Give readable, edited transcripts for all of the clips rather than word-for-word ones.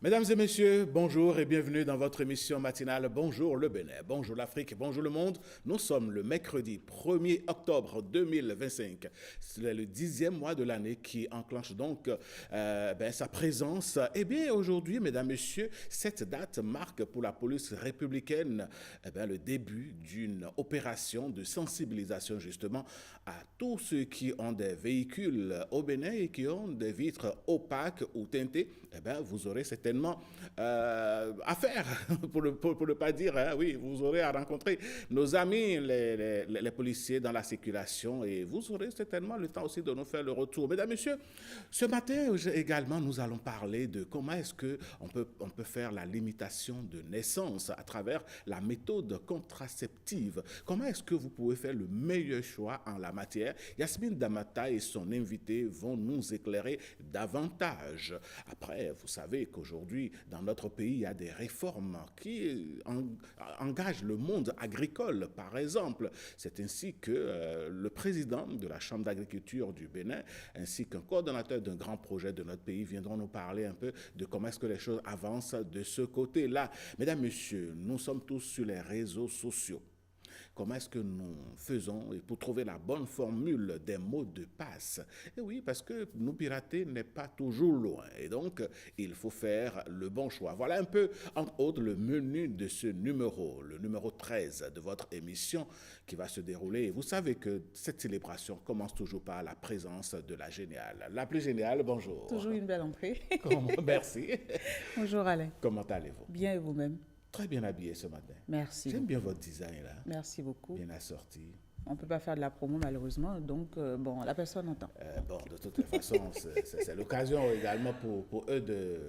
Mesdames et messieurs, bonjour et bienvenue dans votre émission matinale Bonjour le Bénin, bonjour l'Afrique, bonjour le monde. Nous sommes le mercredi 1er octobre 2025. C'est le 10e mois de l'année qui enclenche donc sa présence. Eh bien aujourd'hui, mesdames et messieurs, cette date marque pour la police républicaine le début d'une opération de sensibilisation justement à tous ceux qui ont des véhicules au Bénin et qui ont des vitres opaques ou teintées. Vous aurez certainement affaire, pour ne pas dire, oui, vous aurez à rencontrer nos amis, les policiers dans la circulation et vous aurez certainement le temps aussi de nous faire le retour. Mesdames, Messieurs, ce matin également, nous allons parler de comment est-ce qu'on peut faire la limitation de naissance à travers la méthode contraceptive. Comment est-ce que vous pouvez faire le meilleur choix en la matière? Yasmine Damata et son invité vont nous éclairer davantage. Après, vous savez qu'aujourd'hui, dans notre pays, il y a des réformes qui engagent le monde agricole, par exemple. C'est ainsi que le président de la Chambre d'agriculture du Bénin, ainsi qu'un coordonnateur d'un grand projet de notre pays, viendront nous parler un peu de comment est-ce que les choses avancent de ce côté-là. Mesdames, Messieurs, nous sommes tous sur les réseaux sociaux. Comment est-ce que nous faisons pour trouver la bonne formule des mots de passe? Et oui, parce que nous pirater n'est pas toujours loin. Et donc, il faut faire le bon choix. Voilà un peu, entre autres, le menu de ce numéro, le numéro 13 de votre émission qui va se dérouler. Et vous savez que cette célébration commence toujours par la présence de la géniale. La plus géniale, bonjour. Toujours une belle entrée. Merci. Bonjour Alain. Comment allez-vous? Bien et vous-même? Très bien habillé ce matin. Merci. J'aime bien votre design là. Merci beaucoup. Bien assorti. On ne peut pas faire de la promo malheureusement, donc la personne entend. De toute façon, c'est l'occasion également pour eux de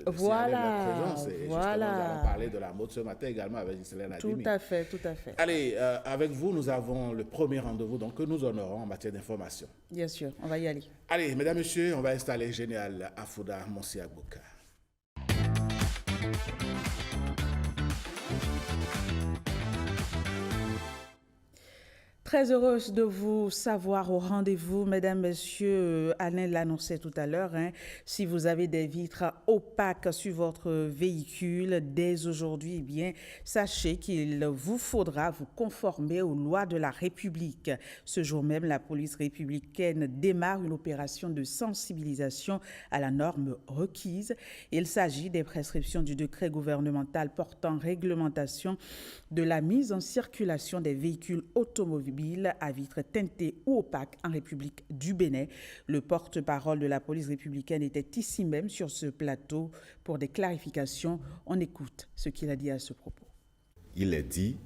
voilà, signaler leur présence. Et voilà. Justement, nous allons parler de la mode ce matin également avec Gisèle Nadimi. Tout à fait, tout à fait. Allez, avec vous, nous avons le premier rendez-vous donc, que nous honorons en matière d'information. Bien sûr, on va y aller. Allez, mesdames, messieurs, on va installer Génial Afouda Monsiagboka. Très heureuse de vous savoir au rendez-vous, mesdames, messieurs. Alain l'annonçait tout à l'heure. Si vous avez des vitres opaques sur votre véhicule dès aujourd'hui, eh bien, sachez qu'il vous faudra vous conformer aux lois de la République. Ce jour même, la police républicaine démarre une opération de sensibilisation à la norme requise. Il s'agit des prescriptions du décret gouvernemental portant réglementation de la mise en circulation des véhicules automobiles à vitres teintées ou opaques en République du Bénin. Le porte-parole de la police républicaine était ici même sur ce plateau pour des clarifications. On écoute ce qu'il a dit à ce propos. Il est dit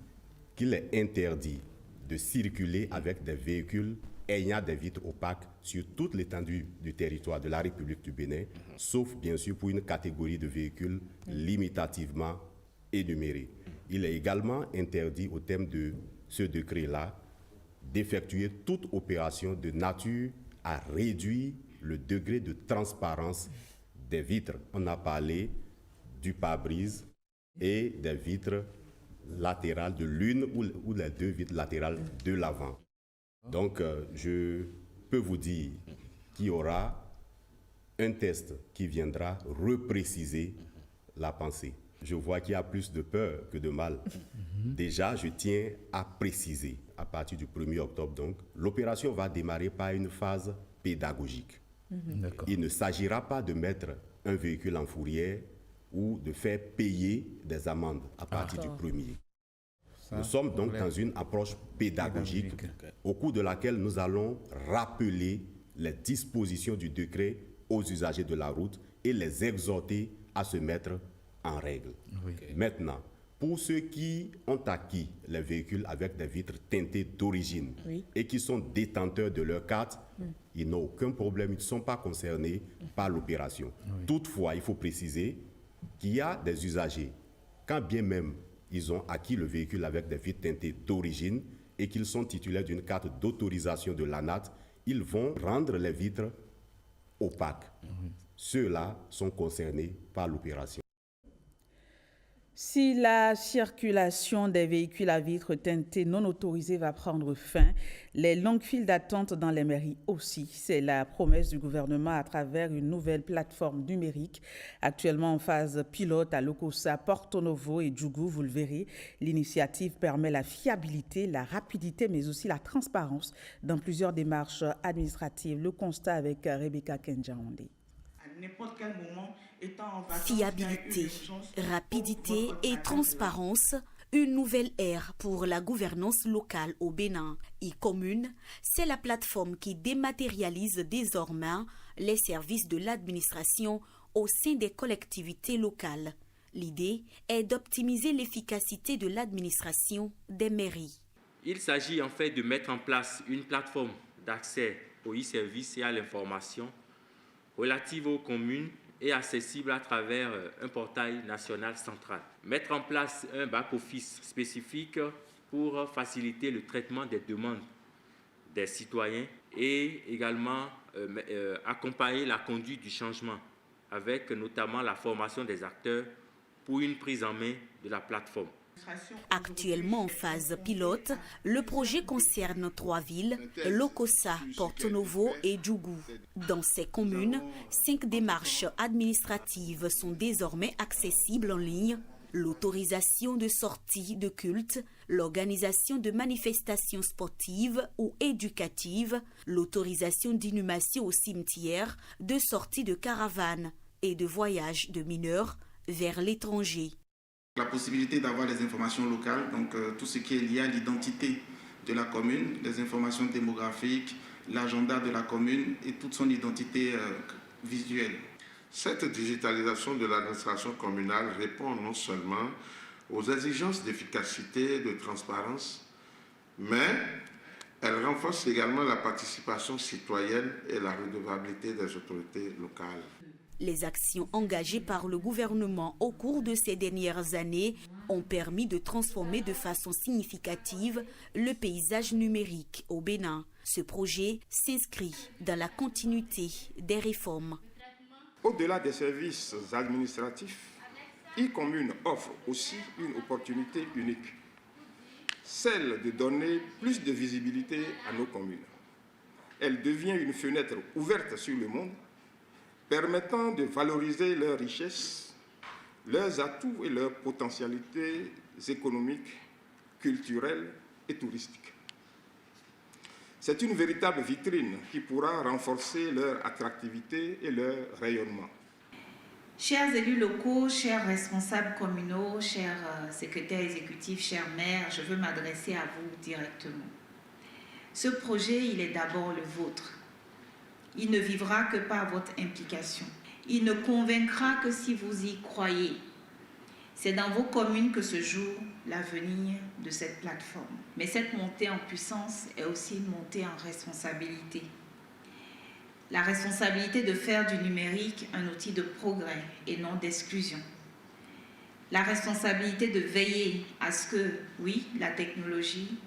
qu'il est interdit de circuler avec des véhicules ayant des vitres opaques sur toute l'étendue du territoire de la République du Bénin, sauf bien sûr pour une catégorie de véhicules limitativement énumérés. Il est également interdit au terme de ce décret-là d'effectuer toute opération de nature à réduire le degré de transparence des vitres. On a parlé du pare-brise et des vitres latérales de l'une ou les deux vitres latérales de l'avant. Donc, je peux vous dire qu'il y aura un test qui viendra repréciser la pensée. Je vois qu'il y a plus de peur que de mal. Déjà, je tiens à préciser, à partir du 1er octobre, donc, l'opération va démarrer par une phase pédagogique. Il ne s'agira pas de mettre un véhicule en fourrière ou de faire payer des amendes à partir du 1er. Nous sommes donc dans une approche pédagogique au cours de laquelle nous allons rappeler les dispositions du décret aux usagers de la route et les exhorter à se mettre en règle. Maintenant, pour ceux qui ont acquis les véhicules avec des vitres teintées d'origine et qui sont détenteurs de leur carte, ils n'ont aucun problème, ils ne sont pas concernés par l'opération. Toutefois, il faut préciser qu'il y a des usagers, quand bien même ils ont acquis le véhicule avec des vitres teintées d'origine et qu'ils sont titulaires d'une carte d'autorisation de l'ANAT, ils vont rendre les vitres opaques. Ceux-là sont concernés par l'opération. Si la circulation des véhicules à vitres teintées non autorisés va prendre fin, les longues files d'attente dans les mairies aussi. C'est la promesse du gouvernement à travers une nouvelle plateforme numérique actuellement en phase pilote à Lokossa, Porto Novo et Djougou. Vous le verrez, l'initiative permet la fiabilité, la rapidité, mais aussi la transparence dans plusieurs démarches administratives. Le constat avec Rebecca Kenjaonde. N'importe quel moment, étant en vacances, fiabilité, rapidité et transparence, une nouvelle ère pour la gouvernance locale au Bénin. e-Commune, c'est la plateforme qui dématérialise désormais les services de l'administration au sein des collectivités locales. L'idée est d'optimiser l'efficacité de l'administration des mairies. Il s'agit en fait de mettre en place une plateforme d'accès aux e-services et à l'information relative aux communes et accessible à travers un portail national central. Mettre en place un back-office spécifique pour faciliter le traitement des demandes des citoyens et également accompagner la conduite du changement avec notamment la formation des acteurs pour une prise en main de la plateforme. Actuellement en phase pilote, le projet concerne 3 villes, Lokossa, Porto Novo et Djougou. Dans ces communes, 5 démarches administratives sont désormais accessibles en ligne. L'autorisation de sortie de culte, l'organisation de manifestations sportives ou éducatives, l'autorisation d'inhumation au cimetière, de sortie de caravanes et de voyage de mineurs vers l'étranger. La possibilité d'avoir des informations locales, donc tout ce qui est lié à l'identité de la commune, les informations démographiques, l'agenda de la commune et toute son identité visuelle. Cette digitalisation de l'administration communale répond non seulement aux exigences d'efficacité et de transparence, mais elle renforce également la participation citoyenne et la redevabilité des autorités locales. Les actions engagées par le gouvernement au cours de ces dernières années ont permis de transformer de façon significative le paysage numérique au Bénin. Ce projet s'inscrit dans la continuité des réformes. Au-delà des services administratifs, e-Commune offre aussi une opportunité unique, celle de donner plus de visibilité à nos communes. Elle devient une fenêtre ouverte sur le monde, permettant de valoriser leurs richesses, leurs atouts et leurs potentialités économiques, culturelles et touristiques. C'est une véritable vitrine qui pourra renforcer leur attractivité et leur rayonnement. Chers élus locaux, chers responsables communaux, chers secrétaires exécutifs, chers maires, je veux m'adresser à vous directement. Ce projet, il est d'abord le vôtre. Il ne vivra que par votre implication. Il ne convaincra que si vous y croyez. C'est dans vos communes que se joue l'avenir de cette plateforme. Mais cette montée en puissance est aussi une montée en responsabilité. La responsabilité de faire du numérique un outil de progrès et non d'exclusion. La responsabilité de veiller à ce que, oui, la technologie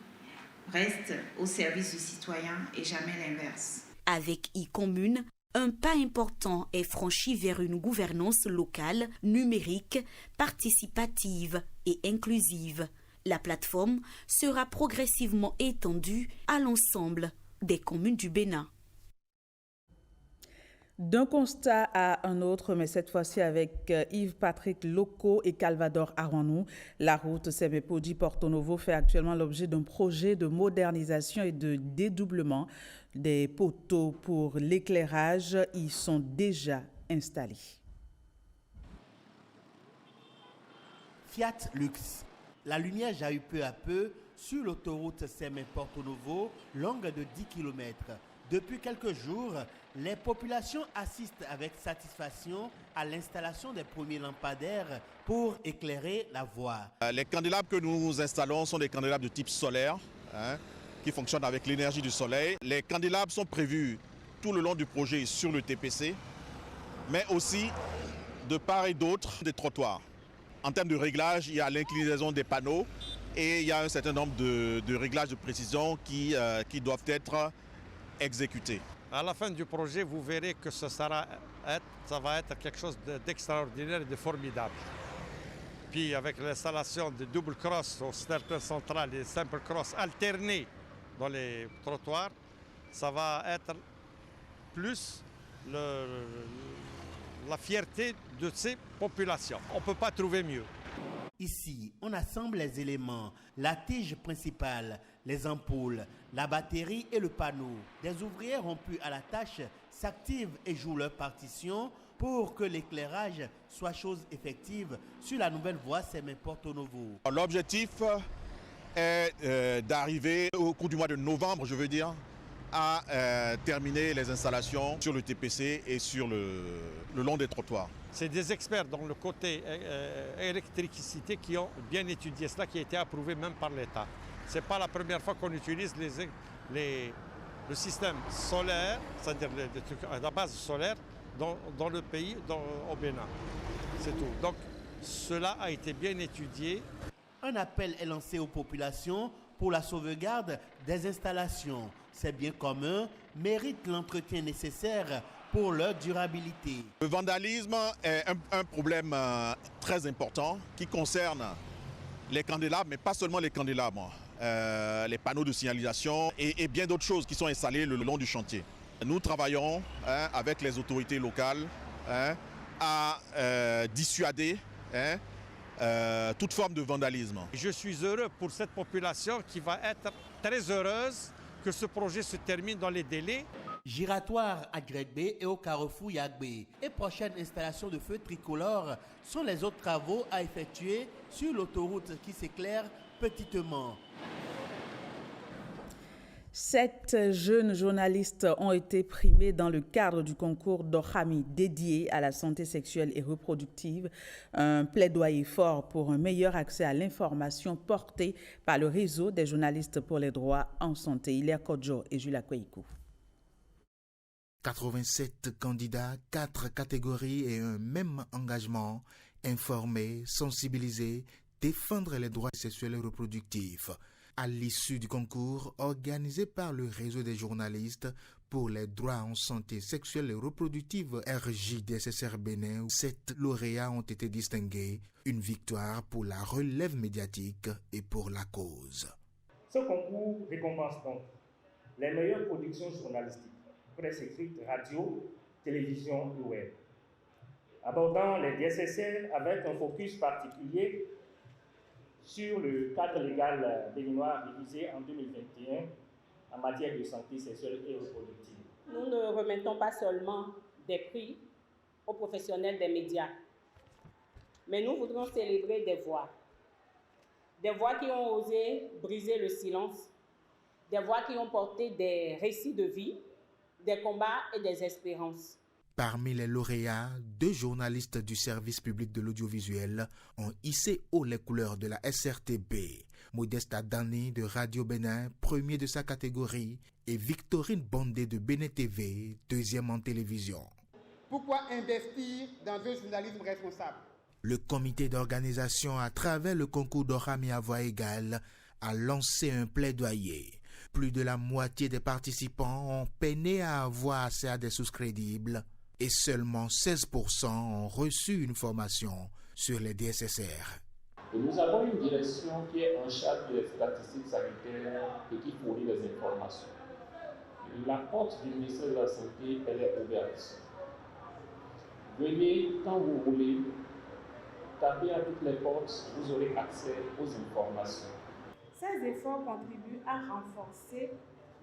reste au service du citoyen et jamais l'inverse. Avec e-Commune, un pas important est franchi vers une gouvernance locale, numérique, participative et inclusive. La plateforme sera progressivement étendue à l'ensemble des communes du Bénin. D'un constat à un autre, mais cette fois-ci avec Yves-Patrick Loko et Calvador Arwanou, la route Sebepodi-Porto Novo fait actuellement l'objet d'un projet de modernisation et de dédoublement. Des poteaux pour l'éclairage y sont déjà installés. Fiat Lux. La lumière jaillit peu à peu sur l'autoroute Seme-Porto Novo, longue de 10 km. Depuis quelques jours, les populations assistent avec satisfaction à l'installation des premiers lampadaires pour éclairer la voie. Les candélabres que nous installons sont des candélabres de type solaire, qui fonctionnent avec l'énergie du soleil. Les candélabres sont prévus tout le long du projet sur le TPC, mais aussi de part et d'autre des trottoirs. En termes de réglage, il y a l'inclinaison des panneaux et il y a un certain nombre de réglages de précision qui doivent être exécutés. À la fin du projet, vous verrez que ça va être quelque chose d'extraordinaire et de formidable. puis avec l'installation de double cross au sterton central et simple cross alternés dans les trottoirs, ça va être plus la fierté de ces populations. On ne peut pas trouver mieux. Ici, on assemble les éléments, la tige principale, les ampoules, la batterie et le panneau. Des ouvriers rompus à la tâche s'activent et jouent leur partition pour que l'éclairage soit chose effective sur la nouvelle voie Sémé-Porto Novo. L'objectif est d'arriver au cours du mois de novembre, je veux dire, à terminer les installations sur le TPC et sur le long des trottoirs. C'est des experts dans le côté électricité qui ont bien étudié cela, qui a été approuvé même par l'État. Ce n'est pas la première fois qu'on utilise le système solaire, c'est-à-dire la base solaire, dans le pays, au Bénin. C'est tout. Donc cela a été bien étudié. Un appel est lancé aux populations pour la sauvegarde des installations. Ces biens communs méritent l'entretien nécessaire pour leur durabilité. Le vandalisme est un problème très important qui concerne les candélabres, mais pas seulement les candélabres, les panneaux de signalisation et bien d'autres choses qui sont installées le long du chantier. Nous travaillons avec les autorités locales à dissuader toute forme de vandalisme. Je suis heureux pour cette population qui va être très heureuse que ce projet se termine dans les délais. Giratoire à Gregbé et au carrefour Yagbé et prochaine installation de feux tricolores sont les autres travaux à effectuer sur l'autoroute qui s'éclaire petitement. 7 jeunes journalistes ont été primés dans le cadre du concours d'Ohami dédié à la santé sexuelle et reproductive. Un plaidoyer fort pour un meilleur accès à l'information porté par le réseau des journalistes pour les droits en santé. Hilaire Kodjo et Julia Kweikou. 87 candidats, 4 catégories et un même engagement, informer, sensibiliser, défendre les droits sexuels et reproductifs. À l'issue du concours organisé par le réseau des journalistes pour les droits en santé sexuelle et reproductive RJDSSR Bénin, 7 lauréats ont été distingués, une victoire pour la relève médiatique et pour la cause. Ce concours récompense donc les meilleures productions journalistiques, presse écrite, radio, télévision et web, abordant les DSSR avec un focus particulier sur le cadre légal béninois révisé en 2021 en matière de santé sexuelle et reproductive. Nous ne remettons pas seulement des prix aux professionnels des médias, mais nous voudrons célébrer des voix qui ont osé briser le silence, des voix qui ont porté des récits de vie, des combats et des espérances. Parmi les lauréats, 2 journalistes du service public de l'audiovisuel ont hissé haut les couleurs de la SRTB. Modeste Adani de Radio Bénin, premier de sa catégorie, et Victorine Bondé de Bénin TV, deuxième en télévision. Pourquoi investir dans un journalisme responsable? Le comité d'organisation, à travers le concours d'Ohami à voix égale, a lancé un plaidoyer. Plus de la moitié des participants ont peiné à avoir accès à des sources crédibles et seulement 16% ont reçu une formation sur les DSSR. Et nous avons une direction qui est en charge des statistiques sanitaires et qui fournit les informations. La porte du ministère de la Santé, elle est ouverte. Venez quand vous voulez, tapez à toutes les portes, vous aurez accès aux informations. Ces efforts contribuent à renforcer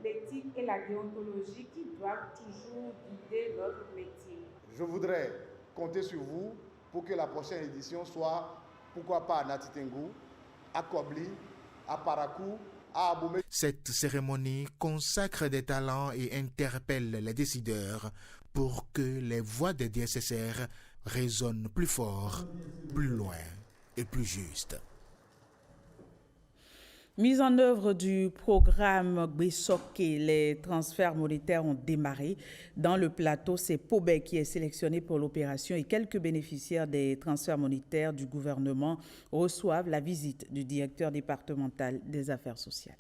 l'éthique et la déontologie qui doivent toujours guider notre métier. Je voudrais compter sur vous pour que la prochaine édition soit, pourquoi pas à Natitengu, à Kobli, à Parakou, à Aboumé. Cette cérémonie consacre des talents et interpelle les décideurs pour que les voix des DSSR résonnent plus fort, plus loin et plus juste. Mise en œuvre du programme Gbesoke, les transferts monétaires ont démarré. Dans le plateau, c'est Pobé qui est sélectionné pour l'opération et quelques bénéficiaires des transferts monétaires du gouvernement reçoivent la visite du directeur départemental des affaires sociales.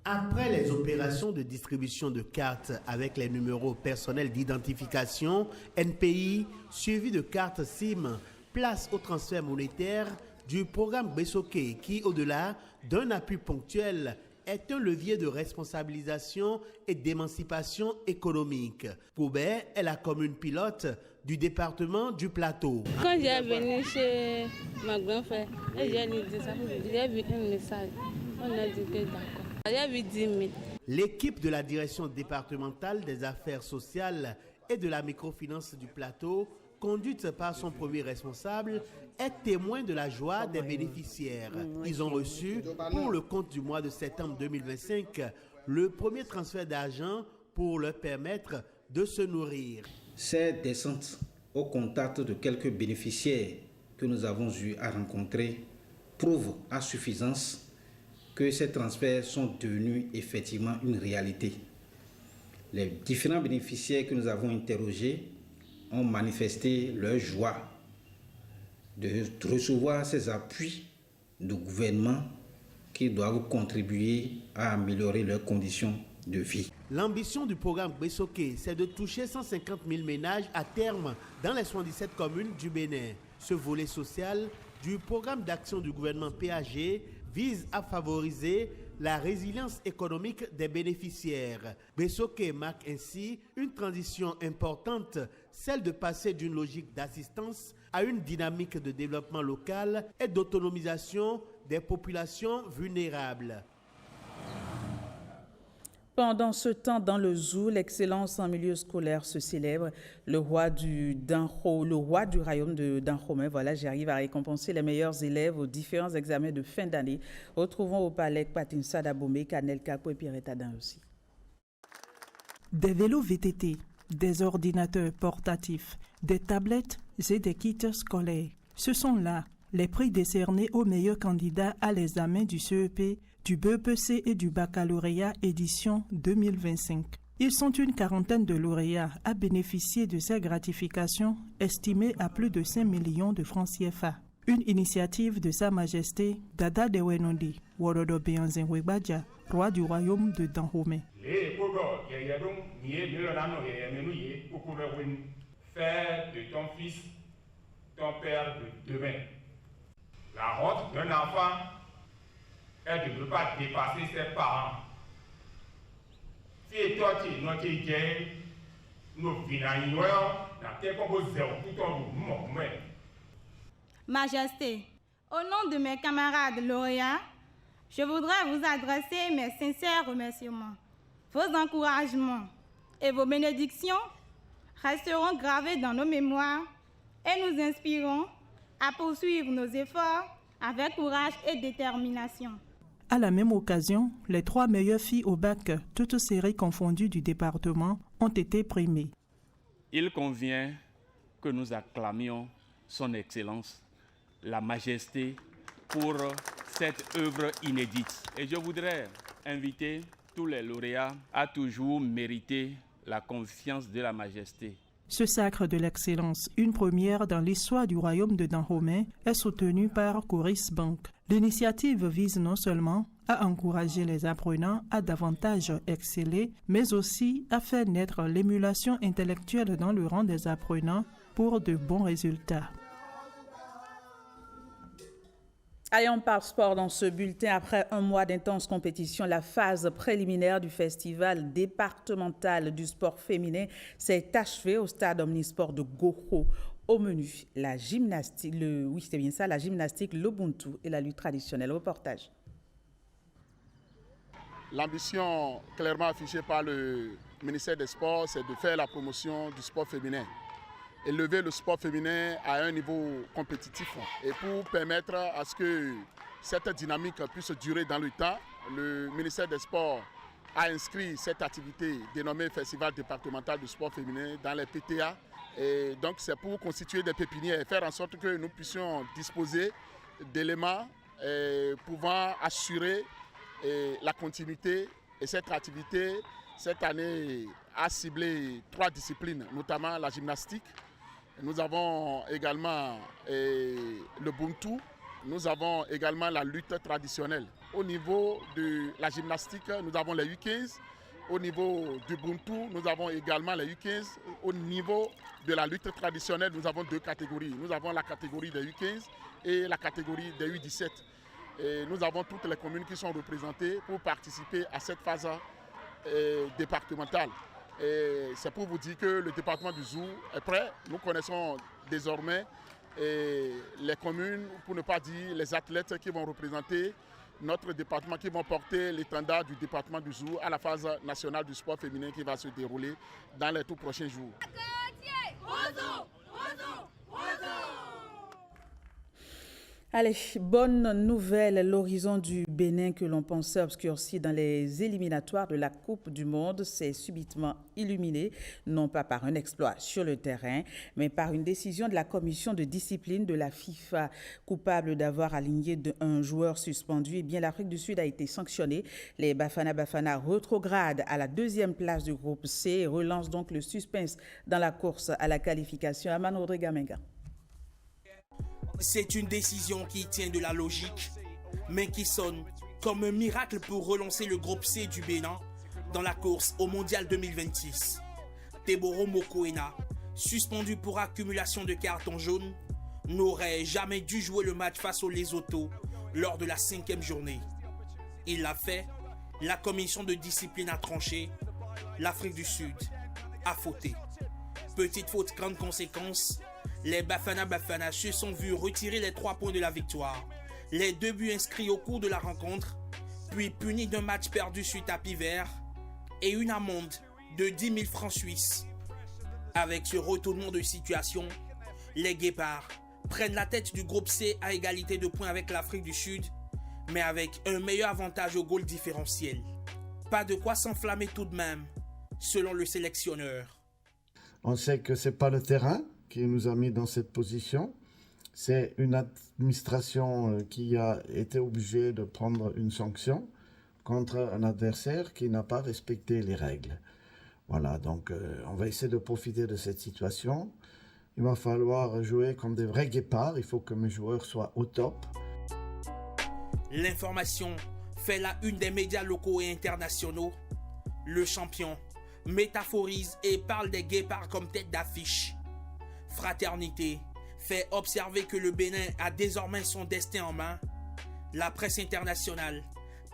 Après les opérations de distribution de cartes avec les numéros personnels d'identification, NPI, suivis de cartes SIM, Place au transfert monétaire du programme Besoké qui, au-delà d'un appui ponctuel, est un levier de responsabilisation et d'émancipation économique. Koubé est la commune pilote du département du Plateau. Quand j'ai venu chez ma grand-mère, j'ai vu un message. On a dit que d'accord. J'ai vu 10 000. L'équipe de la direction départementale des affaires sociales et de la microfinance du Plateau, conduite par son premier responsable, est témoin de la joie des bénéficiaires. Ils ont reçu, pour le compte du mois de septembre 2025, le premier transfert d'argent pour leur permettre de se nourrir. Cette descente au contact de quelques bénéficiaires que nous avons eu à rencontrer prouve à suffisance que ces transferts sont devenus effectivement une réalité. Les différents bénéficiaires que nous avons interrogés ont manifesté leur joie de recevoir ces appuis du gouvernement qui doivent contribuer à améliorer leurs conditions de vie. L'ambition du programme Besoké, c'est de toucher 150 000 ménages à terme dans les 77 communes du Bénin. Ce volet social du programme d'action du gouvernement PAG vise à favoriser la résilience économique des bénéficiaires. Besoké marque ainsi une transition importante, celle de passer d'une logique d'assistance à une dynamique de développement local et d'autonomisation des populations vulnérables. Pendant ce temps, dans le zoo, l'excellence en milieu scolaire se célèbre. Le roi du royaume de Dahomey, voilà, j'arrive à récompenser les meilleurs élèves aux différents examens de fin d'année. Retrouvons au palais Patinsa Dabomé, Canel Kapo et Pierrette Adam aussi. Des vélos VTT, des ordinateurs portatifs, des tablettes et des kits scolaires. Ce sont là les prix décernés aux meilleurs candidats à l'examen du CEP, du BEPC et du baccalauréat édition 2025. Ils sont une quarantaine de lauréats à bénéficier de ces gratifications estimées à plus de 5 millions de francs CFA. Une initiative de Sa Majesté Dada Dewenondi, Worodo Beyanzenwebadja, roi du royaume de Dahomey. Fais de ton fils ton père de demain. La honte d'un enfant est de ne pas dépasser ses parents. Si toi tu es gay, nous venons dans tes composés tout en nous. Majesté, au nom de mes camarades lauréats, je voudrais vous adresser mes sincères remerciements. Vos encouragements et vos bénédictions resteront gravés dans nos mémoires et nous inspireront à poursuivre nos efforts avec courage et détermination. À la même occasion, les 3 meilleures filles au bac, toutes séries confondues du département, ont été primées. Il convient que nous acclamions son Excellence, la Majesté, pour cette œuvre inédite. Et je voudrais inviter tous les lauréats à toujours mériter la confiance de la Majesté. Ce sacre de l'excellence, une première dans l'histoire du royaume de Dahomey, est soutenu par Coris Bank. L'initiative vise non seulement à encourager les apprenants à davantage exceller, mais aussi à faire naître l'émulation intellectuelle dans le rang des apprenants pour de bons résultats. Allez, on parle sport dans ce bulletin. Après un mois d'intense compétition, la phase préliminaire du festival départemental du sport féminin s'est achevée au stade omnisport de Goro. Au menu, la gymnastique, la gymnastique, l'Ubuntu et la lutte traditionnelle. Reportage. L'ambition clairement affichée par le ministère des Sports, c'est de faire la promotion du sport féminin. Élever le sport féminin à un niveau compétitif. Et pour permettre à ce que cette dynamique puisse durer dans le temps, le ministère des Sports a inscrit cette activité dénommée Festival départemental du sport féminin dans les PTA. Et donc c'est pour constituer des pépinières et faire en sorte que nous puissions disposer d'éléments pouvant assurer la continuité. Et cette activité, cette année, a ciblé 3 disciplines, notamment la gymnastique. Nous avons également le Ubuntu, nous avons également la lutte traditionnelle. Au niveau de la gymnastique, nous avons les U15 au niveau du Buntu, nous avons également les U15. Au niveau de la lutte traditionnelle, nous avons 2 catégories. Nous avons la catégorie des U15 et la catégorie des U17. Et nous avons toutes les communes qui sont représentées pour participer à cette phase départementale. Et c'est pour vous dire que le département du Zou est prêt. Nous connaissons désormais les communes, pour ne pas dire les athlètes qui vont représenter notre département, qui vont porter l'étendard du département du Zou à la phase nationale du sport féminin qui va se dérouler dans les tout prochains jours. Allez, bonne nouvelle, l'horizon du Bénin que l'on pensait obscurci dans les éliminatoires de la Coupe du Monde s'est subitement illuminé, non pas par un exploit sur le terrain, mais par une décision de la commission de discipline de la FIFA, coupable d'avoir aligné un joueur suspendu. Eh bien, l'Afrique du Sud a été sanctionnée. Les Bafana rétrogradent à la 2e place du groupe C et relancent donc le suspense dans la course à la qualification. Aman Rodrigue-Menga. C'est une décision qui tient de la logique, mais qui sonne comme un miracle pour relancer le groupe C du Bénin dans la course au Mondial 2026. Teboro Mokoena, suspendu pour accumulation de cartons jaunes, n'aurait jamais dû jouer le match face au Lesotho lors de la 5e journée. Il l'a fait, la commission de discipline a tranché, l'Afrique du Sud a fauté. Petite faute, grande conséquence. Les Bafana se sont vus retirer les 3 points de la victoire, les 2 buts inscrits au cours de la rencontre, puis punis d'un match perdu sur tapis vert et une amende de 10 000 francs suisses. Avec ce retournement de situation, les Guépards prennent la tête du groupe C à égalité de points avec l'Afrique du Sud, mais avec un meilleur avantage au goal différentiel. Pas de quoi s'enflammer tout de même, selon le sélectionneur. On sait que ce n'est pas le terrain qui nous a mis dans cette position. C'est une administration qui a été obligée de prendre une sanction contre un adversaire qui n'a pas respecté les règles. Voilà, donc on va essayer de profiter de cette situation. Il va falloir jouer comme des vrais guépards. Il faut que mes joueurs soient au top. L'information fait la une des médias locaux et internationaux. Le champion métaphorise et parle des guépards comme tête d'affiche. Fraternité fait observer que le Bénin a désormais son destin en main. La presse internationale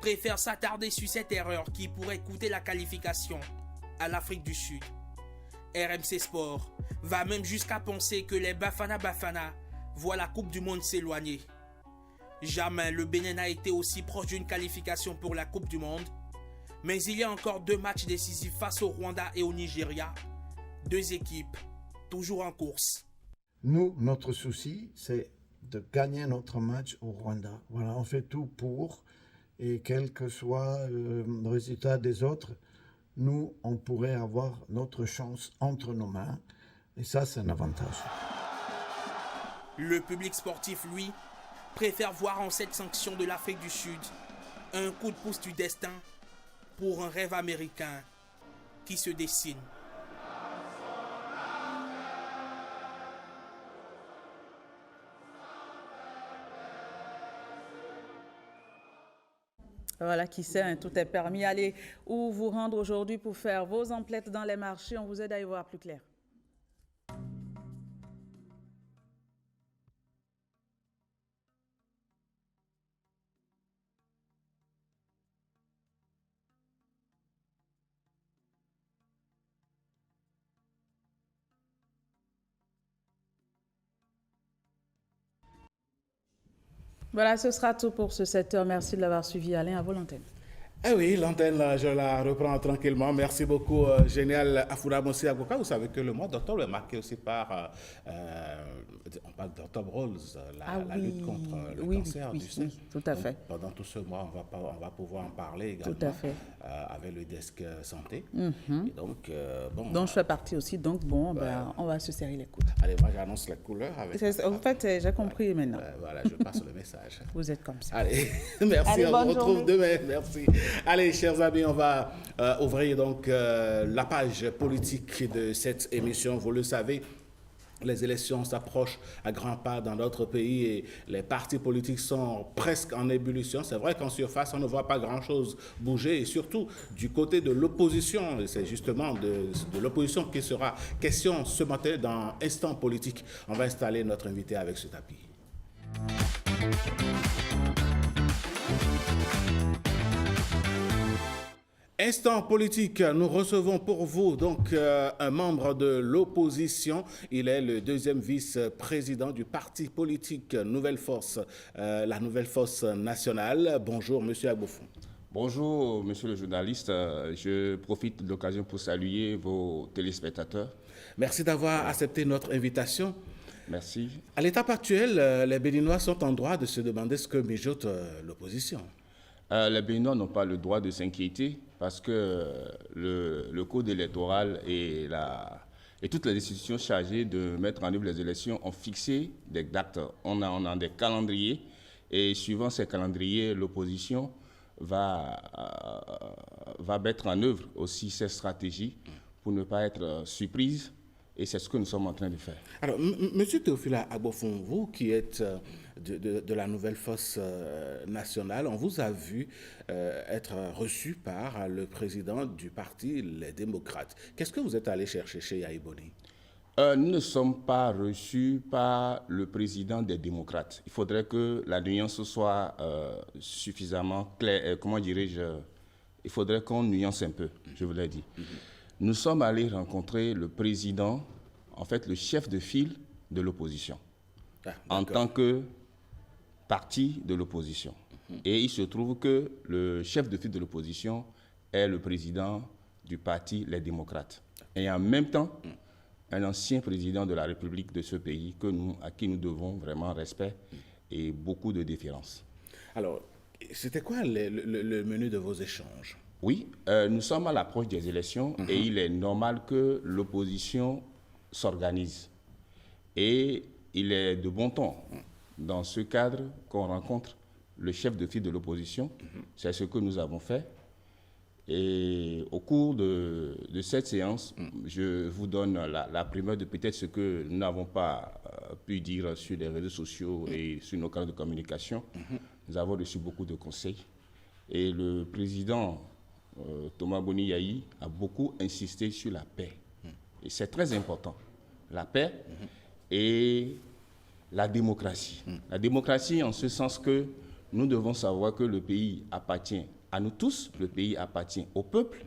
préfère s'attarder sur cette erreur qui pourrait coûter la qualification à l'Afrique du Sud. RMC Sport va même jusqu'à penser que les Bafana voient la Coupe du Monde s'éloigner. Jamais le Bénin n'a été aussi proche d'une qualification pour la Coupe du Monde, mais il y a encore 2 matchs décisifs face au Rwanda et au Nigeria. 2 équipes toujours en course. Nous, notre souci, c'est de gagner notre match au Rwanda. Voilà, on fait tout pour, et quel que soit le résultat des autres, nous, on pourrait avoir notre chance entre nos mains, et ça, c'est un avantage. Le public sportif, lui, préfère voir en cette sanction de l'Afrique du Sud un coup de pouce du destin pour un rêve américain qui se dessine. Voilà, qui sait, hein, tout est permis. Allez, où vous rendre aujourd'hui pour faire vos emplettes dans les marchés. On vous aide à y voir plus clair. Voilà, ce sera tout pour ce 7h. Merci de l'avoir suivi. Alain, à vos l'antenne. Eh oui, l'antenne, je la reprends tranquillement. Merci beaucoup, Génial Afoura Mossi Agoka. Vous savez que le mois d'octobre est marqué aussi par, on parle d'Octobre Rose, la lutte contre le cancer du sein. Oui, tout à fait. Pendant tout ce mois, on va pouvoir en parler également. Tout à fait. Avec le desk santé. Mm-hmm. Et donc, dont je fais partie aussi. Donc, bon, on va se serrer les coudes. Allez, moi, j'annonce les couleurs. En fait, j'ai compris maintenant. Voilà, je passe le message. Vous êtes comme ça. Allez, merci. Allez, on se retrouve journée. demain. Merci. Allez, chers amis, on va ouvrir donc la page politique de cette émission. Vous le savez, Les élections s'approchent à grands pas dans d'autres pays et les partis politiques sont presque en ébullition. C'est vrai qu'en surface, on ne voit pas grand-chose bouger et surtout du côté de l'opposition. C'est justement de l'opposition qui sera question ce matin dans Instant Politique. On va installer notre invité avec ce tapis. Instant politique, nous recevons pour vous donc un membre de l'opposition. Il est le deuxième vice-président du parti politique Nouvelle Force, la Nouvelle Force nationale. Bonjour, monsieur Agbofon. Bonjour, monsieur le journaliste. Je profite de l'occasion pour saluer vos téléspectateurs. Merci d'avoir accepté notre invitation. Merci. À l'étape actuelle, les Béninois sont en droit de se demander ce que mijote l'opposition. Les Béninois n'ont pas le droit de s'inquiéter parce que le code électoral et toutes les institutions chargées de mettre en œuvre les élections ont fixé des dates. On a des calendriers et suivant ces calendriers, l'opposition va mettre en œuvre aussi ces stratégies pour ne pas être surprise. Et c'est ce que nous sommes en train de faire. Alors, monsieur Théophile Agbofon, vous qui êtes de la Nouvelle Force nationale, on vous a vu être reçu par le président du parti Les Démocrates. Qu'est-ce que vous êtes allé chercher chez Yahya Boni? Nous ne sommes pas reçus par le président des Démocrates. Il faudrait que la nuance soit suffisamment claire. Comment dirais-je? Il faudrait qu'on nuance un peu, je vous l'ai dit. Nous sommes allés rencontrer le président, en fait le chef de file de l'opposition, en tant que parti de l'opposition. Et il se trouve que le chef de file de l'opposition est le président du parti Les Démocrates. Et en même temps, un ancien président de la République de ce pays à qui nous devons vraiment respect et beaucoup de déférence. Alors, c'était quoi le menu de vos échanges? Oui, nous sommes à l'approche des élections et il est normal que l'opposition s'organise. Et il est de bon ton, dans ce cadre, qu'on rencontre le chef de file de l'opposition. C'est ce que nous avons fait. Et au cours de cette séance, je vous donne la primeur de peut-être ce que nous n'avons pas pu dire sur les réseaux sociaux et sur nos canaux de communication. Nous avons reçu beaucoup de conseils. Et le président Thomas Boni Yayi a beaucoup insisté sur la paix. Et c'est très important. La paix et la démocratie. La démocratie en ce sens que nous devons savoir que le pays appartient à nous tous, le pays appartient au peuple,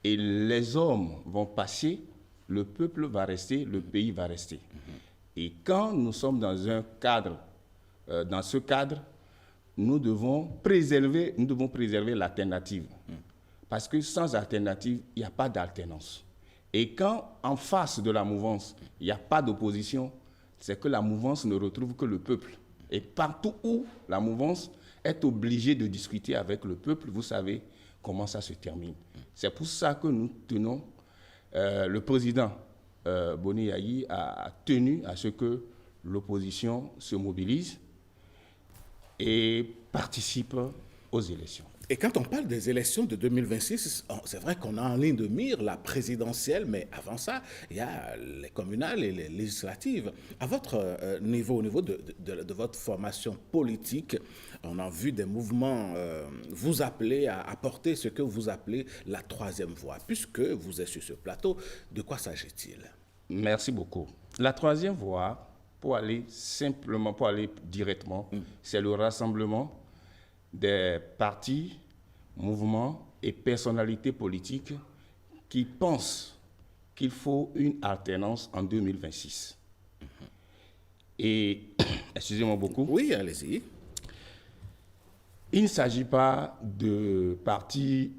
et les hommes vont passer, le peuple va rester, le pays va rester. Et quand nous sommes dans ce cadre, nous devons préserver l'alternative. Parce que sans alternative, il n'y a pas d'alternance. Et quand, en face de la mouvance, il n'y a pas d'opposition, c'est que la mouvance ne retrouve que le peuple. Et partout où la mouvance est obligée de discuter avec le peuple, vous savez comment ça se termine. C'est pour ça que nous tenons, le président Boni Yayi a tenu à ce que l'opposition se mobilise et participe aux élections. Et quand on parle des élections de 2026, c'est vrai qu'on a en ligne de mire la présidentielle, mais avant ça, il y a les communales et les législatives. À votre niveau, au niveau de votre formation politique, on a vu des mouvements vous appeler à porter ce que vous appelez la troisième voie. Puisque vous êtes sur ce plateau, de quoi s'agit-il? Merci beaucoup. La troisième voie, pour aller directement, c'est le rassemblement des partis, mouvements et personnalités politiques qui pensent qu'il faut une alternance en 2026. Et, excusez-moi beaucoup. Oui, allez-y. Il ne s'agit pas de partis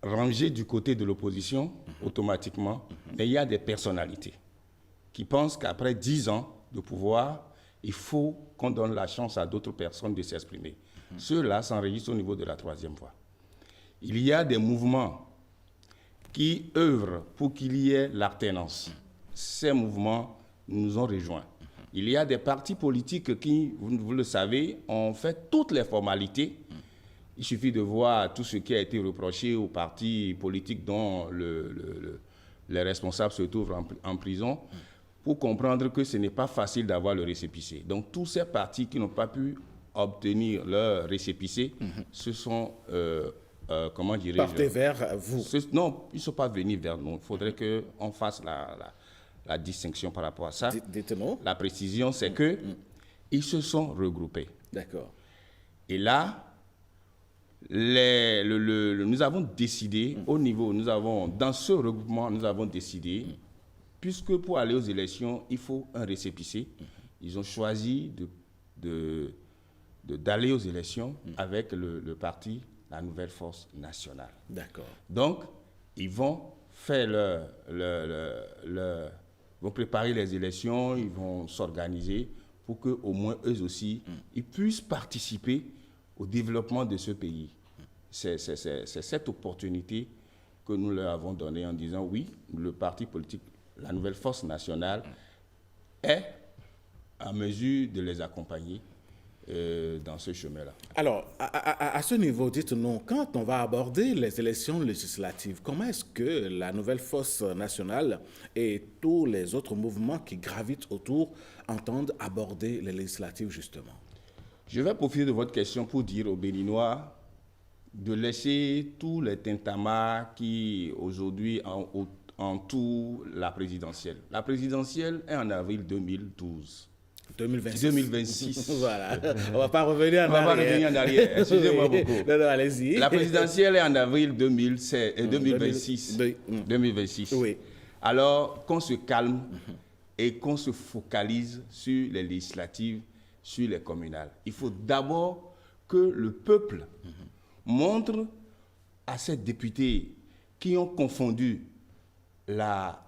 rangés du côté de l'opposition automatiquement, mais il y a des personnalités qui pensent qu'après 10 ans de pouvoir, il faut qu'on donne la chance à d'autres personnes de s'exprimer. Ceux-là s'enregistrent au niveau de la troisième voie. Il y a des mouvements qui œuvrent pour qu'il y ait l'alternance. Ces mouvements nous ont rejoints. Il y a des partis politiques qui, vous le savez, ont fait toutes les formalités. Il suffit de voir tout ce qui a été reproché aux partis politiques dont les responsables se trouvent en prison pour comprendre que ce n'est pas facile d'avoir le récépissé. Donc, tous ces partis qui n'ont pas pu obtenir leur récépissé, ce sont, comment dirais-je... Partés vers vous. Non, ils ne sont pas venus vers nous. Il faudrait qu'on fasse la distinction par rapport à ça. Dites-nous. La précision, c'est que ils se sont regroupés. D'accord. Et là, nous avons décidé, dans ce regroupement, nous avons décidé, puisque pour aller aux élections, il faut un récépissé, ils ont choisi d'aller aux élections avec le parti La Nouvelle Force Nationale. D'accord. Donc, ils vont faire vont préparer les élections, ils vont s'organiser pour qu'au moins eux aussi, ils puissent participer au développement de ce pays. C'est cette opportunité que nous leur avons donnée en disant oui, le parti politique, La Nouvelle Force Nationale, est en mesure de les accompagner dans ce chemin-là. Alors, à ce niveau, dites-nous, quand on va aborder les élections législatives, comment est-ce que la Nouvelle Force Nationale et tous les autres mouvements qui gravitent autour entendent aborder les législatives, justement? Je vais profiter de votre question pour dire aux Béninois de laisser tous les tintamarres qui, aujourd'hui, entourent la présidentielle. La présidentielle est en avril 2012. 2026. Voilà. On ne va pas revenir en arrière. On ne va pas revenir en arrière. Excusez-moi beaucoup. Non, allez-y. La présidentielle est en avril 2026. 2026. Oui. Alors, qu'on se calme et qu'on se focalise sur les législatives, sur les communales. Il faut d'abord que le peuple montre à ces députés qui ont confondu la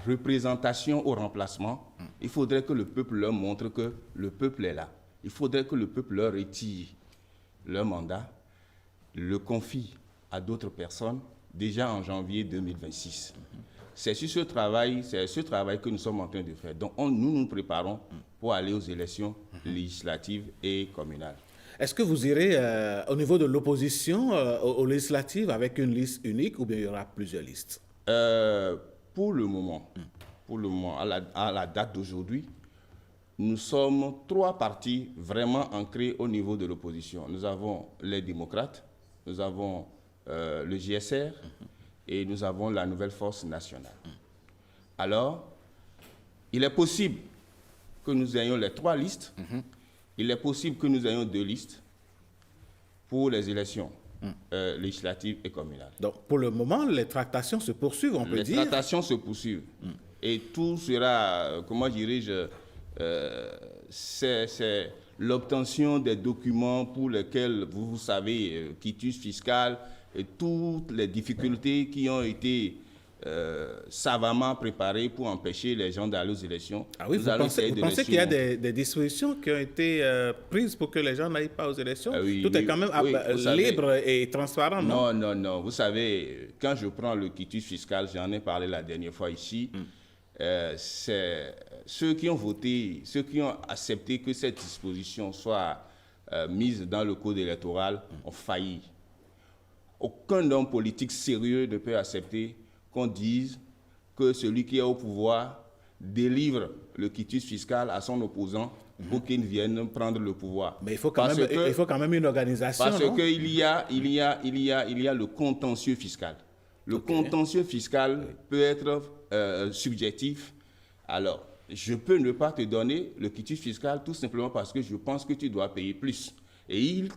représentation au remplacement, il faudrait que le peuple leur montre que le peuple est là. Il faudrait que le peuple leur retire leur mandat, le confie à d'autres personnes, déjà en janvier 2026. C'est ce travail que nous sommes en train de faire. Donc nous nous préparons pour aller aux élections législatives et communales. Est-ce que vous irez au niveau de l'opposition aux législatives avec une liste unique ou bien il y aura plusieurs listes? Pour le moment, à la date d'aujourd'hui, nous sommes 3 partis vraiment ancrés au niveau de l'opposition. Nous avons les démocrates, nous avons le GSR et nous avons la Nouvelle Force Nationale. Alors, il est possible que nous ayons les 3 listes, il est possible que nous ayons 2 listes pour les élections législatives et communales. Donc, pour le moment, les tractations se poursuivent, on peut dire. Les tractations se poursuivent. Et tout sera, comment dirais-je, c'est l'obtention des documents pour lesquels, vous savez, quitus fiscal et toutes les difficultés qui ont été savamment préparées pour empêcher les gens d'aller aux élections. Ah oui, vous pensez qu'il y a des dispositions qui ont été prises pour que les gens n'aillent pas aux élections? Tout est quand même libre et transparent, non? Non. Vous savez, quand je prends le quitus fiscal, j'en ai parlé la dernière fois ici, c'est ceux qui ont voté, ceux qui ont accepté que cette disposition soit mise dans le code électoral ont failli. Aucun homme politique sérieux ne peut accepter qu'on dise que celui qui est au pouvoir délivre le quitus fiscal à son opposant pour qu'il vienne prendre le pouvoir. Mais il faut quand même une organisation, parce qu'il y a le contentieux fiscal. Le contentieux fiscal peut être subjectif. Alors, je peux ne pas te donner le quitus fiscal tout simplement parce que je pense que tu dois payer plus. Et il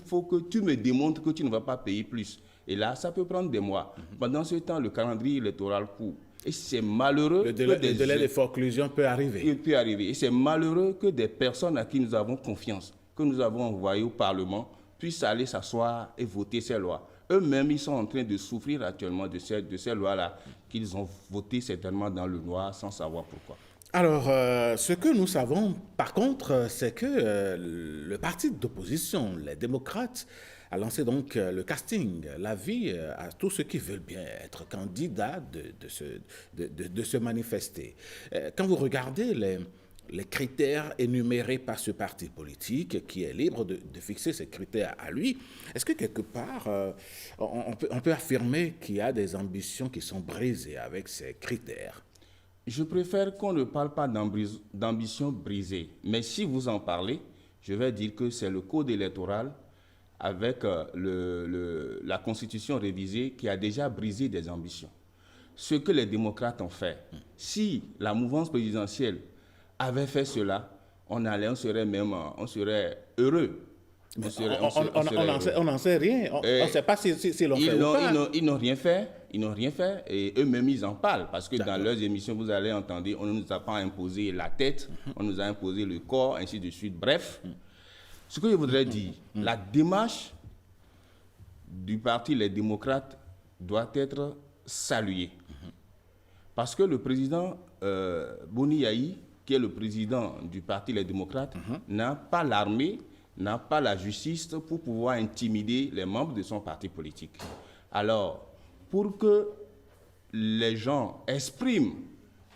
faut que tu me démontres que tu ne vas pas payer plus. Et là, ça peut prendre des mois. Pendant ce temps, le calendrier électoral court. Et c'est malheureux... Le délai de forclusion peut arriver. Il peut arriver. Et c'est malheureux que des personnes à qui nous avons confiance, que nous avons envoyées au Parlement, puissent aller s'asseoir et voter ces lois. Eux-mêmes, ils sont en train de souffrir actuellement de ces lois-là, qu'ils ont votées certainement dans le noir sans savoir pourquoi. Alors, ce que nous savons, par contre, c'est que le parti d'opposition, les démocrates, a lancé donc le casting, l'avis à tous ceux qui veulent bien être candidats de se manifester. Quand vous regardez les critères énumérés par ce parti politique, qui est libre de fixer ces critères à lui, est-ce que quelque part, on peut affirmer qu'il y a des ambitions qui sont brisées avec ces critères? Je préfère qu'on ne parle pas d'ambition brisée. Mais si vous en parlez, je vais dire que c'est le code électoral avec la constitution révisée qui a déjà brisé des ambitions. Ce que les démocrates ont fait, si la mouvance présidentielle avait fait cela, on serait heureux. On n'en sait rien. On ne sait pas si l'on fait ou pas. Ils n'ont rien fait. Ils n'ont rien fait et eux-mêmes, ils en parlent. Parce que dans leurs émissions, vous allez entendre, on ne nous a pas imposé la tête, on nous a imposé le corps, ainsi de suite. Bref, ce que je voudrais dire, la démarche du parti Les Démocrates doit être saluée. Parce que le président Boni Yayi, qui est le président du parti Les Démocrates, n'a pas l'armée, n'a pas la justice pour pouvoir intimider les membres de son parti politique. Alors, pour que les gens expriment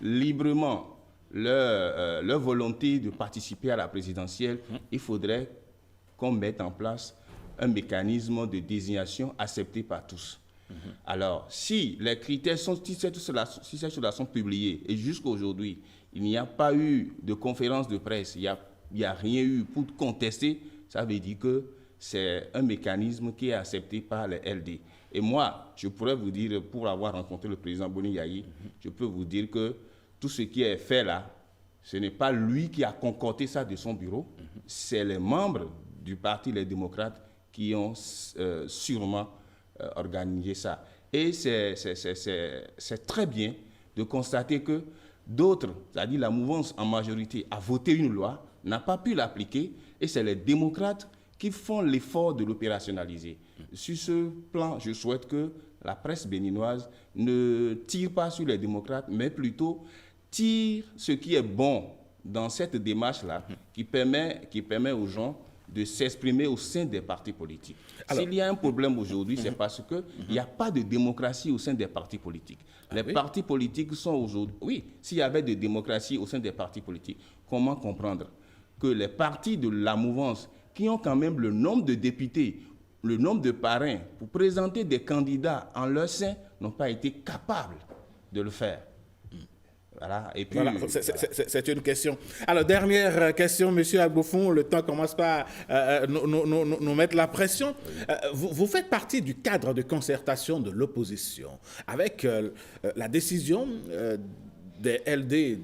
librement leur volonté de participer à la présidentielle, il faudrait qu'on mette en place un mécanisme de désignation accepté par tous. Alors, si les critères sont, si ces choses-là sont publiées et jusqu'aujourd'hui, il n'y a pas eu de conférence de presse, il n'y a rien eu pour contester, ça veut dire que c'est un mécanisme qui est accepté par les LD. Et moi, je pourrais vous dire, pour avoir rencontré le président Boni Yayi, je peux vous dire que tout ce qui est fait là, ce n'est pas lui qui a concocté ça de son bureau, c'est les membres du parti Les Démocrates qui ont sûrement organisé ça. Et c'est très bien de constater que d'autres, c'est-à-dire la mouvance en majorité, a voté une loi, n'a pas pu l'appliquer, et c'est les démocrates qui font l'effort de l'opérationnaliser. Sur ce plan, je souhaite que la presse béninoise ne tire pas sur les démocrates, mais plutôt tire ce qui est bon dans cette démarche-là, qui permet aux gens de s'exprimer au sein des partis politiques. S'il y a un problème aujourd'hui, c'est parce qu'il n'y a pas de démocratie au sein des partis politiques. Les partis politiques sont aujourd'hui... Oui, s'il y avait de démocratie au sein des partis politiques, comment comprendre que les partis de la mouvance, qui ont quand même le nombre de députés, le nombre de parrains, pour présenter des candidats en leur sein, n'ont pas été capables de le faire? Voilà, et puis, voilà, c'est une question. Alors, dernière question, M. Agbofoun, le temps commence pas à nous mettre la pression. Vous faites partie du cadre de concertation de l'opposition, avec la décision des LD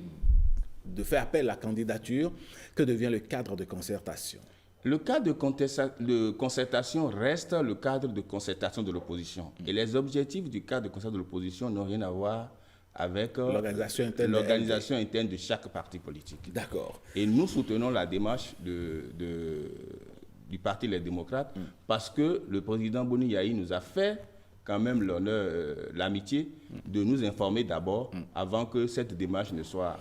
de faire appel à la candidature. Que devient le cadre de concertation? Le cadre de concertation reste le cadre de concertation de l'opposition. Et les objectifs du cadre de concertation de l'opposition n'ont rien à voir avec l'organisation interne de chaque parti politique. D'accord. Et nous soutenons la démarche du Parti Les Démocrates parce que le président Boni Yayi nous a fait quand même l'honneur, l'amitié de nous informer d'abord avant que cette démarche ne soit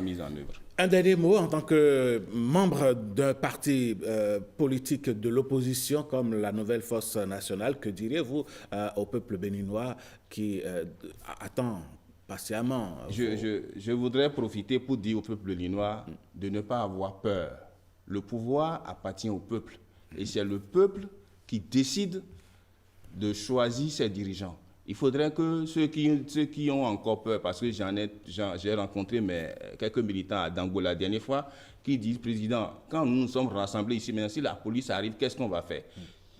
mise en œuvre. Un dernier mot, en tant que membre d'un parti politique de l'opposition comme la Nouvelle Force Nationale, que diriez-vous au peuple béninois qui attend patiemment? Je voudrais profiter pour dire au peuple béninois de ne pas avoir peur. Le pouvoir appartient au peuple et c'est le peuple qui décide de choisir ses dirigeants. Il faudrait que ceux qui ont encore peur, parce que j'ai rencontré quelques militants à Dango la dernière fois, qui disent, Président, quand nous nous sommes rassemblés ici, maintenant, si la police arrive, qu'est-ce qu'on va faire?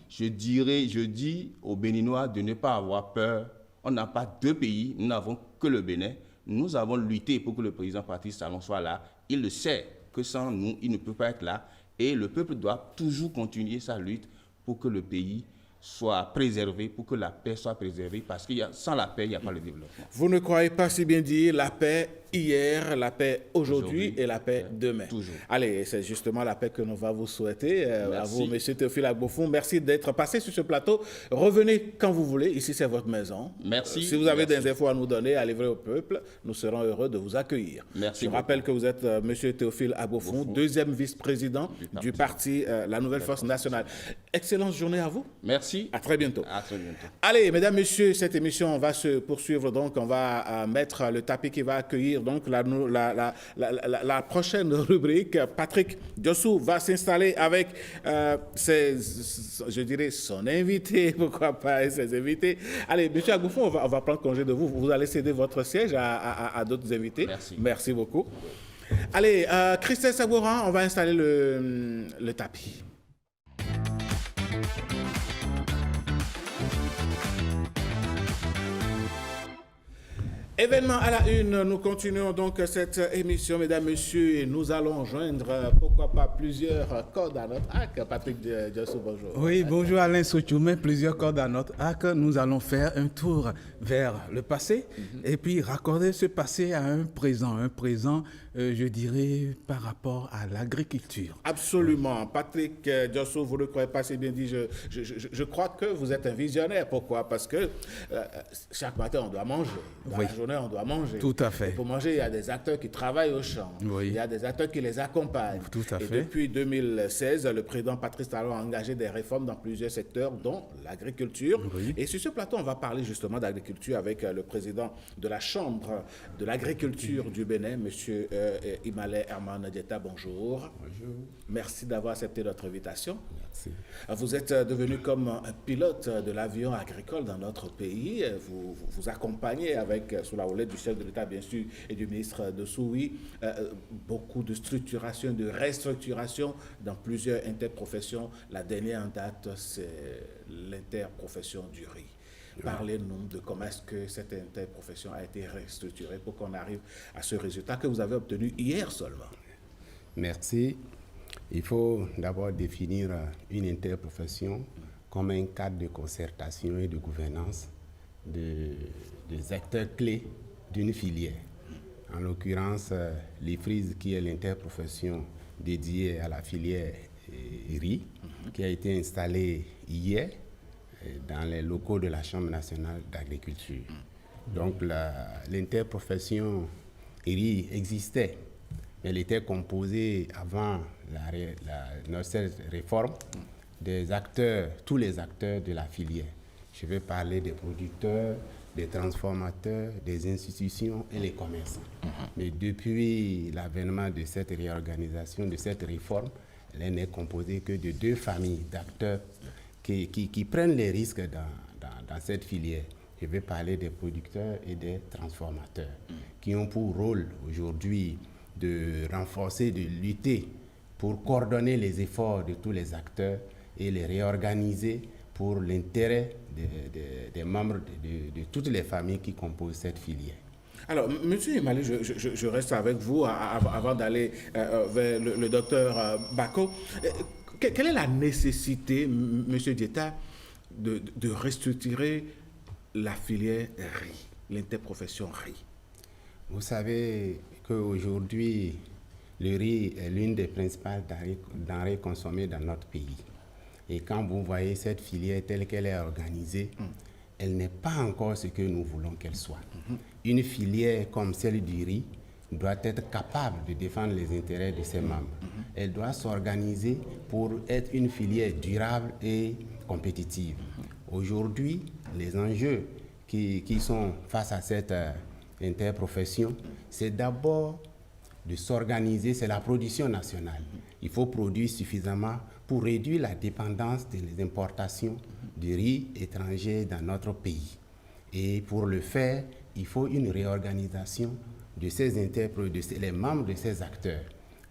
Je dis aux Béninois de ne pas avoir peur. On n'a pas deux pays, nous n'avons que le Bénin. Nous avons lutté pour que le président Patrice Talon soit là. Il le sait que sans nous, il ne peut pas être là. Et le peuple doit toujours continuer sa lutte pour que le pays soit préservé, pour que la paix soit préservée, parce que sans la paix, il n'y a pas le développement. Vous ne croyez pas si bien dire la paix hier, la paix aujourd'hui et la paix demain? Toujours. Allez, c'est justement la paix que nous va vous souhaiter. À vous, M. Théophile Agbofoun, merci d'être passé sur ce plateau. Revenez quand vous voulez, ici c'est votre maison. Merci. Si vous avez des infos à nous donner, à livrer au peuple, nous serons heureux de vous accueillir. Merci. Je rappelle que vous êtes M. Théophile Agbofoun, deuxième vice-président du parti La Nouvelle Force Nationale. Excellente journée à vous. Merci. À très bientôt. À très bientôt. Allez, mesdames, messieurs, cette émission va se poursuivre. Donc, on va mettre le tapis qui va accueillir donc la prochaine rubrique. Patrick Diossou va s'installer avec son invité, pourquoi pas ses invités. Allez, M. Agoufou, on va prendre congé de vous. Vous allez céder votre siège à d'autres invités. Merci beaucoup. Allez, Christelle Sabouran, on va installer le tapis. Événement à la une, nous continuons donc cette émission, mesdames, messieurs, et nous allons joindre, pourquoi pas, plusieurs cordes à notre arc. Patrick Diossou, bonjour. Oui, bonjour Alain Sochoumé, plusieurs cordes à notre arc. Nous allons faire un tour vers le passé et puis raccorder ce passé à un présent, je dirais, par rapport à l'agriculture. Absolument. Patrick Diossou, vous ne croyez pas si bien dit, je crois que vous êtes un visionnaire. Pourquoi? Parce que chaque matin, on doit manger. Dans la journée, on doit manger. Tout à fait. Et pour manger, il y a des acteurs qui travaillent au champ. Oui. Il y a des acteurs qui les accompagnent. Tout à fait. Et depuis 2016, le président Patrice Talon a engagé des réformes dans plusieurs secteurs, dont l'agriculture. Oui. Et sur ce plateau, on va parler justement d'agriculture avec le président de la Chambre de l'agriculture du Bénin, M. Imale Herman Dieta. Bonjour. Bonjour. Merci d'avoir accepté notre invitation. Merci. Vous êtes devenu comme un pilote de l'avion agricole dans notre pays. Vous accompagnez avec, sous la houlette du chef de l'État, bien sûr, et du ministre de Souy, beaucoup de structuration, de restructuration dans plusieurs interprofessions. La dernière en date, c'est l'interprofession du riz. Parlez-nous de comment est-ce que cette interprofession a été restructurée pour qu'on arrive à ce résultat que vous avez obtenu hier seulement. Merci. Il faut d'abord définir une interprofession comme un cadre de concertation et de gouvernance des acteurs clés d'une filière. En l'occurrence, l'IFRIS, qui est l'interprofession dédiée à la filière riz, qui a été installée hier dans les locaux de la Chambre nationale d'agriculture. Donc l'interprofession riz existait, mais elle était composée avant notre réforme des acteurs, tous les acteurs de la filière. Je vais parler des producteurs, des transformateurs, des institutions et les commerçants. Mais depuis l'avènement de cette réorganisation, de cette réforme, elle n'est composée que de deux familles d'acteurs qui prennent les risques dans cette filière. Je vais parler des producteurs et des transformateurs qui ont pour rôle aujourd'hui de renforcer, de lutter pour coordonner les efforts de tous les acteurs et les réorganiser pour l'intérêt des membres de toutes les familles qui composent cette filière. Alors, M. Imale, je reste avec vous avant d'aller vers le docteur Bako. Quelle est la nécessité, M. Dieta, de restructurer la filière riz, l'interprofession riz? Vous savez qu'aujourd'hui, le riz est l'une des principales denrées consommées dans notre pays. Et quand vous voyez cette filière telle qu'elle est organisée, elle n'est pas encore ce que nous voulons qu'elle soit. Une filière comme celle du riz doit être capable de défendre les intérêts de ses membres. Elle doit s'organiser pour être une filière durable et compétitive. Aujourd'hui, les enjeux qui sont face à cette interprofession, c'est d'abord de s'organiser, c'est la production nationale. Il faut produire suffisamment pour réduire la dépendance des importations de riz étranger dans notre pays. Et pour le faire, il faut une réorganisation de ces les membres de ces acteurs.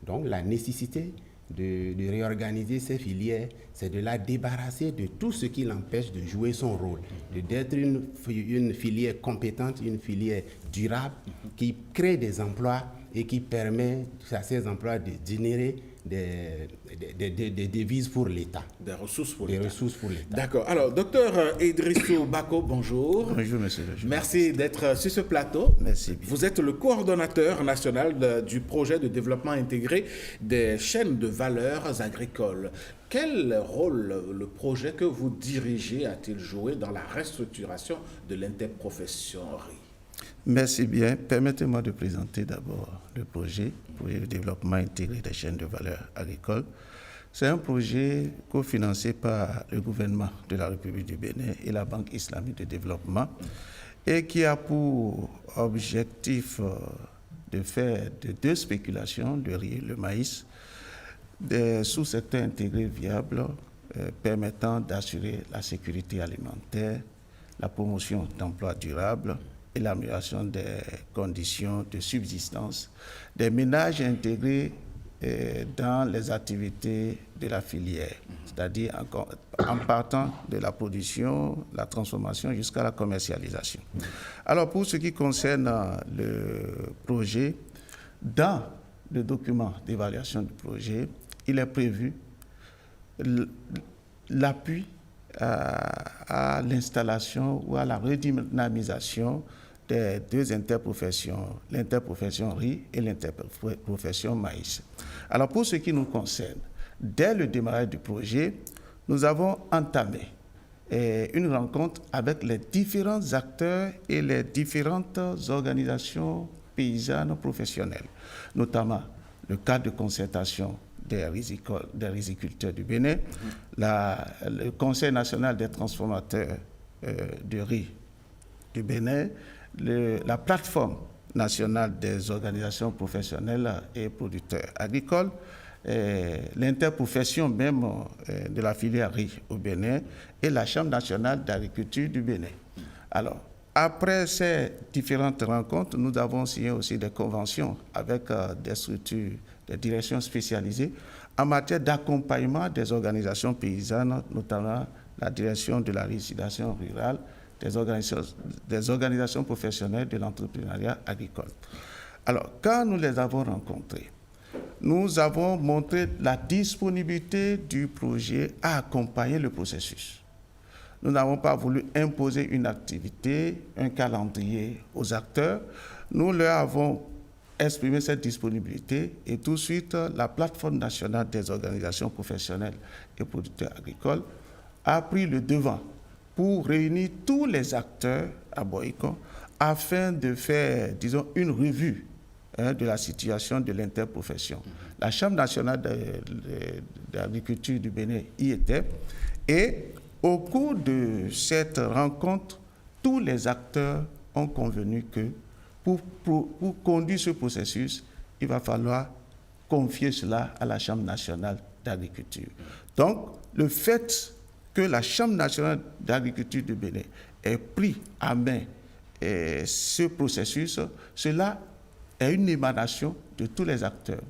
Donc la nécessité de réorganiser ces filières, c'est de la débarrasser de tout ce qui l'empêche de jouer son rôle, d'être une filière compétente, une filière durable, qui crée des emplois et qui permet à ces emplois de générer des devises pour l'État. Des ressources pour l'État. D'accord. Alors, docteur Idrissou Bako, bonjour. Bonjour, monsieur. Merci d'être sur ce plateau. Merci. Vous êtes le coordonnateur national du projet de développement intégré des chaînes de valeurs agricoles. Quel rôle le projet que vous dirigez a-t-il joué dans la restructuration de l'interprofession riz? Merci bien. Permettez-moi de présenter d'abord le projet de développement intégré des chaînes de valeur agricoles. C'est un projet cofinancé par le gouvernement de la République du Bénin et la Banque islamique de développement et qui a pour objectif de faire de 2 spéculations, le riz et le maïs, des sous-secteurs intégrés viables permettant d'assurer la sécurité alimentaire, la promotion d'emplois durables et l'amélioration des conditions de subsistance des ménages intégrés dans les activités de la filière, c'est-à-dire en partant de la production, la transformation jusqu'à la commercialisation. Alors pour ce qui concerne le projet, dans le document d'évaluation du projet, il est prévu l'appui à l'installation ou à la redynamisation des 2 interprofessions, l'interprofession riz et l'interprofession maïs. Alors pour ce qui nous concerne, dès le démarrage du projet, nous avons entamé une rencontre avec les différents acteurs et les différentes organisations paysannes professionnelles, notamment le cadre de concertation des riziculteurs du Bénin, le Conseil national des transformateurs de riz du Bénin, la plateforme nationale des organisations professionnelles et producteurs agricoles, l'interprofession même de la filière riz au Bénin et la Chambre nationale d'agriculture du Bénin. Alors, après ces différentes rencontres, nous avons signé aussi des conventions avec des structures, des directions spécialisées en matière d'accompagnement des organisations paysannes, notamment la direction de la résidation rurale, des organisations professionnelles de l'entrepreneuriat agricole. Alors, quand nous les avons rencontrés, nous avons montré la disponibilité du projet à accompagner le processus. Nous n'avons pas voulu imposer une activité, un calendrier aux acteurs. Nous leur avons exprimé cette disponibilité et tout de suite, la plateforme nationale des organisations professionnelles et producteurs agricoles a pris le devant pour réunir tous les acteurs à Boïcon afin de faire, disons, une revue de la situation de l'interprofession. La Chambre nationale d'agriculture du Bénin y était et au cours de cette rencontre, tous les acteurs ont convenu que pour conduire ce processus, il va falloir confier cela à la Chambre nationale d'agriculture. Donc, le fait que la Chambre nationale d'agriculture du Bénin ait pris à main ce processus, cela est une émanation de tous les acteurs.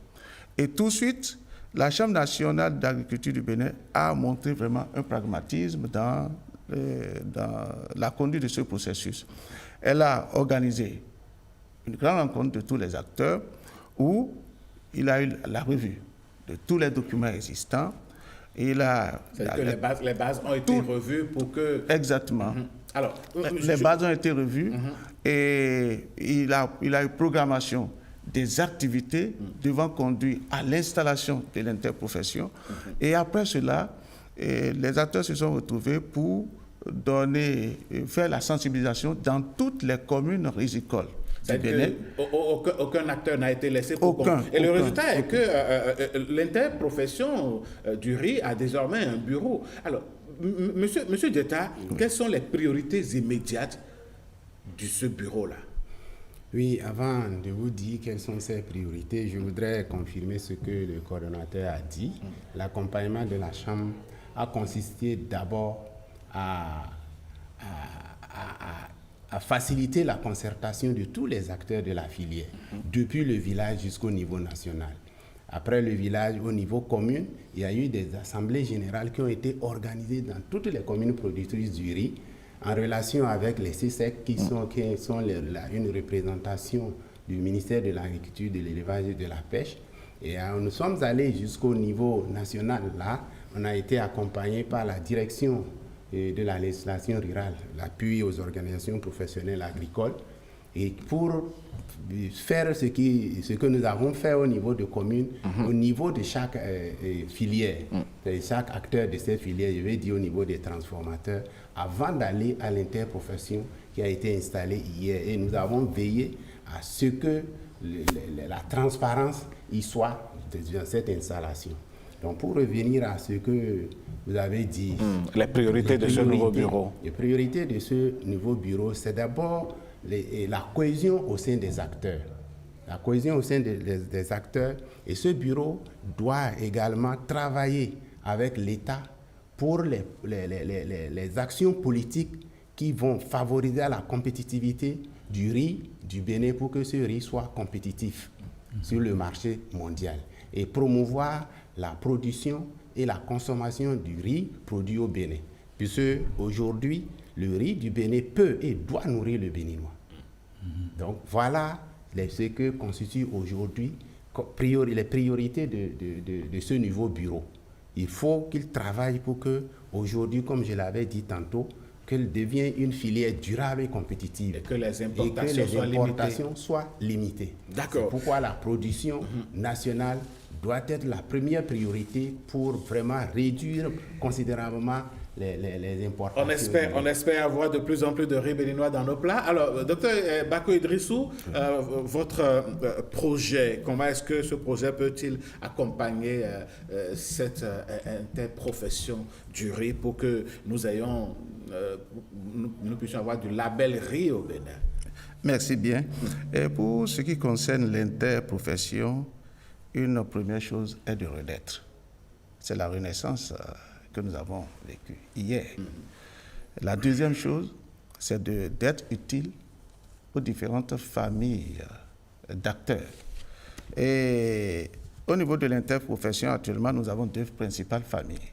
Et tout de suite, la Chambre nationale d'agriculture du Bénin a montré vraiment un pragmatisme dans la conduite de ce processus. Elle a organisé une grande rencontre de tous les acteurs où il a eu la revue de tous les documents existants. Les bases ont été revues pour que... Exactement. Alors, les bases ont été revues et il a eu programmation des activités devant conduire à l'installation de l'interprofession. Et après cela, les acteurs se sont retrouvés pour faire la sensibilisation dans toutes les communes rizicoles du Bénin. Aucun acteur n'a été laissé pour compte. Et le résultat est que l'interprofession du riz a désormais un bureau. Alors, Monsieur Dieta, quelles sont les priorités immédiates de ce bureau-là? Oui, avant de vous dire quelles sont ces priorités, je voudrais confirmer ce que le coordonnateur a dit. L'accompagnement de la Chambre a consisté d'abord à faciliter la concertation de tous les acteurs de la filière, depuis le village jusqu'au niveau national. Après le village, au niveau commune, il y a eu des assemblées générales qui ont été organisées dans toutes les communes productrices du riz, en relation avec les CSEC qui sont une représentation du ministère de l'Agriculture, de l'Élevage et de la Pêche. Et nous sommes allés jusqu'au niveau national. Là, on a été accompagné par la direction de la législation rurale, l'appui aux organisations professionnelles agricoles, et pour faire ce que nous avons fait au niveau de communes, au niveau de chaque filière, chaque acteur de cette filière, je vais dire au niveau des transformateurs, avant d'aller à l'interprofession qui a été installée hier. Et nous avons veillé à ce que la transparence y soit dans cette installation. Donc pour revenir à ce que vous avez dit... Les priorités de ce nouveau bureau. Les priorités de ce nouveau bureau, c'est d'abord la cohésion au sein des acteurs. la cohésion au sein des acteurs. Et ce bureau doit également travailler avec l'État pour les actions politiques qui vont favoriser la compétitivité du riz du Bénin pour que ce riz soit compétitif sur le marché mondial et promouvoir la production et la consommation du riz produit au Bénin. Puisque aujourd'hui, le riz du Bénin peut et doit nourrir le Béninois. Donc voilà ce que constitue aujourd'hui les priorités de ce nouveau bureau. Il faut qu'il travaille pour que, aujourd'hui, comme je l'avais dit tantôt, qu'elle devienne une filière durable et compétitive. Et que les importations soient limitées. D'accord. C'est pourquoi la production nationale doit être la première priorité pour vraiment réduire considérablement les importations. On espère avoir de plus en plus de riz béninois dans nos plats. Alors, docteur Bako Idrissou, votre projet, comment est-ce que ce projet peut-il accompagner cette interprofession du riz pour que nous puissions avoir du label riz au Bénin? Merci bien. Et pour ce qui concerne l'interprofession, une première chose est de renaître. C'est la renaissance que nous avons vécue hier. La deuxième chose, c'est d'être utile aux différentes familles d'acteurs. Et au niveau de l'interprofession, actuellement, nous avons deux principales familles.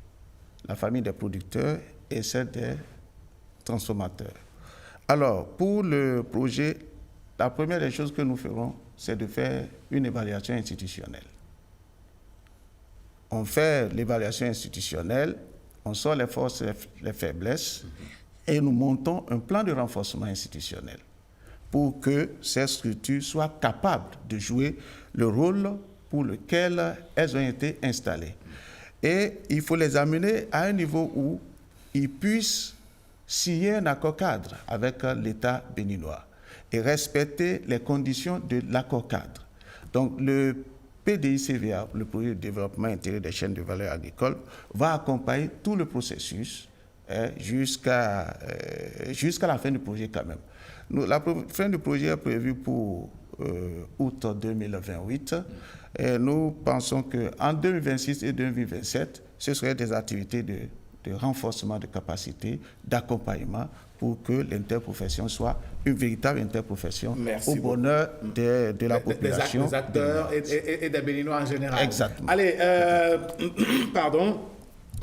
La famille des producteurs et celle des transformateurs. Alors, pour le projet, la première des choses que nous ferons, c'est de faire une évaluation institutionnelle. On fait l'évaluation institutionnelle, on sort les forces et les faiblesses et nous montons un plan de renforcement institutionnel pour que ces structures soient capables de jouer le rôle pour lequel elles ont été installées. Et il faut les amener à un niveau où ils puissent signer un accord cadre avec l'État béninois et respecter les conditions de l'accord cadre. Donc le PDICVA, le projet de développement intégré des chaînes de valeur agricole, va accompagner tout le processus jusqu'à la fin du projet quand même. La fin du projet est prévue pour août 2028. Et nous pensons qu'en 2026 et 2027, ce seraient des activités de renforcement de capacité, d'accompagnement pour que l'interprofession soit une véritable interprofession au bonheur de la population. Des acteurs et des Béninois en général. Exactement. Allez, pardon.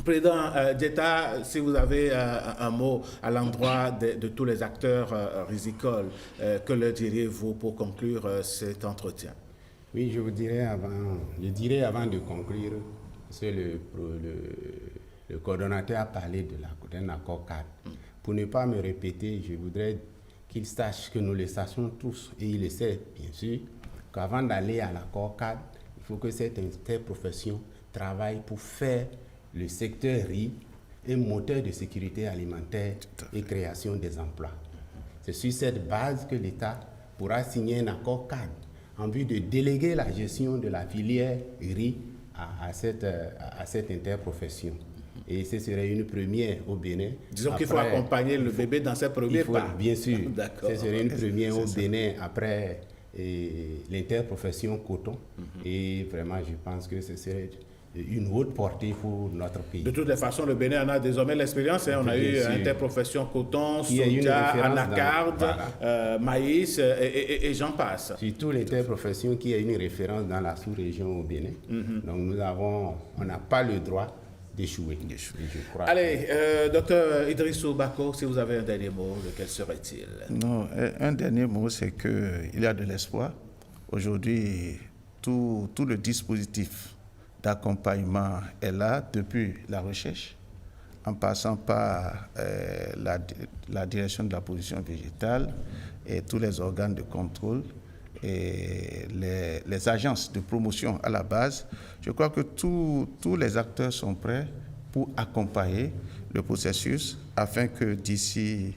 Président Dieta, si vous avez un mot à l'endroit de tous les acteurs rizicoles, que leur diriez-vous pour conclure cet entretien? Oui, je dirais avant de conclure, le coordonnateur a parlé d'un accord cadre. Pour ne pas me répéter, je voudrais qu'il sache, que nous le sachions tous, et il le sait bien sûr, qu'avant d'aller à l'accord cadre, il faut que cette interprofession travaille pour faire le secteur riz un moteur de sécurité alimentaire et création des emplois. C'est sur cette base que l'État pourra signer un accord cadre en vue de déléguer la gestion de la filière riz à cette interprofession. Et ce serait une première au Bénin. Disons qu'il faut accompagner le bébé dans ses premiers pas. Bien sûr. Ce serait une première au Bénin après l'interprofession coton. Et vraiment, je pense que ce serait une haute portée pour notre pays. De toutes les façons, le Bénin en a désormais l'expérience. On a eu interprofession coton, soja, anacarde, maïs et j'en passe. Surtout l'interprofession qui a une référence dans la sous-région au Bénin. Donc on n'a pas le droit d'échouer. Je crois. Allez, docteur Idrissou Bako, si vous avez un dernier mot, lequel serait-il? Non, un dernier mot, c'est qu'il y a de l'espoir. Aujourd'hui, tout le dispositif d'accompagnement est là depuis la recherche, en passant par la direction de la production végétale et tous les organes de contrôle et les agences de promotion à la base. Je crois que tous les acteurs sont prêts pour accompagner le processus afin que d'ici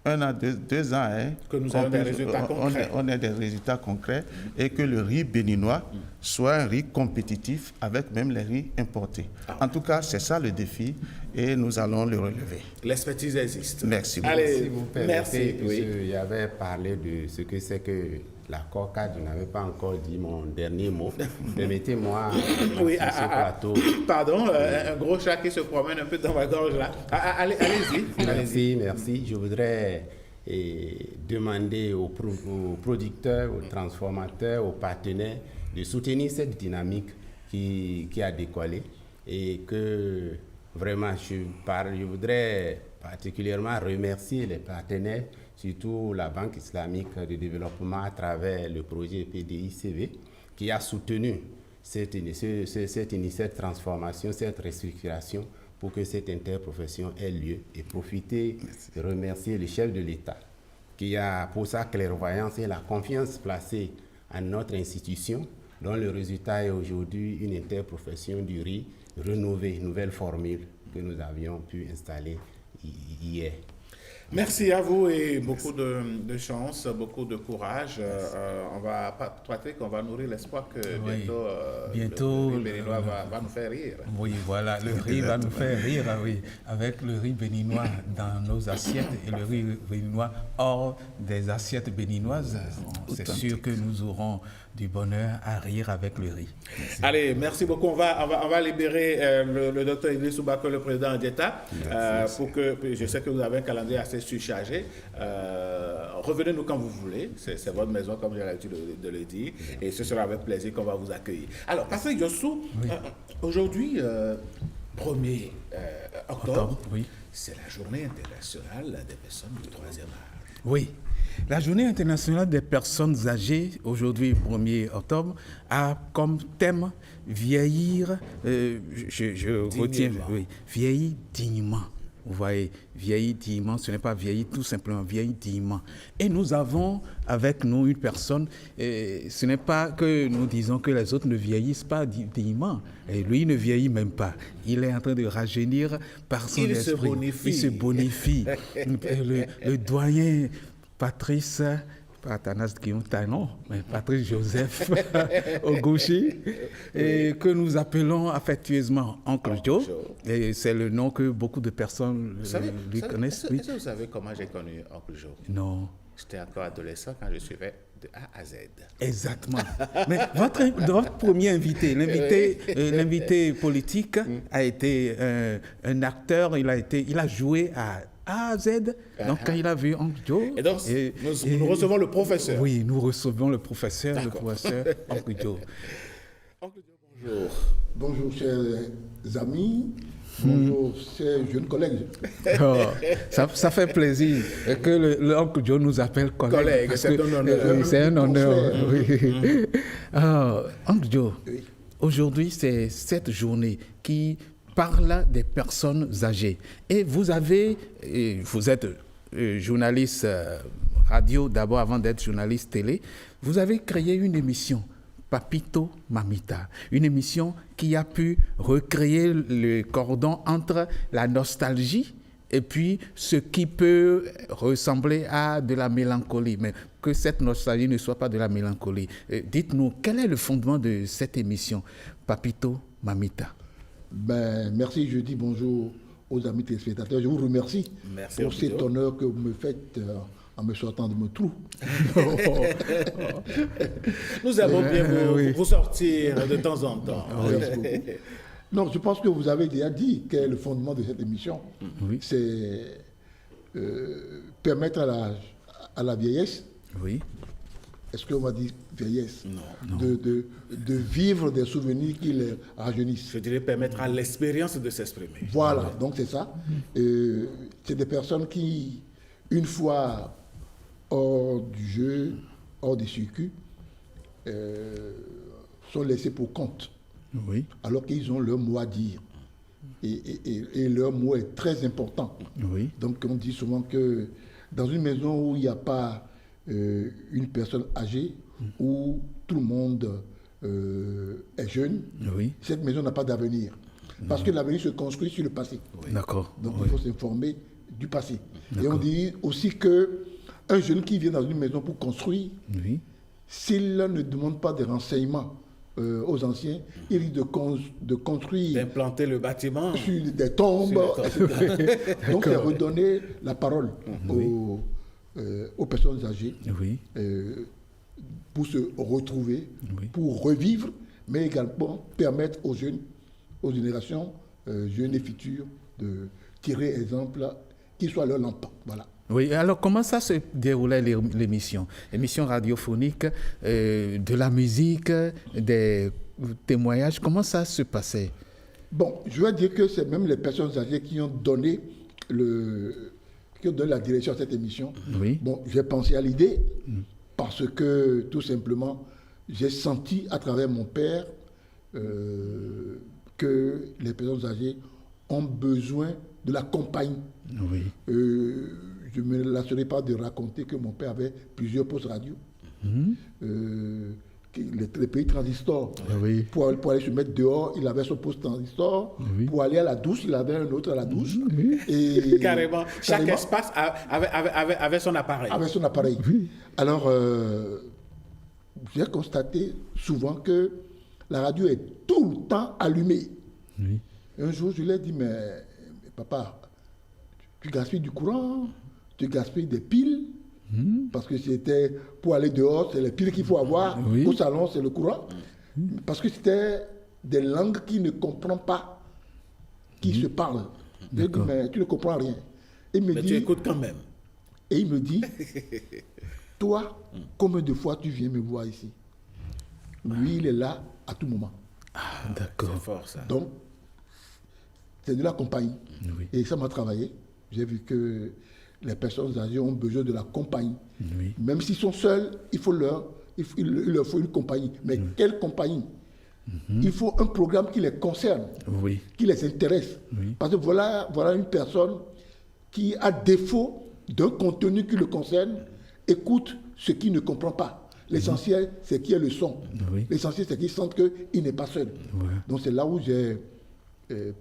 1 an, 2 ans, que nous ayons des résultats concrets. On ait des résultats concrets et que le riz béninois soit un riz compétitif avec même les riz importés. En tout cas, c'est ça le défi et nous allons le relever. L'expertise existe. Merci beaucoup. Allez, si vous permettez, merci. Il y avait parlé de ce que c'est que l'accord cadre, je n'avais pas encore dit mon dernier mot. Permettez-moi, oui, sur ce plateau. Pardon, un gros chat qui se promène un peu dans ma gorge là. Allez-y. Merci. Je voudrais demander aux producteurs, aux transformateurs, aux partenaires de soutenir cette dynamique qui a décollé et que vraiment je voudrais particulièrement remercier les partenaires, surtout la Banque islamique de développement à travers le projet PDI-CV qui a soutenu cette transformation, cette restructuration pour que cette interprofession ait lieu et profiter de remercier le chef de l'État qui a, pour sa clairvoyance et la confiance placée en notre institution, dont le résultat est aujourd'hui une interprofession du riz rénovée, nouvelle formule que nous avions pu installer hier. Merci à vous et beaucoup de chance, beaucoup de courage. On va traiter qu'on va nourrir l'espoir que bientôt le riz béninois va nous faire rire. Oui, voilà, le riz va nous faire rire, oui, avec le riz béninois dans nos assiettes et le riz béninois hors des assiettes béninoises. C'est sûr que nous aurons du bonheur à rire avec le riz. Merci. Allez, merci beaucoup. On va libérer le docteur Idriss Soubako, le président d'État, pour que je sais que vous avez un calendrier assez surchargé. Revenez-nous quand vous voulez. C'est votre maison, comme j'ai l'habitude de le dire. Et ce sera avec plaisir qu'on va vous accueillir. Alors, Patrick Yossou, aujourd'hui, 1er octobre, c'est la journée internationale des personnes du troisième âge. Oui. La journée internationale des personnes âgées, aujourd'hui 1er octobre, a comme thème vieillir, je retiens, vieillir dignement. Vous voyez, vieillir dignement, ce n'est pas vieillir tout simplement, vieillir dignement. Et nous avons avec nous une personne, ce n'est pas que nous disons que les autres ne vieillissent pas dignement. Et lui ne vieillit même pas. Il est en train de rajeunir par son esprit. Il se bonifie. Le doyen Patrice Joseph Ogouchi, et que nous appelons affectueusement Oncle Joe. Et c'est le nom que beaucoup de personnes lui connaissent. Est-ce que vous savez comment j'ai connu Oncle Joe? Non. J'étais encore adolescent quand je suivais de A à Z. Exactement. Mais votre premier invité, l'invité politique, a été un acteur. Il a joué à A à Z. Donc, quand il a vu Oncle Joe... Et donc, nous recevons le professeur. Oui, nous recevons le professeur Oncle Joe. Oncle Joe, bonjour. Bonjour, chers amis. Bonjour, chers jeunes collègues. Oh, ça fait plaisir que l'Oncle Joe nous appelle collègue. C'est un honneur. C'est un honneur, oui. Oncle Joe, aujourd'hui, c'est cette journée qui parle des personnes âgées. Et vous êtes journaliste radio d'abord avant d'être journaliste télé, vous avez créé une émission, Papito Mamita, une émission qui a pu recréer le cordon entre la nostalgie et puis ce qui peut ressembler à de la mélancolie, mais que cette nostalgie ne soit pas de la mélancolie. Dites-nous, quel est le fondement de cette émission, Papito Mamita? Merci, je dis bonjour aux amis téléspectateurs. Je vous remercie pour cet honneur que vous me faites en me sortant de mon trou. Nous aimons bien vous sortir de temps en temps. Merci beaucoup. Non, je pense que vous avez déjà dit quel est le fondement de cette émission. C'est permettre à la vieillesse. Oui. Est-ce qu'on va dire vieillesse? Non. De vivre des souvenirs qui les rajeunissent. Je dirais permettre à l'expérience de s'exprimer. Voilà, donc c'est ça. C'est des personnes qui, une fois hors du jeu, hors du circuit, sont laissés pour compte. Oui. Alors qu'ils ont leur mot à dire. Et leur mot est très important. Oui. Donc on dit souvent que dans une maison où il n'y a pas une personne âgée, où tout le monde est jeune, cette maison n'a pas d'avenir. Parce que l'avenir se construit sur le passé. Oui. D'accord. Donc il faut s'informer du passé. Et on dit aussi qu'un jeune qui vient dans une maison pour construire, s'il ne demande pas des renseignements aux anciens, il risque de construire... D'implanter le bâtiment. Sur des tombes, etc. Donc c'est redonner la parole aux personnes âgées pour se retrouver, pour revivre, mais également permettre aux jeunes, aux générations jeunes et futures de tirer exemple, qu'ils soient leur lampe. Voilà. Oui, alors comment ça se déroulait l'émission? Émission radiophonique, de la musique, des témoignages, comment ça se passait? Bon, je vais dire que c'est même les personnes âgées qui ont donné la direction à cette émission. Oui. Bon, j'ai pensé à l'idée parce que, tout simplement, j'ai senti à travers mon père que les personnes âgées ont besoin de la compagnie. Oui. Je ne me lasserai pas de raconter que mon père avait plusieurs postes radio. Les pays transistors. Oui. Pour aller se mettre dehors, il avait son poste transistor. Oui. Pour aller à la douche, il avait un autre à la douche. Oui. Et carrément. Chaque espace avait son appareil. Avait son appareil. Oui. Alors, j'ai constaté souvent que la radio est tout le temps allumée. Oui. Un jour, je lui ai dit, mais papa, tu gaspilles du courant, tu gaspilles des piles. Parce que c'était pour aller dehors, c'est les piles qu'il faut avoir. Oui. Au salon, c'est le courant. Parce que c'était des langues qui ne comprennent pas, qui se parlent. Je dis, mais tu ne comprends rien. Mais tu écoutes quand même. Et il me dit, toi, combien de fois tu viens me voir ici? Lui, il est là à tout moment. Ah, d'accord. C'est fort, ça. Donc, c'est de la compagnie. Oui. Et ça m'a travaillé. J'ai vu que les personnes âgées ont besoin de la compagnie. Oui. Même s'ils sont seuls, il leur faut une compagnie. Mais quelle compagnie? Il faut un programme qui les concerne, qui les intéresse. Oui. Parce que voilà une personne qui, à défaut d'un contenu qui le concerne, écoute ce qu'il ne comprend pas. L'essentiel, c'est qu'il y ait le son. Oui. L'essentiel, c'est qu'il sente qu'il n'est pas seul. Donc c'est là où j'ai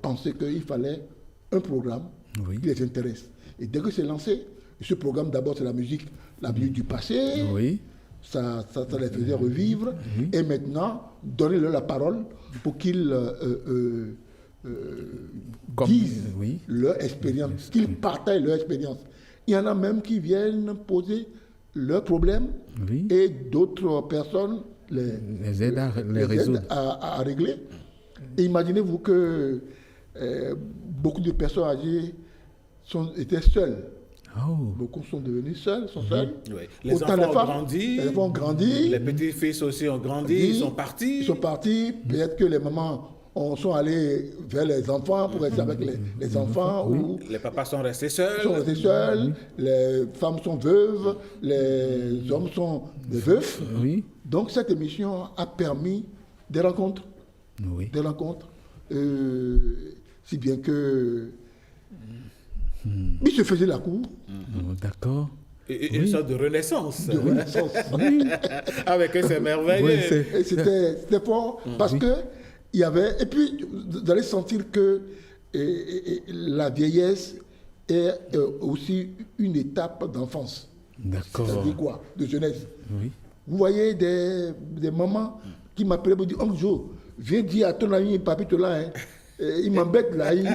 pensé qu'il fallait un programme qui les intéresse. Et dès que c'est lancé, ce programme, d'abord, c'est la musique du passé. Oui. Ça les faisait revivre. Et maintenant, donner-leur la parole pour qu'ils disent leur expérience, qu'ils partagent leur expérience. Il y en a même qui viennent poser leurs problèmes et d'autres personnes les aident à régler. Et imaginez-vous que beaucoup de personnes âgées étaient seuls. Beaucoup sont devenus seuls, sont seuls. Oui. Les enfants ont grandi. Les petits-fils aussi ont grandi, ils sont partis. Ils sont partis. Peut-être que les mamans sont allées vers les enfants pour rester avec les enfants. Ou les papas sont restés seuls. Les femmes sont veuves. Les hommes sont des veufs. Donc cette émission a permis des rencontres. Des rencontres. Si bien que il se faisait la cour. D'accord. Une sorte de renaissance. Avec ces merveilleux. C'était fort parce que il y avait. Et puis, vous allez sentir que la vieillesse est aussi une étape d'enfance. D'accord. C'est-à-dire quoi? De jeunesse. Oui. Vous voyez des mamans qui m'appelaient pour dire, Oncle Joe, viens dire à ton ami Papito là, hein. Il m'embête là, il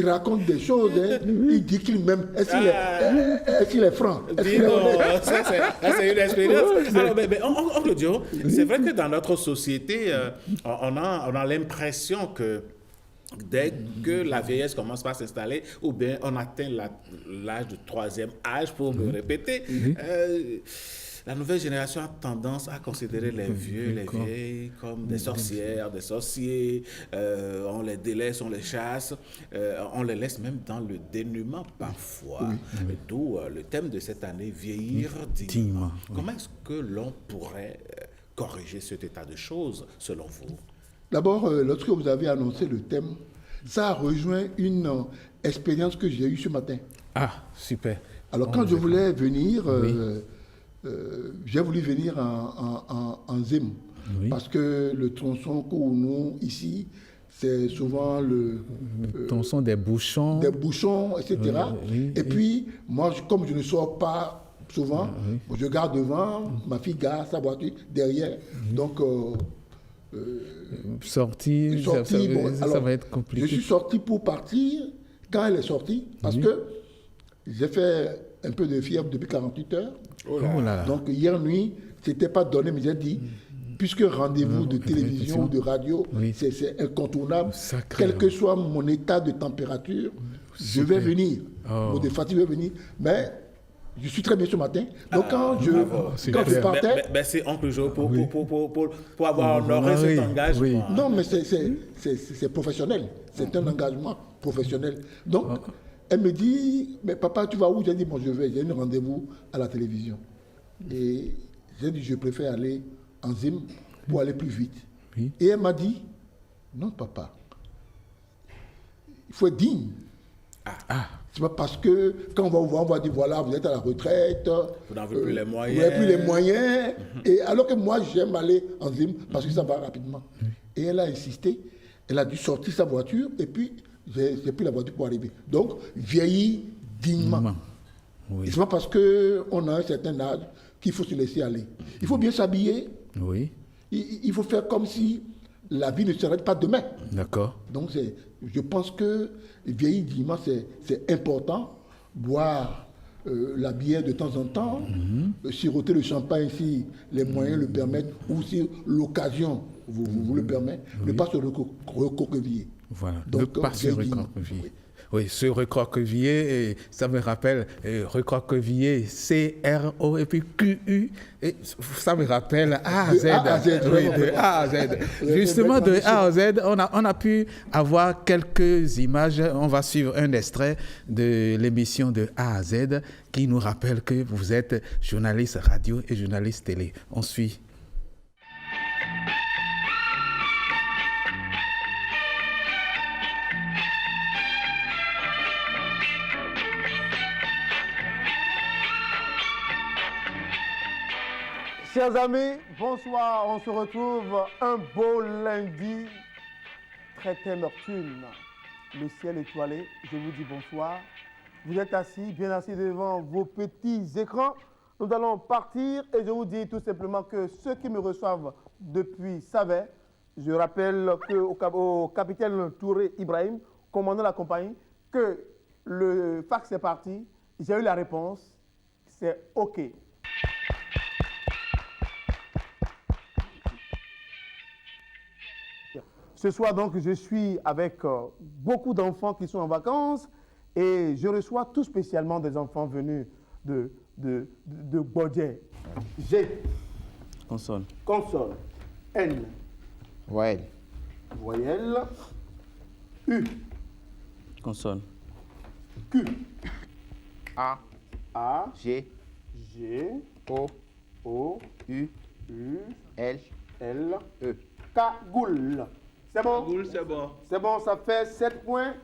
raconte des choses, hein. Il dit qu'il m'aime. Est-ce qu'il est franc? Ça c'est une expérience. Alors, mais Oncle Joe, c'est vrai que dans notre société, on a l'impression que dès que la vieillesse commence à s'installer, ou bien on atteint l'âge du troisième âge, pour me répéter, la nouvelle génération a tendance à considérer les vieux, les vieilles comme des sorcières, des sorciers. On les délaisse, on les chasse, on les laisse même dans le dénuement parfois. D'où le thème de cette année, vieillir dignement. Comment est-ce que l'on pourrait corriger cet état de choses, selon vous? D'abord, lorsque vous avez annoncé le thème, ça a rejoint une expérience que j'ai eue ce matin. Ah, super. Alors, quand je voulais venir... j'ai voulu venir en Zim, parce que le tronçon Kounou, ici, c'est souvent le tronçon des bouchons, etc. Et puis, moi, comme je ne sors pas souvent, je garde devant, ma fille garde sa voiture derrière. Donc, sortie, ça va être compliqué. Je suis sorti pour partir quand elle est sortie, parce que j'ai fait un peu de fièvre depuis 48 heures. Oh là là. Donc hier nuit, c'était pas donné, mais j'ai dit, puisque rendez-vous de télévision ou de radio, c'est incontournable, quel que soit mon état de température, je vais venir. Mon fatigue va venir, mais je suis très bien ce matin. Donc quand je partais... Merci Oncle Joe pour avoir honoré cet engagement. Non, mais c'est professionnel. C'est un engagement professionnel. Donc, elle me dit, mais papa, tu vas où? J'ai dit, bon, je vais, j'ai un rendez-vous à la télévision. Et j'ai dit, je préfère aller en Zim pour aller plus vite. Et elle m'a dit, non, papa, il faut être digne. C'est pas parce que quand on va vous voir, on va dire, voilà, vous êtes à la retraite. Vous n'avez plus les moyens. Vous n'avez plus les moyens. Et alors que moi, j'aime aller en Zim parce que ça va rapidement. Et elle a insisté. Elle a dû sortir sa voiture et puis j'ai pris la voiture pour arriver. Donc, vieillir dignement. Et c'est pas parce qu'on a un certain âge qu'il faut se laisser aller. Il faut bien s'habiller. Il faut faire comme si la vie ne s'arrête pas demain. D'accord. Donc, je pense que vieillir dignement, c'est important. Boire la bière de temps en temps, siroter le champagne si les moyens le permettent ou si l'occasion vous le permet, ne pas se recroqueviller. Voilà, ne pas se recroqueviller. Oui, se recroqueviller, ça me rappelle, recroqueviller, C-R-O et puis Q-U, et ça me rappelle A à Z. De A à Z. Justement, de A à Z, on a pu avoir quelques images. On va suivre un extrait de l'émission de A à Z qui nous rappelle que vous êtes journaliste radio et journaliste télé. On suit. Chers amis, bonsoir. On se retrouve un beau lundi, très nocturne. Le ciel étoilé, je vous dis bonsoir. Vous êtes assis, bien assis devant vos petits écrans. Nous allons partir et je vous dis tout simplement que ceux qui me reçoivent depuis Savet, je rappelle au capitaine Touré Ibrahim, commandant la compagnie, que le fax est parti. J'ai eu la réponse, c'est OK. Ce soir, donc, je suis avec beaucoup d'enfants qui sont en vacances et je reçois tout spécialement des enfants venus de Bodje. G. Consonne. Consonne. N. Voyelle. Voyelle. U. Consonne. Q. A. A. G. G. O. O. U. U. L. L. E. Cagoule. C'est bon? Cagoule, c'est bon. C'est bon, ça fait 7 points.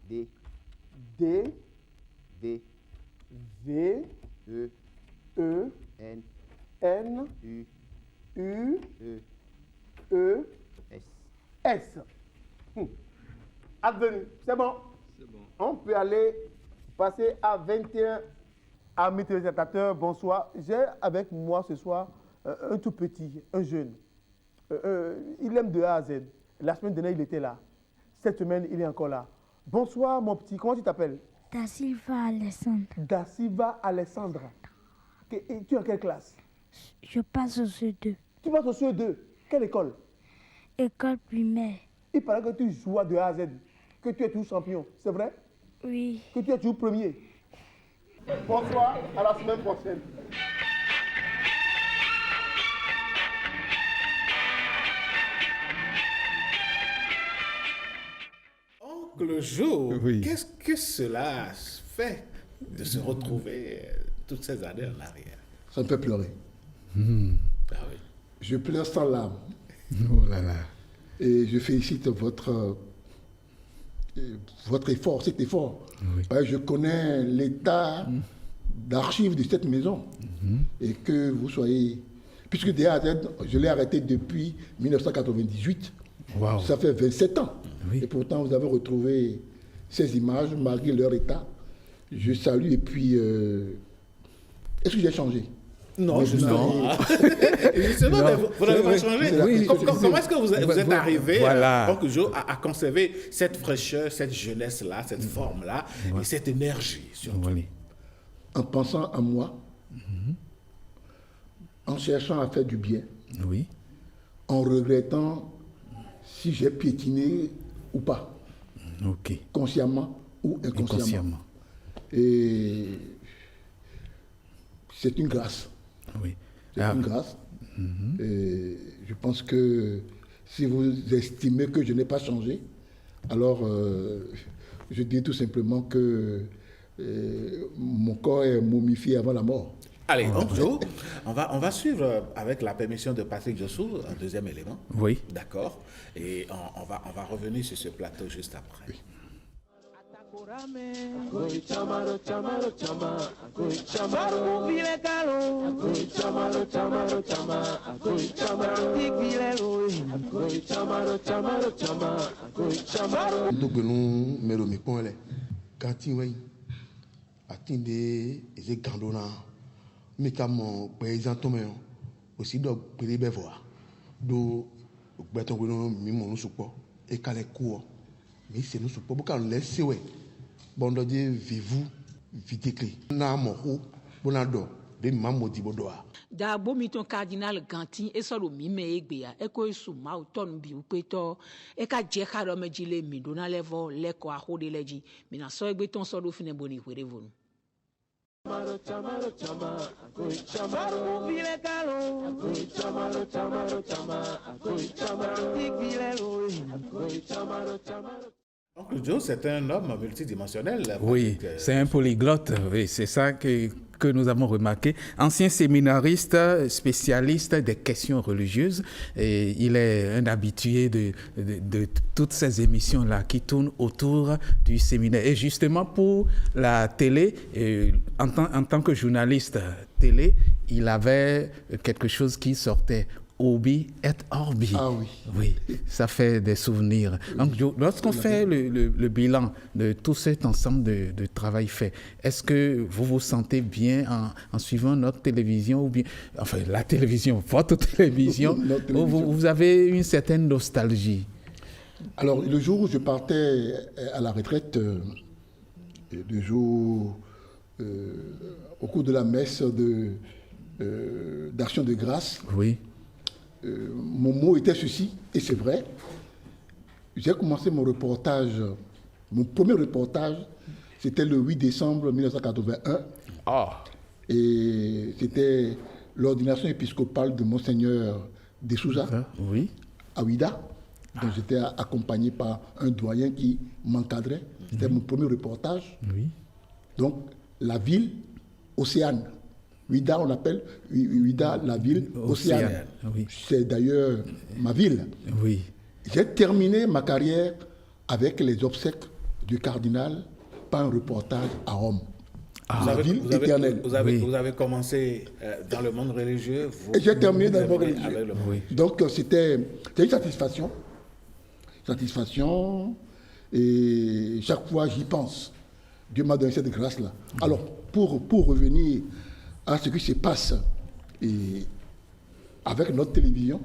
D. D. V. V. E. E. N. N. U. U. E. E. S. S. Advenu. C'est bon. C'est bon. On peut aller passer à 21 amis téléspectateurs. Bonsoir. J'ai avec moi ce soir un tout petit, un jeune. Il aime de A à Z. La semaine dernière, il était là. Cette semaine, il est encore là. Bonsoir, mon petit. Comment tu t'appelles? Da Silva Alessandra. Da Silva Alessandra. Et tu es en quelle classe? Je passe au CE2. Tu passes au CE2? Quelle école? École primaire. Il paraît que tu joues de A à Z, que tu es toujours champion. C'est vrai? Oui. Que tu es toujours premier. Bonsoir, à la semaine prochaine. Oncle Joe, qu'est-ce que cela fait de se retrouver toutes ces années en arrière? Ça me fait pleurer. Ah oui. Je pleure sans larmes. Oh là là. Et je félicite votre effort, cet effort. Oui. Je connais l'état d'archives de cette maison. Et que vous soyez... Puisque DAZ, je l'ai arrêté depuis 1998. Wow. Ça fait 27 ans. Oui. Et pourtant, vous avez retrouvé ces images, malgré leur état. Je salue. Et puis, est-ce que j'ai changé? Non, justement. Justement, mais vous n'avez pas changé. Oui, comment est-ce que vous êtes arrivé voilà. à conserver cette fraîcheur, cette jeunesse-là, cette forme-là, et cette énergie surtout. Voilà. En pensant à moi, en cherchant à faire du bien, en regrettant si j'ai piétiné ou pas, consciemment ou inconsciemment. Et c'est une grâce. C'est une grâce. Et je pense que si vous estimez que je n'ai pas changé, alors je dis tout simplement que mon corps est momifié avant la mort. Allez, donc Joe, on va suivre avec la permission de Patrick Jossou, un deuxième élément. Oui. D'accord. Et on va revenir sur ce plateau juste après. Oui. Mikamo paysan tomeo aussi do pele voir do gbeton gbenon mi mo nu supo e kale ku mi se nu supo bu kan le sewe bondo je vivu vidéclé na mo ho bona do de mi mamo di bodo a da bomi ton cardinal gantin e so lo mi me egbe ya e ko isu ma o tonu bi pe to e ka je ka ro meji le mi do na level le ko a ho de leji mi na so egbe ton so do fine boni were vonu. Oncle Joe, c'est un homme multidimensionnel. Oui, c'est un polyglotte. Oui, c'est ça que nous avons remarqué. Ancien séminariste, spécialiste des questions religieuses. Et il est un habitué de toutes ces émissions-là qui tournent autour du séminaire. Et justement, pour la télé, en tant que journaliste télé, il avait quelque chose qui sortait. Obi et Orbi. Ah oui. Oui, ça fait des souvenirs. Donc, lorsqu'on fait le bilan de tout cet ensemble de travail fait, est-ce que vous vous sentez bien en suivant notre télévision ou bien, enfin, la télévision, votre télévision, ou vous avez une certaine nostalgie? Alors, le jour où je partais à la retraite, le jour au cours de la messe d'Action de grâce, oui. Mon mot était ceci, et c'est vrai. J'ai commencé mon premier reportage, c'était le 8 décembre 1981. Et c'était l'ordination épiscopale de Monseigneur de Souza, à Ouida. Donc j'étais accompagné par un doyen qui m'encadrait. C'était mon premier reportage. Donc la ville Océane. Ouida, on l'appelle Ouida, la ville Océane. C'est d'ailleurs ma ville. J'ai terminé ma carrière avec les obsèques du cardinal par un reportage à Rome. La ville éternelle. Vous avez commencé dans le monde religieux. Et j'ai terminé dans le monde religieux. Donc c'était une satisfaction. Et chaque fois j'y pense. Dieu m'a donné cette grâce-là. Alors, pour revenir à ce qui se passe avec notre télévision,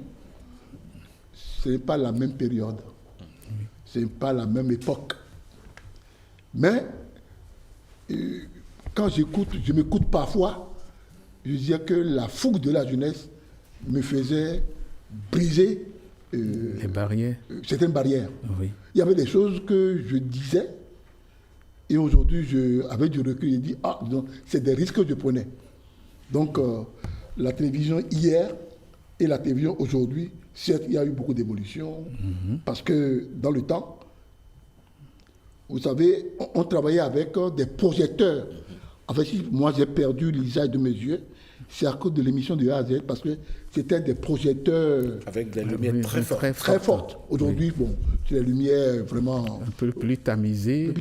ce n'est pas la même période, ce n'est pas la même époque. Mais quand je m'écoute parfois, je disais que la fougue de la jeunesse me faisait briser les barrières. Certaines barrières. Il y avait des choses que je disais et aujourd'hui, avec du recul, je dis c'est des risques que je prenais. Donc, la télévision hier et la télévision aujourd'hui, certes, il y a eu beaucoup d'évolution, parce que dans le temps, vous savez, on travaillait avec des projecteurs. En fait, si moi j'ai perdu l'usage de mes yeux, c'est à cause de l'émission de A à Z, parce que c'était des projecteurs... Avec des lumières très fortes. Aujourd'hui, c'est des lumières vraiment... Un peu plus tamisées.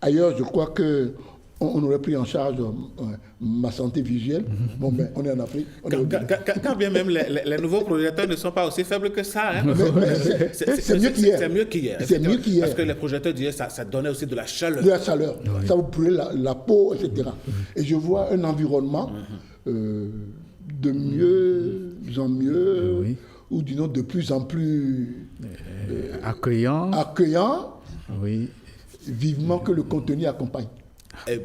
Ailleurs, je crois on aurait pris en charge ma santé visuelle. Bon, ben, on est en Afrique. Quand bien même les nouveaux projecteurs ne sont pas aussi faibles que ça. Hein. C'est mieux qu'hier. C'est mieux qu'hier. C'est mieux qu'hier. Parce que les projecteurs d'hier, ça donnait aussi de la chaleur. De la chaleur. Oui. Ça vous brûlait la peau, etc. Et je vois un environnement de mieux en mieux, ou disons de plus en plus accueillant. Oui. Vivement que le contenu accompagne.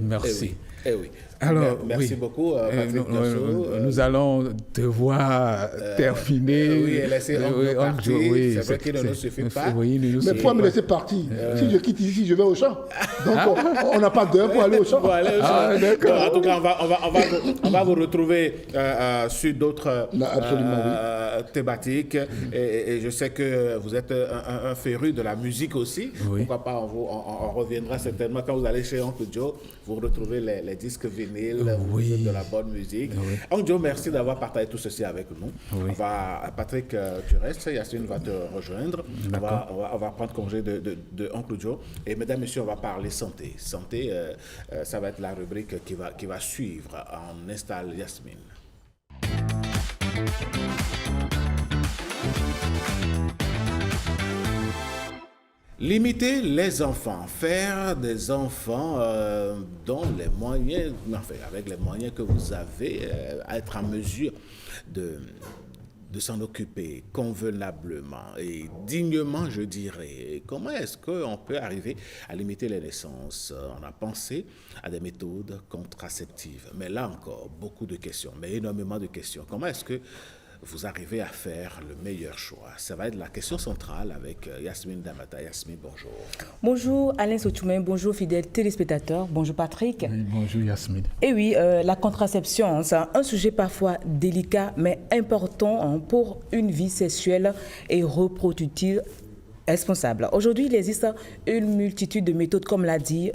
Merci. Eh oui. Alors, merci beaucoup, Patrick nous allons devoir terminer. Oui, et laisser partir. C'est vrai qu'il ne nous suffit pas. Mais il faut me laisser partir. Si je quitte ici, je vais au champ. Donc, on n'a pas d'heure pour aller au champ. En tout cas, on va vous retrouver sur d'autres thématiques. Et je sais que vous êtes un féru de la musique aussi. Pourquoi pas, on reviendra certainement quand vous allez chez Oncle Joe. Vous retrouvez les disques vinyles, de la bonne musique. Oncle Joe, merci d'avoir partagé tout ceci avec nous. Patrick, tu restes, Yacine va te rejoindre. On va prendre congé de Oncle Joe. Et mesdames, messieurs, on va parler santé. Santé, ça va être la rubrique qui va suivre. On installe Yasmine. Limiter les enfants, faire des enfants dont les moyens, avec les moyens que vous avez, être en mesure de s'en occuper convenablement et dignement, je dirais. Comment est-ce qu'on peut arriver à limiter les naissances? On a pensé à des méthodes contraceptives, mais là encore, beaucoup de questions, mais énormément de questions. Comment est-ce que vous arrivez à faire le meilleur choix? Ça va être la question centrale avec Yasmine Damata. Yasmine, bonjour. Bonjour Alain Sotoumé, bonjour fidèles téléspectateurs, bonjour Patrick. Oui, bonjour Yasmine. Et oui, la contraception, c'est un sujet parfois délicat, mais important pour une vie sexuelle et reproductive responsable. Aujourd'hui, il existe une multitude de méthodes, comme l'a dit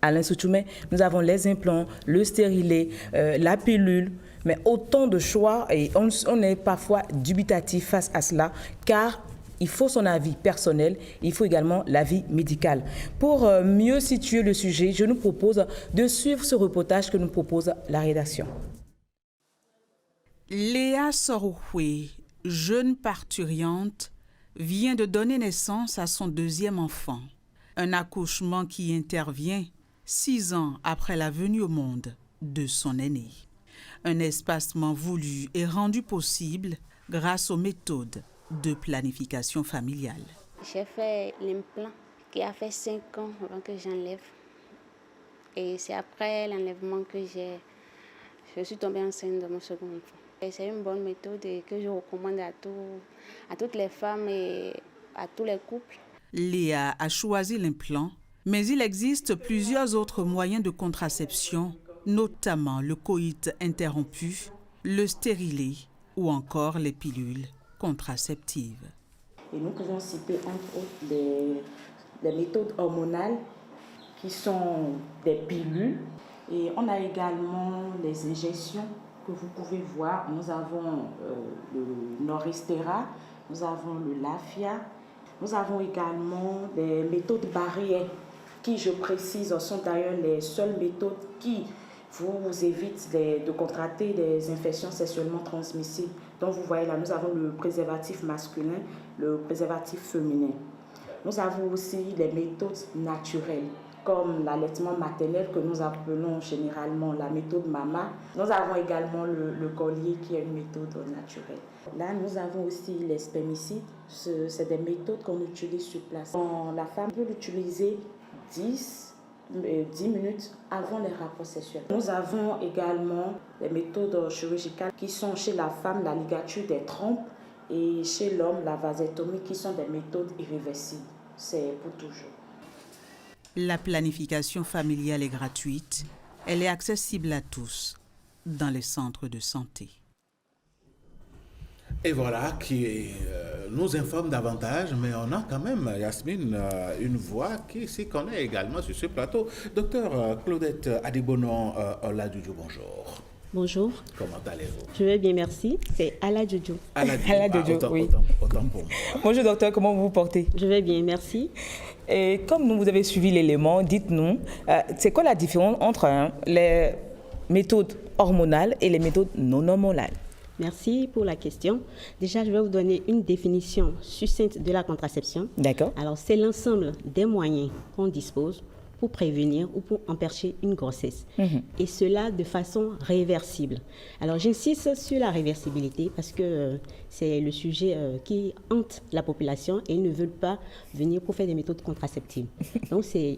Alain Sotoumé. Nous avons les implants, le stérilet, la pilule, mais autant de choix et on est parfois dubitatif face à cela car il faut son avis personnel, il faut également l'avis médical. Pour mieux situer le sujet, je nous propose de suivre ce reportage que nous propose la rédaction. Léa Sorouhoué, jeune parturiente, vient de donner naissance à son deuxième enfant. Un accouchement qui intervient 6 ans après la venue au monde de son aîné. Un espacement voulu et rendu possible grâce aux méthodes de planification familiale. J'ai fait l'implant qui a fait 5 ans avant que j'enlève. Et c'est après l'enlèvement que je suis tombée enceinte de mon second enfant. Et c'est une bonne méthode que je recommande à toutes les femmes et à tous les couples. Léa a choisi l'implant, mais il existe plusieurs autres moyens de contraception, notamment le coït interrompu, le stérilet ou encore les pilules contraceptives. Et nous pouvons citer entre autres des méthodes hormonales qui sont des pilules. Et on a également les injections que vous pouvez voir. Nous avons le Noristera, nous avons le Lafia, nous avons également des méthodes barrières qui, je précise, sont d'ailleurs les seules méthodes qui vous évitent de contracter des infections sexuellement transmissibles. Donc vous voyez là, nous avons le préservatif masculin, le préservatif féminin. Nous avons aussi les méthodes naturelles, comme l'allaitement maternel que nous appelons généralement la méthode MAMA. Nous avons également le collier qui est une méthode naturelle. Là, nous avons aussi les spermicides. C'est des méthodes qu'on utilise sur place. La femme peut l'utiliser 10 minutes avant les rapports sexuels. Nous avons également les méthodes chirurgicales qui sont chez la femme la ligature des trompes et chez l'homme la vasectomie qui sont des méthodes irréversibles. C'est pour toujours. La planification familiale est gratuite. Elle est accessible à tous dans les centres de santé. Et voilà qui nous informe davantage, mais on a quand même, Yasmine, une voix qui s'y connaît également sur ce plateau. Docteur Claudette Adibonon Oladjoudjou, bonjour. Bonjour. Comment allez-vous? Je vais bien, merci. C'est Ala Jojo. Ala Jojo, oui. Autant pour moi. Bonjour docteur, comment vous vous portez? Je vais bien, merci. Et comme vous avez suivi l'élément, dites-nous, c'est quoi la différence entre les méthodes hormonales et les méthodes non hormonales? Merci pour la question. Déjà, je vais vous donner une définition succincte de la contraception. D'accord. Alors, c'est l'ensemble des moyens qu'on dispose pour prévenir ou pour empêcher une grossesse. Et cela de façon réversible. Alors, j'insiste sur la réversibilité parce que c'est le sujet qui hante la population et ils ne veulent pas venir pour faire des méthodes contraceptives. Donc, c'est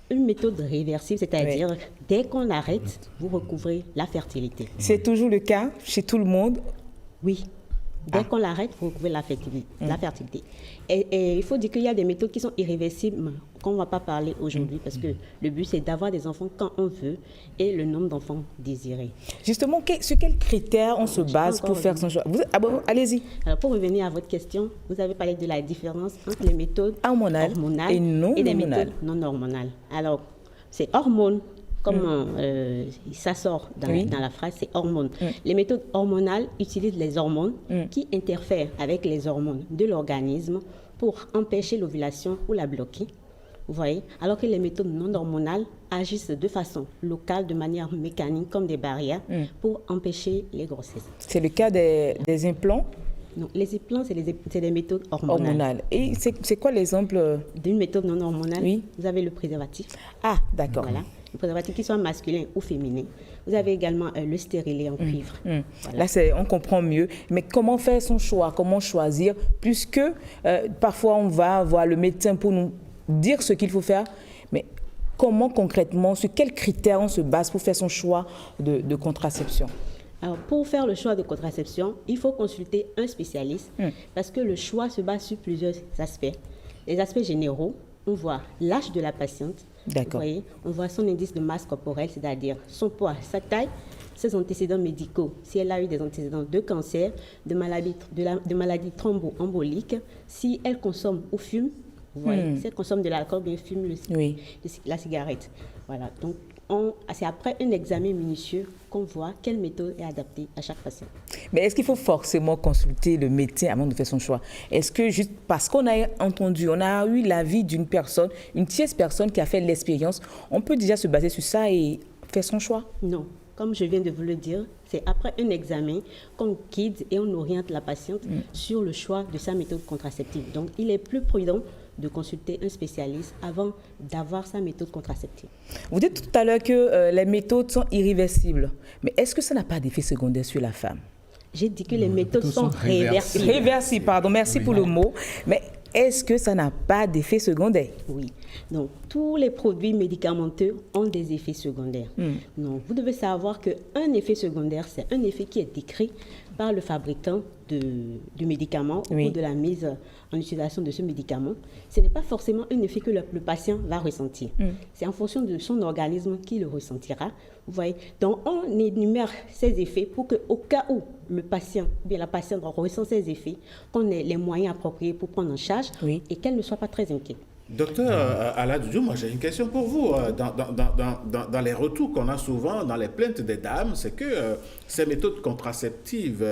une méthode réversible, c'est-à-dire dès qu'on arrête, vous recouvrez la fertilité. C'est toujours le cas chez tout le monde? Oui. Dès qu'on l'arrête, vous recouvrez la fertilité. Et il faut dire qu'il y a des méthodes qui sont irréversibles, qu'on ne va pas parler aujourd'hui, parce que le but, c'est d'avoir des enfants quand on veut et le nombre d'enfants désirés. Justement, sur quels critères on se base pour faire son choix? Allez-y. Alors, pour revenir à votre question, vous avez parlé de la différence entre les méthodes hormonales et non et les hormonales. méthodes non hormonales. Alors, c'est hormones. Comme ça sort dans la phrase, c'est hormones. Les méthodes hormonales utilisent les hormones qui interfèrent avec les hormones de l'organisme pour empêcher l'ovulation ou la bloquer. Vous voyez? Alors que les méthodes non hormonales agissent de façon locale, de manière mécanique, comme des barrières, pour empêcher les grossesses. C'est le cas des implants? Non, les implants, c'est des méthodes hormonales. Et c'est quoi l'exemple d'une méthode non hormonale? Oui. Vous avez le préservatif. Ah, d'accord. Voilà. Le préservatif qui soit masculin ou féminin. Vous avez également le stérilet en cuivre. Voilà. Là, on comprend mieux. Mais comment faire son choix? Comment choisir? Puisque parfois, on va voir le médecin pour nous dire ce qu'il faut faire. Mais comment concrètement, sur quels critères on se base pour faire son choix de contraception? Alors, pour faire le choix de contraception, il faut consulter un spécialiste parce que le choix se base sur plusieurs aspects. Les aspects généraux, on voit l'âge de la patiente. D'accord. Vous voyez, on voit son indice de masse corporelle, c'est-à-dire son poids, sa taille, ses antécédents médicaux, si elle a eu des antécédents de cancer, de maladies thromboemboliques, si elle consomme ou fume, vous voyez, si elle consomme de l'alcool, bien fume la cigarette. Voilà, donc c'est après un examen minutieux qu'on voit quelle méthode est adaptée à chaque patient. Mais est-ce qu'il faut forcément consulter le médecin avant de faire son choix? Est-ce que juste parce qu'on a entendu, on a eu l'avis d'une personne, une tierce personne qui a fait l'expérience, on peut déjà se baser sur ça et faire son choix? Non. Comme je viens de vous le dire, c'est après un examen qu'on guide et on oriente la patiente sur le choix de sa méthode contraceptive. Donc, il est plus prudent de consulter un spécialiste avant d'avoir sa méthode contraceptive. Vous dites tout à l'heure que les méthodes sont irréversibles. Mais est-ce que ça n'a pas d'effet secondaire sur la femme? J'ai dit que les méthodes sont réversibles. Réversibles, pardon, merci pour le mot. Mais est-ce que ça n'a pas d'effet secondaire? Oui. Donc, tous les produits médicamenteux ont des effets secondaires. Donc, vous devez savoir qu'un effet secondaire, c'est un effet qui est décrit par le fabricant du médicament ou de la mise en utilisation de ce médicament. Ce n'est pas forcément un effet que le patient va ressentir. C'est en fonction de son organisme qu'il le ressentira. Vous voyez? Donc, on énumère ces effets pour qu'au cas où le patient ou bien la patiente ressent ces effets, qu'on ait les moyens appropriés pour prendre en charge et qu'elle ne soit pas très inquiète. Docteur Ala Jojo, moi j'ai une question pour vous. Dans les retours qu'on a souvent, dans les plaintes des dames, c'est que ces méthodes contraceptives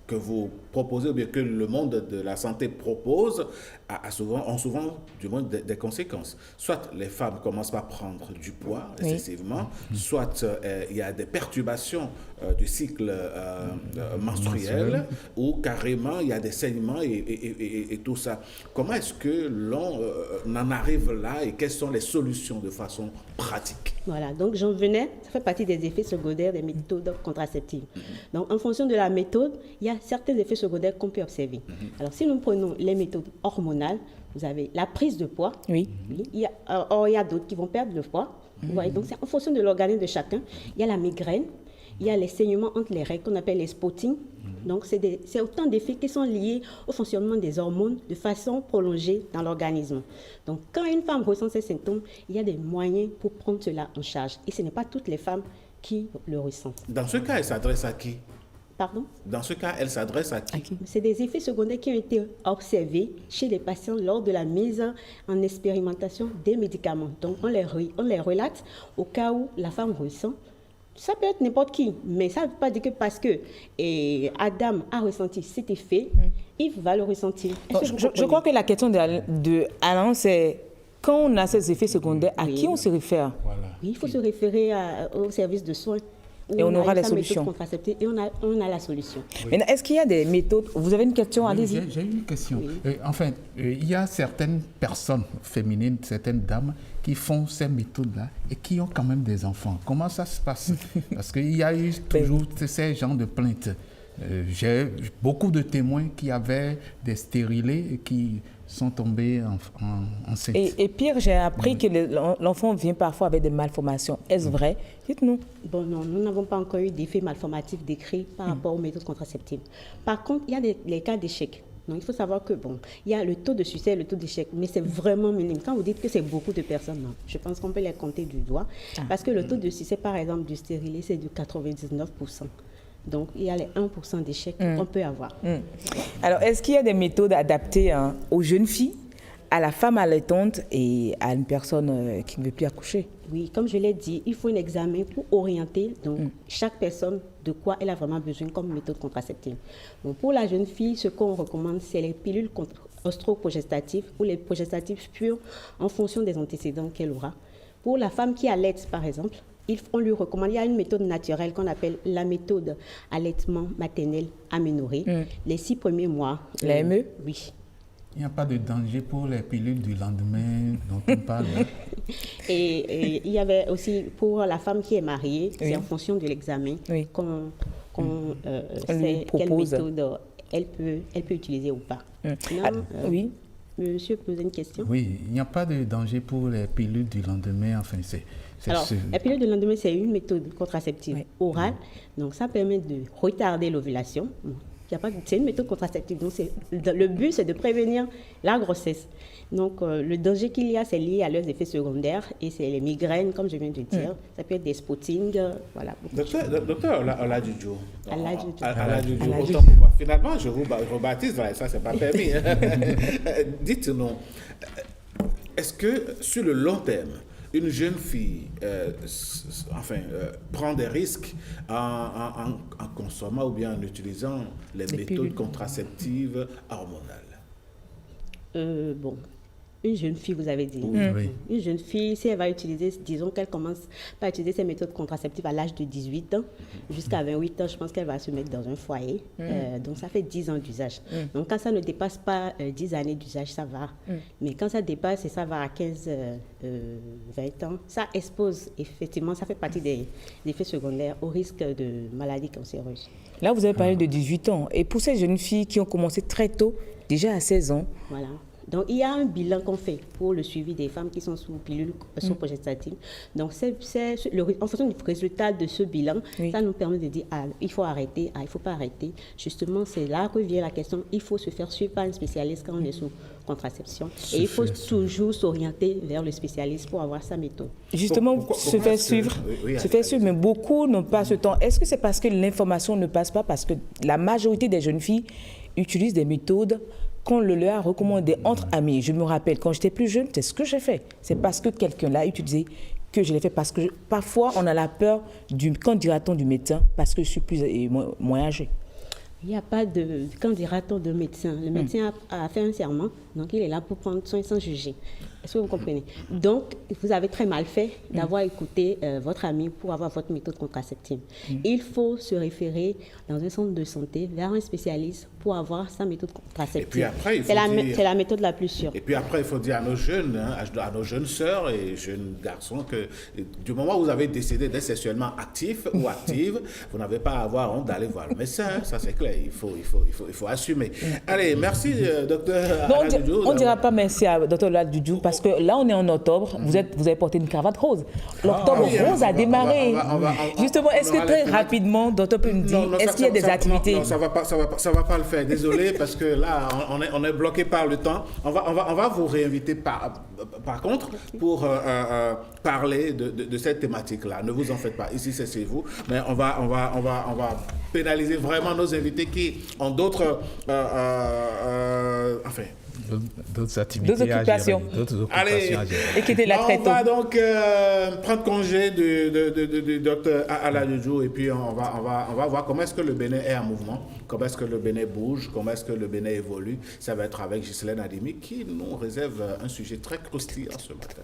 que vous proposez ou bien que le monde de la santé propose ont souvent du moins des conséquences. Soit les femmes commencent par prendre du poids excessivement, soit il y a des perturbations du cycle menstruel ou carrément il y a des saignements et tout ça. Comment est-ce que l'on en arrive là et quelles sont les solutions de façon pratique? Voilà, donc j'en venais, ça fait partie des effets secondaires des méthodes contraceptives. Donc en fonction de la méthode, il y a certains effets secondaires qu'on peut observer. Alors si nous prenons les méthodes hormonales, vous avez la prise de poids. Il y a d'autres qui vont perdre le poids. Vous voyez, donc c'est en fonction de l'organisme de chacun. Il y a la migraine, il y a les saignements entre les règles qu'on appelle les spottings. Donc c'est autant d'effets qui sont liés au fonctionnement des hormones de façon prolongée dans l'organisme. Donc quand une femme ressent ces symptômes, il y a des moyens pour prendre cela en charge. Et ce n'est pas toutes les femmes qui le ressentent. Dans ce cas, elle s'adresse à qui? Pardon? Dans ce cas, elle s'adresse à qui? C'est des effets secondaires qui ont été observés chez les patients lors de la mise en expérimentation des médicaments. Donc, on les relate au cas où la femme ressent Ça peut être n'importe qui, mais ça ne veut pas dire que parce que Adam a ressenti cet effet, Yves va le ressentir. Je crois que la question de Alain, c'est quand on a ces effets secondaires, à qui on se réfère? Oui, il faut se référer au service de soins. Et on aura la solution. Et on a la solution. Maintenant, est-ce qu'il y a des méthodes? Vous avez une question? Allez-y. J'ai une question. Enfin, il y a certaines personnes féminines, certaines dames qui font ces méthodes-là et qui ont quand même des enfants. Comment ça se passe? Parce qu'il y a eu toujours ces genres de plaintes. J'ai beaucoup de témoins qui avaient des stérilés et qui sont tombés enceintes. Et pire, j'ai appris que l'enfant vient parfois avec des malformations. Est-ce vrai? Dites-nous. Bon, non, nous n'avons pas encore eu d'effets malformatifs décrits par rapport aux méthodes contraceptives. Par contre, il y a les cas d'échec. Donc, il faut savoir que, bon, il y a le taux de succès et le taux d'échec, mais c'est vraiment minime. Quand vous dites que c'est beaucoup de personnes, non, je pense qu'on peut les compter du doigt. Parce que le taux de succès, par exemple, du stérilet, c'est de 99%. Donc, il y a les 1% d'échecs qu'on peut avoir. Alors, est-ce qu'il y a des méthodes adaptées aux jeunes filles, à la femme allaitante et à une personne qui ne veut plus accoucher? Oui, comme je l'ai dit, il faut un examen pour orienter donc, chaque personne de quoi elle a vraiment besoin comme méthode contraceptive. Donc, pour la jeune fille, ce qu'on recommande, c'est les pilules ostroprogestatives ou les progestatifs purs en fonction des antécédents qu'elle aura. Pour la femme qui allaite, par exemple, on lui recommande, il y a une méthode naturelle qu'on appelle la méthode allaitement maternel aménorrhée. Les 6 premiers mois. La ME? Oui. Il n'y a pas de danger pour les pilules du lendemain dont on parle. Et il y avait aussi pour la femme qui est mariée, c'est en fonction de l'examen qu'on sait quelle méthode elle peut utiliser ou pas. Oui. Monsieur posait une question. Oui, il n'y a pas de danger pour les pilules du lendemain. Enfin, alors, la pilule du lendemain, c'est une méthode contraceptive orale. Donc, ça permet de retarder l'ovulation. C'est une méthode contraceptive. Donc, le but, c'est de prévenir la grossesse. Donc, le danger qu'il y a, c'est lié à leurs effets secondaires. Et c'est les migraines, comme je viens de dire. Ça peut être des spottings. Voilà. Docteur Aladjudjo. Aladjudjo. Finalement, je vous rebaptise. Ça, c'est pas permis. Dites-nous, est-ce que sur le long terme, une jeune fille prend des risques en consommant ou bien en utilisant les méthodes contraceptives hormonales? Bon, une jeune fille, vous avez dit. Oui. Une jeune fille, si elle va utiliser, disons qu'elle commence par utiliser ces méthodes contraceptives à l'âge de 18 ans, jusqu'à 28 ans, je pense qu'elle va se mettre dans un foyer. Donc, ça fait 10 ans d'usage. Donc, quand ça ne dépasse pas 10 années d'usage, ça va. Mais quand ça dépasse et ça va à 15, 20 ans, ça expose, effectivement, ça fait partie des effets secondaires au risque de maladies cancéreuses. Là, vous avez parlé de 18 ans. Et pour ces jeunes filles qui ont commencé très tôt, déjà à 16 ans. Voilà. Donc, il y a un bilan qu'on fait pour le suivi des femmes qui sont sous pilule progestative. Donc, en fonction du résultat de ce bilan, ça nous permet de dire, il faut arrêter, il ne faut pas arrêter. Justement, c'est là que vient la question, il faut se faire suivre par un spécialiste quand on est sous contraception. Et il faut toujours s'orienter vers le spécialiste pour avoir sa méthode. Justement, se faire suivre, mais beaucoup n'ont pas ce temps. Est-ce que c'est parce que l'information ne passe pas? Parce que la majorité des jeunes filles utilisent des méthodes qu'on le leur a recommandé entre amis. Je me rappelle, quand j'étais plus jeune, c'est ce que j'ai fait. C'est parce que quelqu'un l'a utilisé que je l'ai fait. Parce que parfois, on a la peur qu'en dira-t-on du médecin, parce que je suis moins âgée. Il n'y a pas de, qu'en dira-t-on de médecin? Le médecin a fait un serment, donc il est là pour prendre soin sans juger. Est-ce que vous comprenez? Donc, vous avez très mal fait d'avoir écouté votre ami pour avoir votre méthode contraceptive. Il faut se référer dans un centre de santé vers un spécialiste pour avoir sa méthode contraceptive. Et puis après, il faut c'est la méthode la plus sûre. Et puis après, il faut dire à nos jeunes, à nos jeunes sœurs et jeunes garçons que du moment où vous avez décidé d'être sexuellement actif ou active, vous n'avez pas à avoir honte d'aller voir le médecin. Ça, c'est clair. Il faut assumer. Allez, merci, docteur. On ne dira pas merci à docteur Aladjudjo parce que là, on est en octobre. Vous avez porté une cravate rose. L'octobre rose a démarré. Justement, est-ce que très rapidement, docteur peut nous dire, est-ce qu'il y a des activités? Non, ça va pas le faire. Désolé, parce que là, on est bloqué par le temps. On va vous réinviter par contre pour parler de cette thématique-là. Ne vous en faites pas. Ici, c'est chez vous. Mais on va pénaliser vraiment nos invités qui ont d'autres... d'autres activités, d'autres occupations à gérer. Et qui était là très tôt. On va donc prendre congé de Dr Alain Jojo et puis on va voir comment est-ce que le Bénin est en mouvement, comment est-ce que le Bénin bouge, comment est-ce que le Bénin évolue. Ça va être avec Ghislaine Adimi qui nous réserve un sujet très croustillant ce matin.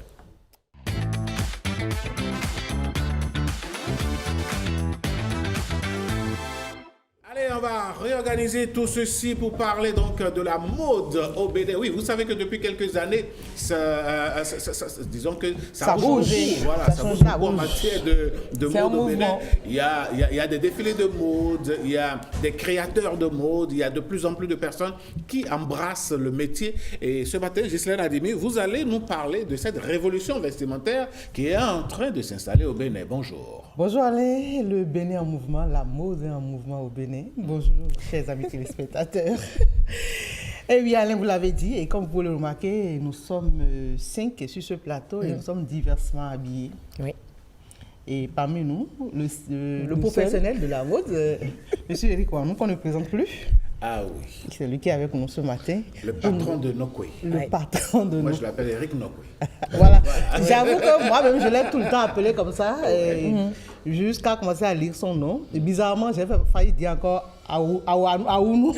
Allez, on va réorganiser tout ceci pour parler donc de la mode au Bénin. Oui, vous savez que depuis quelques années, disons que ça bouge. Voilà, ça bouge beaucoup en matière de mode au Bénin. Il y a des défilés de mode, il y a des créateurs de mode, il y a de plus en plus de personnes qui embrassent le métier. Et ce matin, Ghislaine Adimi, vous allez nous parler de cette révolution vestimentaire qui est en train de s'installer au Bénin. Bonjour. Bonjour Alain, le Bénin en mouvement, la mode est en mouvement au Bénin. Bonjour, chers amis téléspectateurs. Eh oui, Alain, vous l'avez dit, et comme vous le remarquez, nous sommes 5 sur ce plateau et nous sommes diversement habillés. Oui. Et parmi nous, le professionnel de la mode, M. Eric Ouanou, qu'on ne présente plus. Ah oui. C'est lui qui est avec nous ce matin. Le patron de Nokwe. Le patron de Nokwe. Moi, je l'appelle Eric Nokwe. Voilà. J'avoue que moi-même, je l'ai tout le temps appelé comme ça, jusqu'à commencer à lire son nom. Et bizarrement, j'ai failli dire encore Aounou,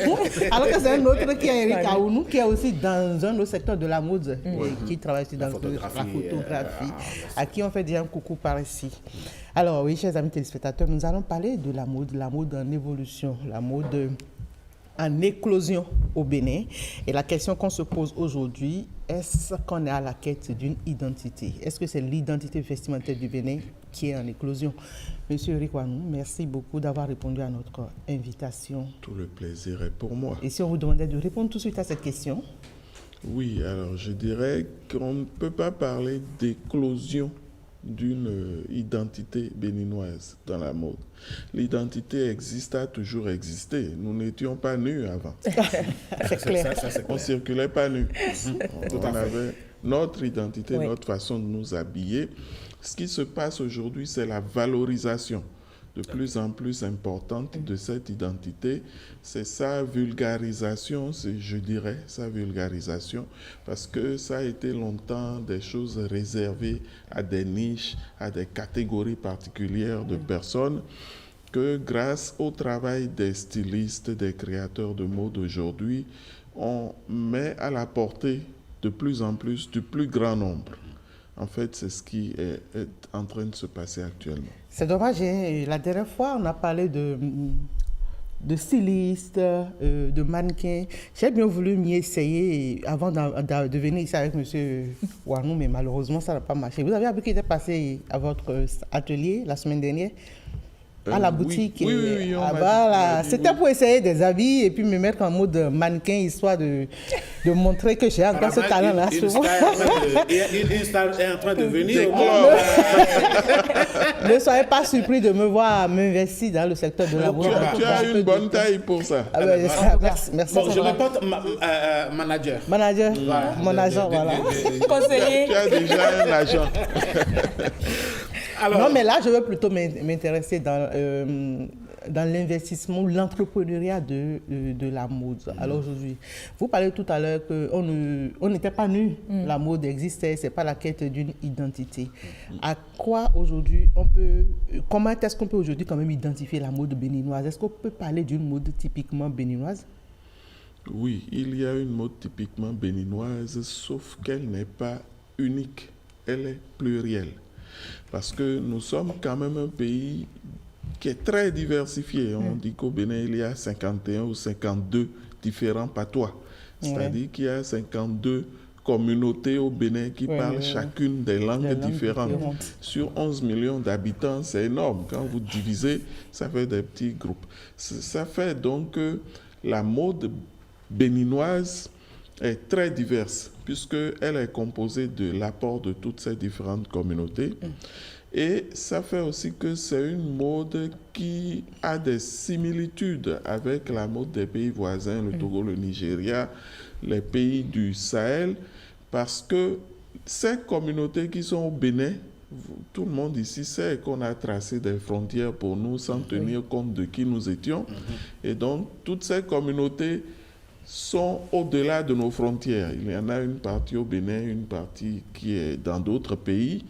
alors que c'est un autre qui est Eric Aounou, qui est aussi dans un autre secteur de la mode, qui travaille aussi dans la photographie, à qui on fait dire un coucou par ici. Alors oui, chers amis téléspectateurs, nous allons parler de la mode en évolution, la mode en éclosion au Bénin. Et la question qu'on se pose aujourd'hui, est-ce qu'on est à la quête d'une identité? Est-ce que c'est l'identité vestimentaire du Bénin qui est en éclosion? Monsieur Eric Ouanou, merci beaucoup d'avoir répondu à notre invitation. Tout le plaisir est pour moi. Et si on vous demandait de répondre tout de suite à cette question? Oui, alors je dirais qu'on ne peut pas parler d'éclosion d'une identité béninoise dans la mode. L'identité existe, a toujours existé. Nous n'étions pas nus avant. C'est clair. On ne circulait pas nus. On avait notre identité, notre façon de nous habiller. Ce qui se passe aujourd'hui, c'est la valorisation de plus en plus importante de cette identité. C'est sa vulgarisation, je dirais, sa vulgarisation, parce que ça a été longtemps des choses réservées à des niches, à des catégories particulières de personnes, que grâce au travail des stylistes, des créateurs de mode aujourd'hui, on met à la portée de plus en plus du plus grand nombre. En fait, c'est ce qui est en train de se passer actuellement. C'est dommage, hein? La dernière fois, on a parlé de stylistes, de mannequins. J'ai bien voulu m'y essayer avant de venir ici avec M. Ouanou, mais malheureusement, ça n'a pas marché. Vous avez appris qu'il était passé à votre atelier la semaine dernière, à la boutique. Oui, c'était pour essayer des habits et puis me mettre en mode mannequin, histoire de montrer que j'ai encore ce talent-là. Une star est en train de venir. Ne soyez pas surpris de me voir m'investir dans le secteur de la mode. Tu as une bonne taille pour ça. Merci. Bon, je me porte manager. Manager, voilà. Mon agent, voilà. Conseiller. Tu as déjà un agent. Alors, non, mais là, je veux plutôt m'intéresser dans l'investissement, l'entrepreneuriat de la mode. Alors aujourd'hui, vous parlez tout à l'heure qu'on n'était pas nus. La mode existait, ce n'est pas la quête d'une identité. À quoi aujourd'hui comment est-ce qu'on peut aujourd'hui quand même identifier la mode béninoise? Est-ce qu'on peut parler d'une mode typiquement béninoise? Oui, il y a une mode typiquement béninoise, sauf qu'elle n'est pas unique, elle est plurielle. Parce que nous sommes quand même un pays qui est très diversifié. On dit qu'au Bénin, il y a 51 ou 52 différents patois. C'est-à-dire qu'il y a 52 communautés au Bénin qui parlent chacune des langues différentes. Sur 11 millions d'habitants, c'est énorme. Quand vous divisez, ça fait des petits groupes. Ça fait donc que la mode béninoise est très diverse, puisqu'elle est composée de l'apport de toutes ces différentes communautés. Et ça fait aussi que c'est une mode qui a des similitudes avec la mode des pays voisins, le Togo, le Nigeria, les pays du Sahel, parce que ces communautés qui sont au Bénin, tout le monde ici sait qu'on a tracé des frontières pour nous sans tenir compte de qui nous étions. Et donc, toutes ces communautés sont au-delà de nos frontières. Il y en a une partie au Bénin, une partie qui est dans d'autres pays.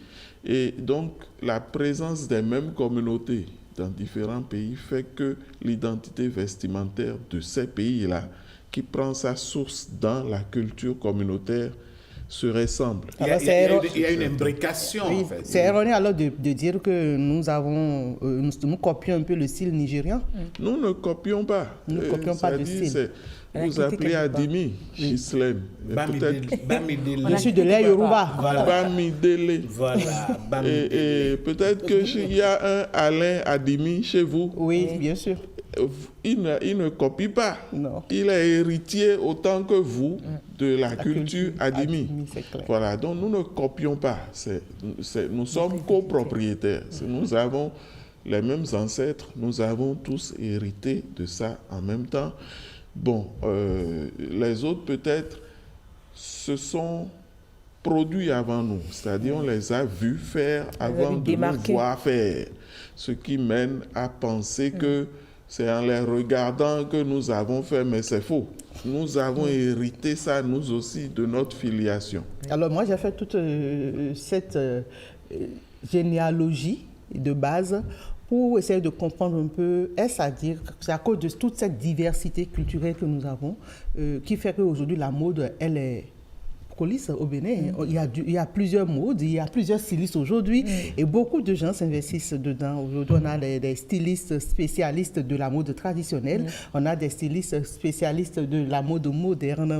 Et donc, la présence des mêmes communautés dans différents pays fait que l'identité vestimentaire de ces pays-là, qui prend sa source dans la culture communautaire, se ressemble. Il y a une imbrication, oui, en fait. C'est erroné alors de dire que nous copions un peu le style nigérian. Nous ne copions pas. Nous ne copions pas de style. Vous appelez Adimi, Gislaine. Je suis de l'air Yoruba. Bamidele. Voilà. Et peut-être qu'il y a un Alain Adimi chez vous. Oui, bien sûr. Il ne copie pas. Non. Il est héritier autant que vous de la culture Adimi. Voilà, donc nous ne copions pas. Nous sommes copropriétaires. Nous avons les mêmes ancêtres. Nous avons tous hérité de ça en même temps. Bon, les autres peut-être se sont produits avant nous. C'est-à-dire on les a vus faire avant de nous voir faire. Ce qui mène à penser que c'est en les regardant que nous avons fait, mais c'est faux. Nous avons hérité ça, nous aussi, de notre filiation. Alors moi, j'ai fait toute cette généalogie de base pour essayer de comprendre un peu, est-ce à dire que c'est à cause de toute cette diversité culturelle que nous avons qui fait qu'aujourd'hui, la mode, elle est coulisse au Bénin. Il y a plusieurs modes, il y a plusieurs stylistes aujourd'hui et beaucoup de gens s'investissent dedans. Aujourd'hui, on a des stylistes spécialistes de la mode traditionnelle, on a des stylistes spécialistes de la mode moderne,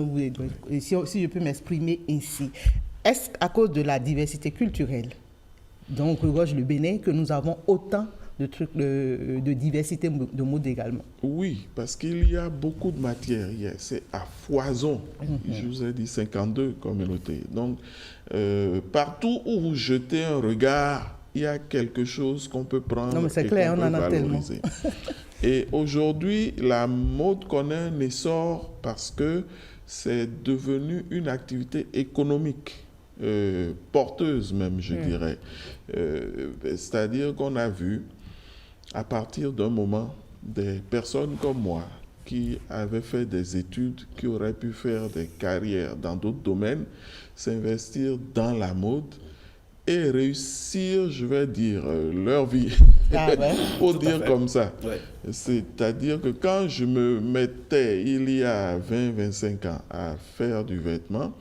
si je peux m'exprimer ainsi. Est-ce à cause de la diversité culturelle, donc le Bénin, que nous avons autant de trucs de diversité de mode également? Oui, parce qu'il y a beaucoup de matières. C'est à foison. Je vous ai dit 52 communautés. Donc, partout où vous jetez un regard, il y a quelque chose qu'on peut prendre. Non, mais c'est clair, on en a tellement. Et aujourd'hui, la mode connaît un essor parce que c'est devenu une activité économique. Porteuse même, je dirais. C'est-à-dire qu'on a vu, à partir d'un moment, des personnes comme moi qui avaient fait des études, qui auraient pu faire des carrières dans d'autres domaines, s'investir dans la mode et réussir, je vais dire, leur vie. Pour dire comme ça. Ouais. C'est-à-dire que quand je me mettais, il y a 20-25 ans, à faire du vêtement,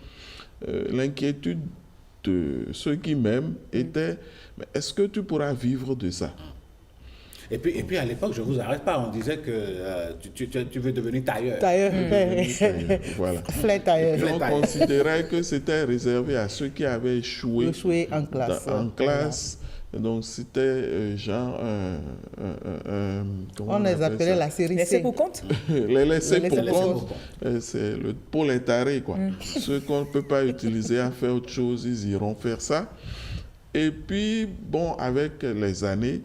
l'inquiétude de ceux qui m'aiment était, mais est-ce que tu pourras vivre de ça? Et puis à l'époque, je ne vous arrête pas, on disait que tu veux devenir tailleur. Tailleur. Voilà. Tailleur. On considérait que c'était réservé à ceux qui avaient échoué en classe. Voilà. Donc c'était genre on les appelait la série C. Laissez pour compte. Les laissés pour compte. C'est le prolétariat, quoi. Ceux qu'on ne peut pas utiliser à faire autre chose, ils iront faire ça. Et puis, bon, avec les années,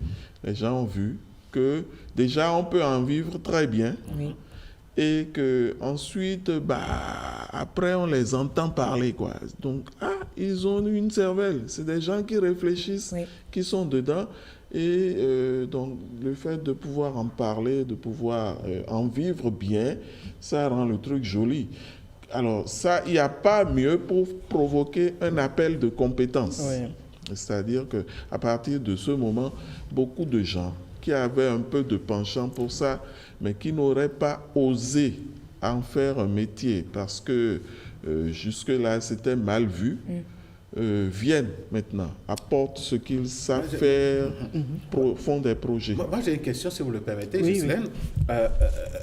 les gens ont vu que déjà on peut en vivre très bien. Oui. Et que ensuite, après on les entend parler, quoi. Donc, ils ont une cervelle. C'est des gens qui réfléchissent, qui sont dedans. Et donc, le fait de pouvoir en parler, de pouvoir en vivre bien, ça rend le truc joli. Alors, ça, il n'y a pas mieux pour provoquer un appel de compétence. Oui. C'est-à-dire qu'à partir de ce moment, beaucoup de gens qui avaient un peu de penchant pour ça, mais qui n'auraient pas osé en faire un métier parce que jusque-là, c'était mal vu, viennent maintenant, apportent ce qu'ils savent faire, font des projets. Moi, j'ai une question, si vous le permettez, Gislaine.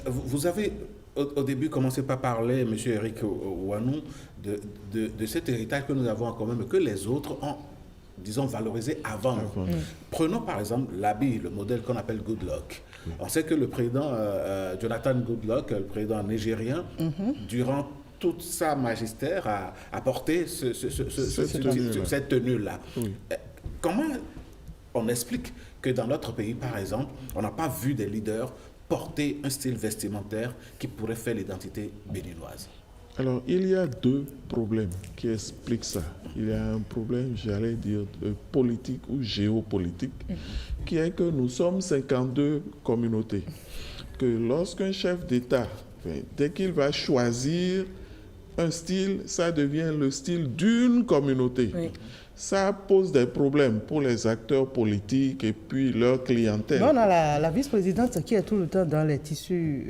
Vous avez au début commencé par parler, M. Eric Ouanou, de cet héritage que nous avons en commun, mais que les autres ont, disons, valorisé avant. Prenons par exemple l'habit, le modèle qu'on appelle Goodluck. On sait que le président Jonathan Goodluck, le président nigérien, durant toute sa magistère, a porté cette tenue-là. Oui. Comment on explique que dans notre pays, par exemple, on n'a pas vu des leaders porter un style vestimentaire qui pourrait faire l'identité béninoise? Alors, il y a deux problèmes qui expliquent ça. Il y a un problème, j'allais dire, politique ou géopolitique, qui est que nous sommes 52 communautés. Que lorsqu'un chef d'État Dès qu'il va choisir un style, ça devient le style d'une communauté. Oui. Ça pose des problèmes pour les acteurs politiques et puis leur clientèle. Non, on a la vice-présidente qui est tout le temps dans les tissus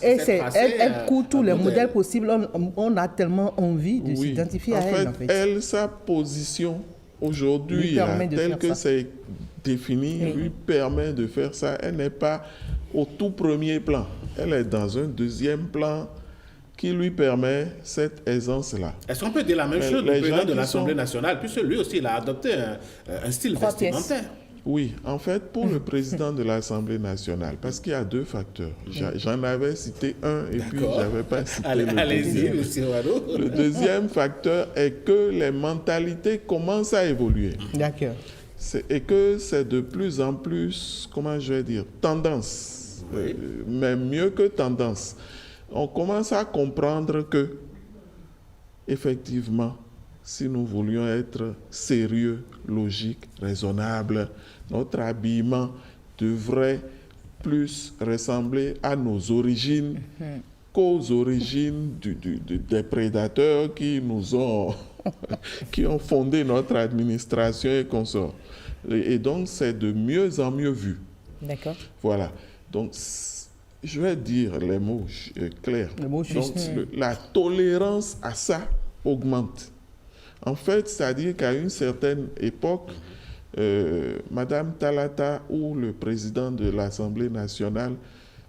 elle court tous les modèles possibles. On a tellement envie de s'identifier à elle. En fait, elle, sa position aujourd'hui, telle que c'est défini, lui permet de faire ça. Elle n'est pas au tout premier plan. Elle est dans un deuxième plan qui lui permet cette aisance-là. Est-ce qu'on peut dire la même chose du président de l'Assemblée nationale, puisque lui aussi, il a adopté un style vestimentaire? Oui, en fait, pour le président de l'Assemblée nationale, parce qu'il y a deux facteurs. J'en avais cité un et puis je n'avais pas cité le deuxième. Le deuxième facteur est que les mentalités commencent à évoluer. D'accord. Et que c'est de plus en plus, comment je vais dire, tendance, mais mieux que tendance. On commence à comprendre que, effectivement, si nous voulions être sérieux, logiques, raisonnables, notre habillement devrait plus ressembler à nos origines qu'aux origines des prédateurs qui nous ont, qui ont fondé notre administration et consorts. Et donc, c'est de mieux en mieux vu. D'accord. Voilà. Donc, je vais dire les mots clairs. Les mots justes. Donc, la tolérance à ça augmente. En fait, c'est-à-dire qu'à une certaine époque, Madame Talata ou le président de l'Assemblée nationale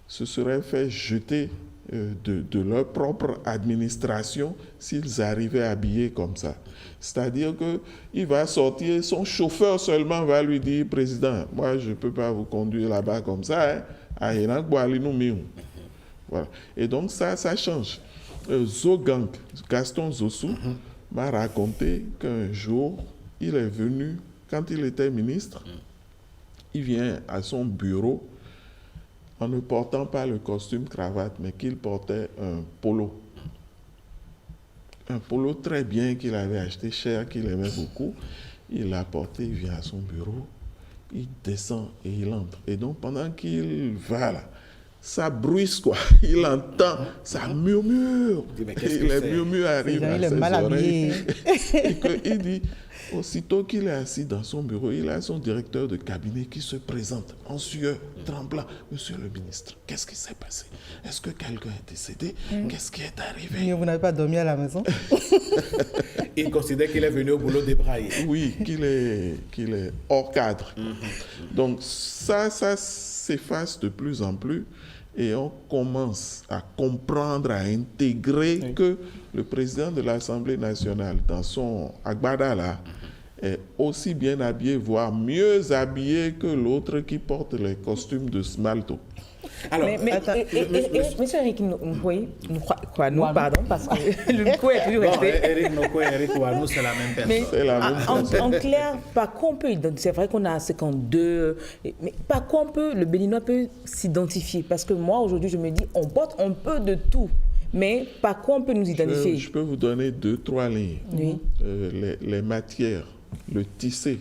se seraient fait jeter de leur propre administration s'ils arrivaient habillés comme ça. C'est-à-dire qu'il va sortir, son chauffeur seulement va lui dire, président, moi je ne peux pas vous conduire là-bas comme ça, hein. Voilà. Et donc ça change. Zogang, Gaston Zossou, m'a raconté qu'un jour, il est venu, quand il était ministre, il vient à son bureau en ne portant pas le costume cravate, mais qu'il portait un polo. Un polo très bien qu'il avait acheté cher, qu'il aimait beaucoup. Il l'a porté, il vient à son bureau, il descend et il entre. Et donc, pendant qu'il va là, ça bruisse quoi. Il entend, ça murmure. Et les murmures arrivent à ses oreilles. Il dit, aussitôt qu'il est assis dans son bureau, il a son directeur de cabinet qui se présente en sueur, tremblant. Monsieur le ministre, qu'est-ce qui s'est passé? Est-ce que quelqu'un est décédé? Qu'est-ce qui est arrivé? Mais vous n'avez pas dormi à la maison? Il considère qu'il est venu au boulot débraillé. Oui, qu'il est hors cadre. Donc ça s'efface de plus en plus. Et on commence à comprendre, à intégrer que le président de l'Assemblée nationale, dans son agbada là, est aussi bien habillé, voire mieux habillé que l'autre qui porte les costumes de Smalto. Alors, monsieur Eric Nkoué, pardon, parce que le Nkoué est toujours resté. Eric Nkoué et Eric Ouanou, c'est la même personne. C'est la même personne. En clair, par quoi on peut identifier? C'est vrai qu'on a 52, mais par quoi le Béninois peut s'identifier? Parce que moi, aujourd'hui, je me dis, on porte un peu de tout. Mais par quoi on peut nous identifier? Je peux vous donner 2-3 lignes. Oui. Les matières, le tissé.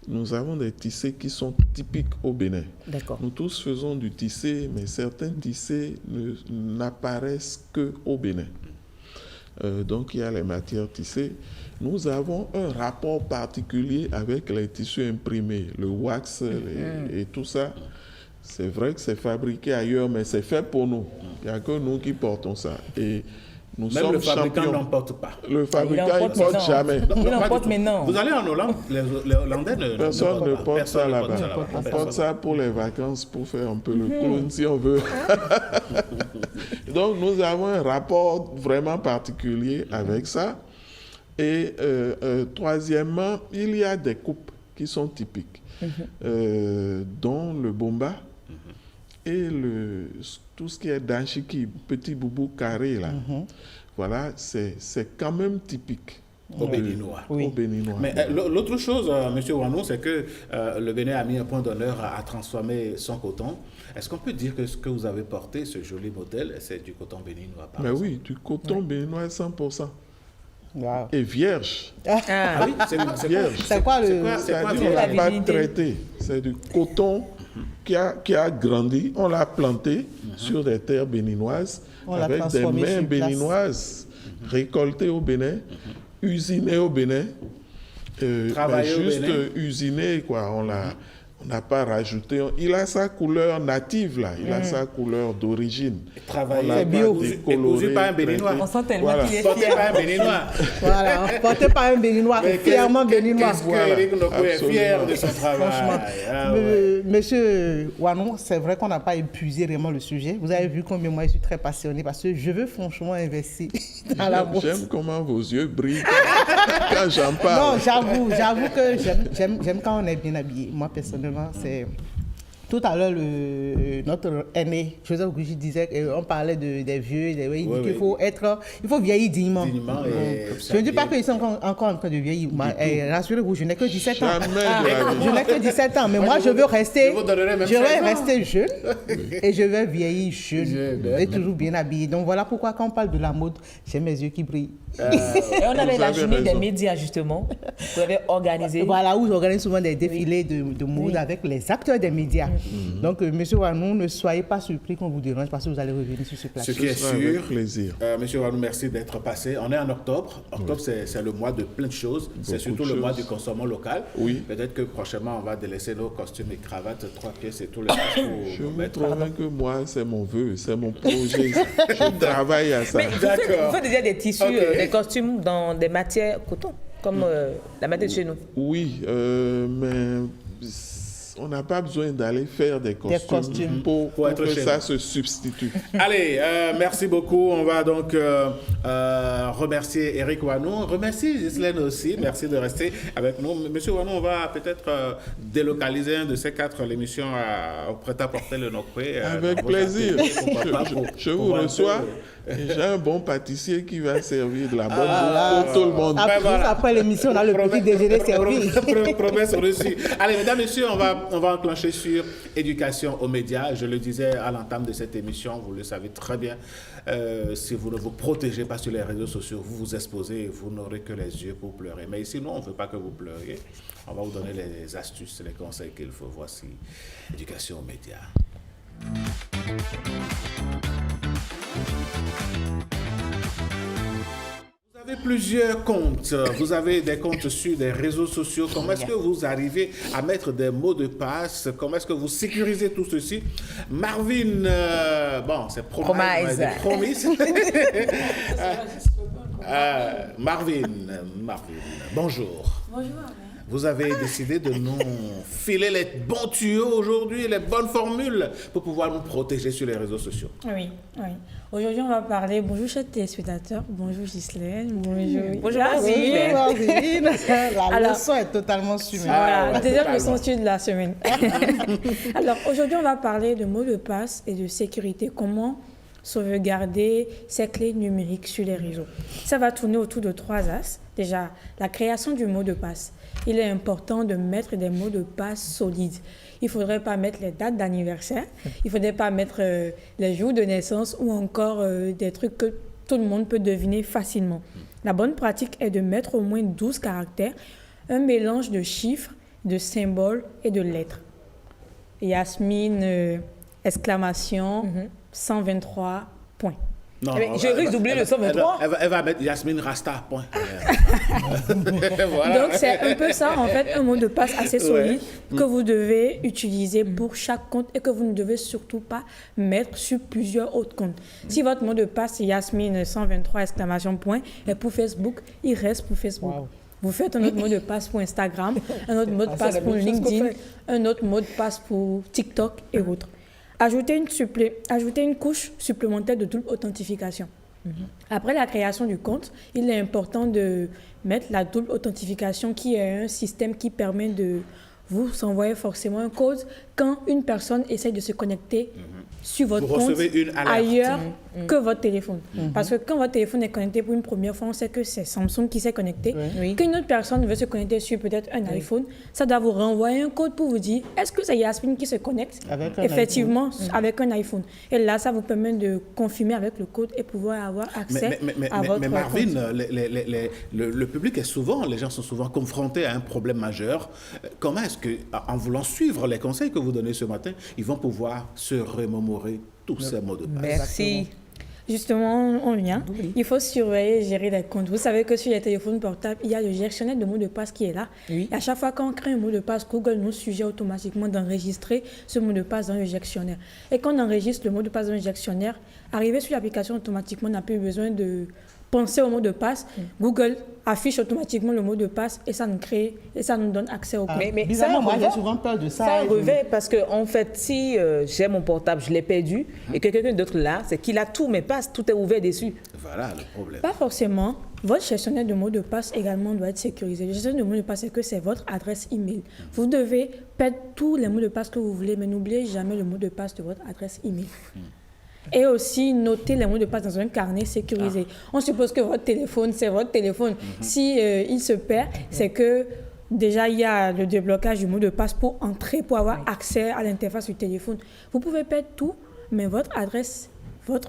Nous avons des tissés qui sont typiques au Bénin. D'accord. Nous tous faisons du tissé, mais certains tissés n'apparaissent qu'au Bénin. Donc, il y a les matières tissées. Nous avons un rapport particulier avec les tissus imprimés, le wax et tout ça. C'est vrai que c'est fabriqué ailleurs, mais c'est fait pour nous. Il n'y a que nous qui portons ça. Et nous même sommes le fabricant champions. n'emporte pas. Le fabricant, il ne porte jamais. Il emporte maintenant. Vous allez en Hollande, les Hollandais personne ne porte ça là-bas. On porte ça pour les vacances, pour faire un peu le clown, si on veut. Donc, nous avons un rapport vraiment particulier avec ça. Et troisièmement, il y a des coupes qui sont typiques, dont le bomba et tout ce qui est danchiki, petit boubou carré là. Voilà, c'est quand même typique. Au Béninois. Oui. Au Béninois. Mais l'autre chose, M. Ouanou, c'est que le Bénin a mis un point d'honneur à transformer son coton. Est-ce qu'on peut dire que ce que vous avez porté, ce joli modèle, c'est du coton béninois par exemple? Oui, du coton béninois 100%. Wow. Et vierge. Ah oui, c'est vierge. C'est quoi C'est-à-dire on l'a pas traité. C'est du coton qui a grandi, on l'a planté sur des terres béninoises, On l'a avec des transformé mains sur place. béninoises, récoltées au Bénin, usinées au Bénin, mais Travaillées au juste Bénin. usinées, quoi. On n'a pas rajouté. Il a sa couleur native, là. Il a sa couleur d'origine. Travaillé. On l'a C'est pas bio. décoloré, Et pas un Béninois. traité. On sent tellement Voilà. qu'il est fier. Porté par un Béninois. Voilà, porté par un Béninois, Mais fièrement Béninois. Qu'est-ce que Eric Noko est fier de son travail. Franchement. Ah ouais. Monsieur Wanou, c'est vrai qu'on n'a pas épuisé vraiment le sujet. Vous avez vu combien moi je suis très passionné parce que je veux franchement investir dans la bourse. J'aime comment vos yeux brillent quand j'en Non, parle. j'avoue que j'aime quand on est bien habillé. Moi, personnellement, c'est... Tout à l'heure, notre aîné, Joseph Gouji disait qu'on parlait des vieux, il dit qu'il faut vieillir dignement. Je ne dis pas qu'ils sont encore en train de vieillir. Rassurez-vous, je n'ai que 17 ans. Je n'ai que 17 ans, mais moi, je veux rester, jeune et je vais vieillir jeune et toujours bien habillé. Donc voilà pourquoi quand on parle de la mode, j'ai mes yeux qui brillent. Et on avait la journée des médias, justement. Vous avez organisé. Voilà, où j'organise souvent des défilés de mode avec les acteurs des médias. Donc, monsieur Wanou, ne soyez pas surpris qu'on vous dérange parce que vous allez revenir sur ce plateau. Ce qui est sûr, avec plaisir. Monsieur Wanou, merci d'être passé. On est en octobre. Octobre, c'est le mois de plein de choses. C'est surtout le mois du consommant local. Oui. Peut-être que prochainement, on va délaisser nos costumes et cravates, 3 pièces et tout le reste Je pour vous mettre. promets que moi, c'est mon vœu, c'est mon projet. Je travaille à ça. Mais vous faites déjà des tissus, des costumes dans des matières coton, comme la matière de chez nous. Oui, mais on n'a pas besoin d'aller faire des costumes, pour être que chez ça nous. se substitue. Allez, merci beaucoup. On va donc remercier Eric Wanou. Remercier Ghislaine aussi. Merci de rester avec nous. Monsieur Wanou, on va peut-être délocaliser un de ces 4 l'émission au prêt-à-porter le Nokwe. Avec plaisir. Je vous reçois. Et j'ai un bon pâtissier qui va servir de la bonne bouffe pour tout le monde. Après l'émission, on a le petit déjeuner servi. Promesse reçue. Allez, mesdames, messieurs, on va enclencher sur éducation aux médias. Je le disais à l'entame de cette émission, vous le savez très bien. Si vous ne vous protégez pas sur les réseaux sociaux, vous vous exposez et vous n'aurez que les yeux pour pleurer. Mais ici, nous, on ne veut pas que vous pleuriez. On va vous donner les astuces, les conseils qu'il faut. Voici éducation aux médias. Vous avez plusieurs comptes, vous avez des comptes sur des réseaux sociaux. Comment est-ce que vous arrivez à mettre des mots de passe? Comment est-ce que vous sécurisez tout ceci? Marvin, bon, c'est Promise. Marvin, bonjour. Bonjour. Vous avez décidé de nous filer les bons tuyaux aujourd'hui, les bonnes formules pour pouvoir nous protéger sur les réseaux sociaux. Oui, oui. Aujourd'hui, on va parler. Bonjour, chers téléspectateurs. Bonjour, Ghislaine. Bonjour, Marvin. La leçon est totalement suivie. Voilà, deuxième leçon de la semaine. Alors, aujourd'hui, on va parler de mots de passe et de sécurité. Comment sauvegarder ses clés numériques sur les réseaux. Ça va tourner autour de 3 axes. Déjà, la création du mot de passe. Il est important de mettre des mots de passe solides. Il ne faudrait pas mettre les dates d'anniversaire, il ne faudrait pas mettre les jours de naissance ou encore des trucs que tout le monde peut deviner facilement. La bonne pratique est de mettre au moins 12 caractères, un mélange de chiffres, de symboles et de lettres. Yasmine, exclamation, 123 points. Non, je risque d'oublier le 123. Elle va mettre Yasmine Rasta, point. Voilà. Donc, c'est un peu ça, en fait, un mot de passe assez solide que vous devez utiliser pour chaque compte et que vous ne devez surtout pas mettre sur plusieurs autres comptes. Si votre mot de passe est Yasmine 123, exclamation point, et pour Facebook, il reste pour Facebook. Wow. Vous faites un autre mot de passe pour Instagram, un autre mot de passe pour LinkedIn, un autre mot de passe pour TikTok et autres. Ajouter une couche supplémentaire de double authentification. Après la création du compte, il est important de mettre la double authentification qui est un système qui permet de vous envoyer forcément un code quand une personne essaie de se connecter sur votre compte ailleurs que votre téléphone. Parce que quand votre téléphone est connecté pour une première fois, on sait que c'est Samsung qui s'est connecté. Qu'une autre personne veut se connecter sur peut-être un iPhone, ça doit vous renvoyer un code pour vous dire est-ce que c'est Yasmine qui se connecte effectivement avec un iPhone. Et là, ça vous permet de confirmer avec le code et pouvoir avoir accès à votre compte. Mais Marvin, le public est souvent, les gens sont souvent confrontés à un problème majeur. Comment est-ce qu'en voulant suivre les conseils que vous donnez ce matin, ils vont pouvoir se remémorer tous ces mots de passe. Merci. Justement, on vient. Il faut surveiller et gérer les comptes. Vous savez que sur les téléphones portables, il y a le gestionnaire de mots de passe qui est là. Et à chaque fois qu'on crée un mot de passe, Google nous suggère automatiquement d'enregistrer ce mot de passe dans le gestionnaire. Et quand on enregistre le mot de passe dans le gestionnaire, arrivé sur l'application, automatiquement, on n'a plus besoin de penser au mot de passe. Google affiche automatiquement le mot de passe et ça nous donne accès au compte. Mais bizarrement, moi j'ai souvent peur de ça. Ça revêt parce que en fait, si j'ai mon portable, je l'ai perdu et que quelqu'un d'autre là, c'est qu'il a tous mes passes, tout est ouvert dessus. Voilà le problème. Pas forcément. Votre gestionnaire de mots de passe également doit être sécurisé. Le gestionnaire de mots de passe, c'est que c'est votre adresse email. Vous devez perdre tous les mots de passe que vous voulez, mais n'oubliez jamais le mot de passe de votre adresse email. Et aussi noter les mots de passe dans un carnet sécurisé. On suppose que votre téléphone, c'est votre téléphone. Si il se perd, c'est que déjà il y a le déblocage du mot de passe pour entrer, pour avoir accès à l'interface du téléphone. Vous pouvez perdre tout, mais votre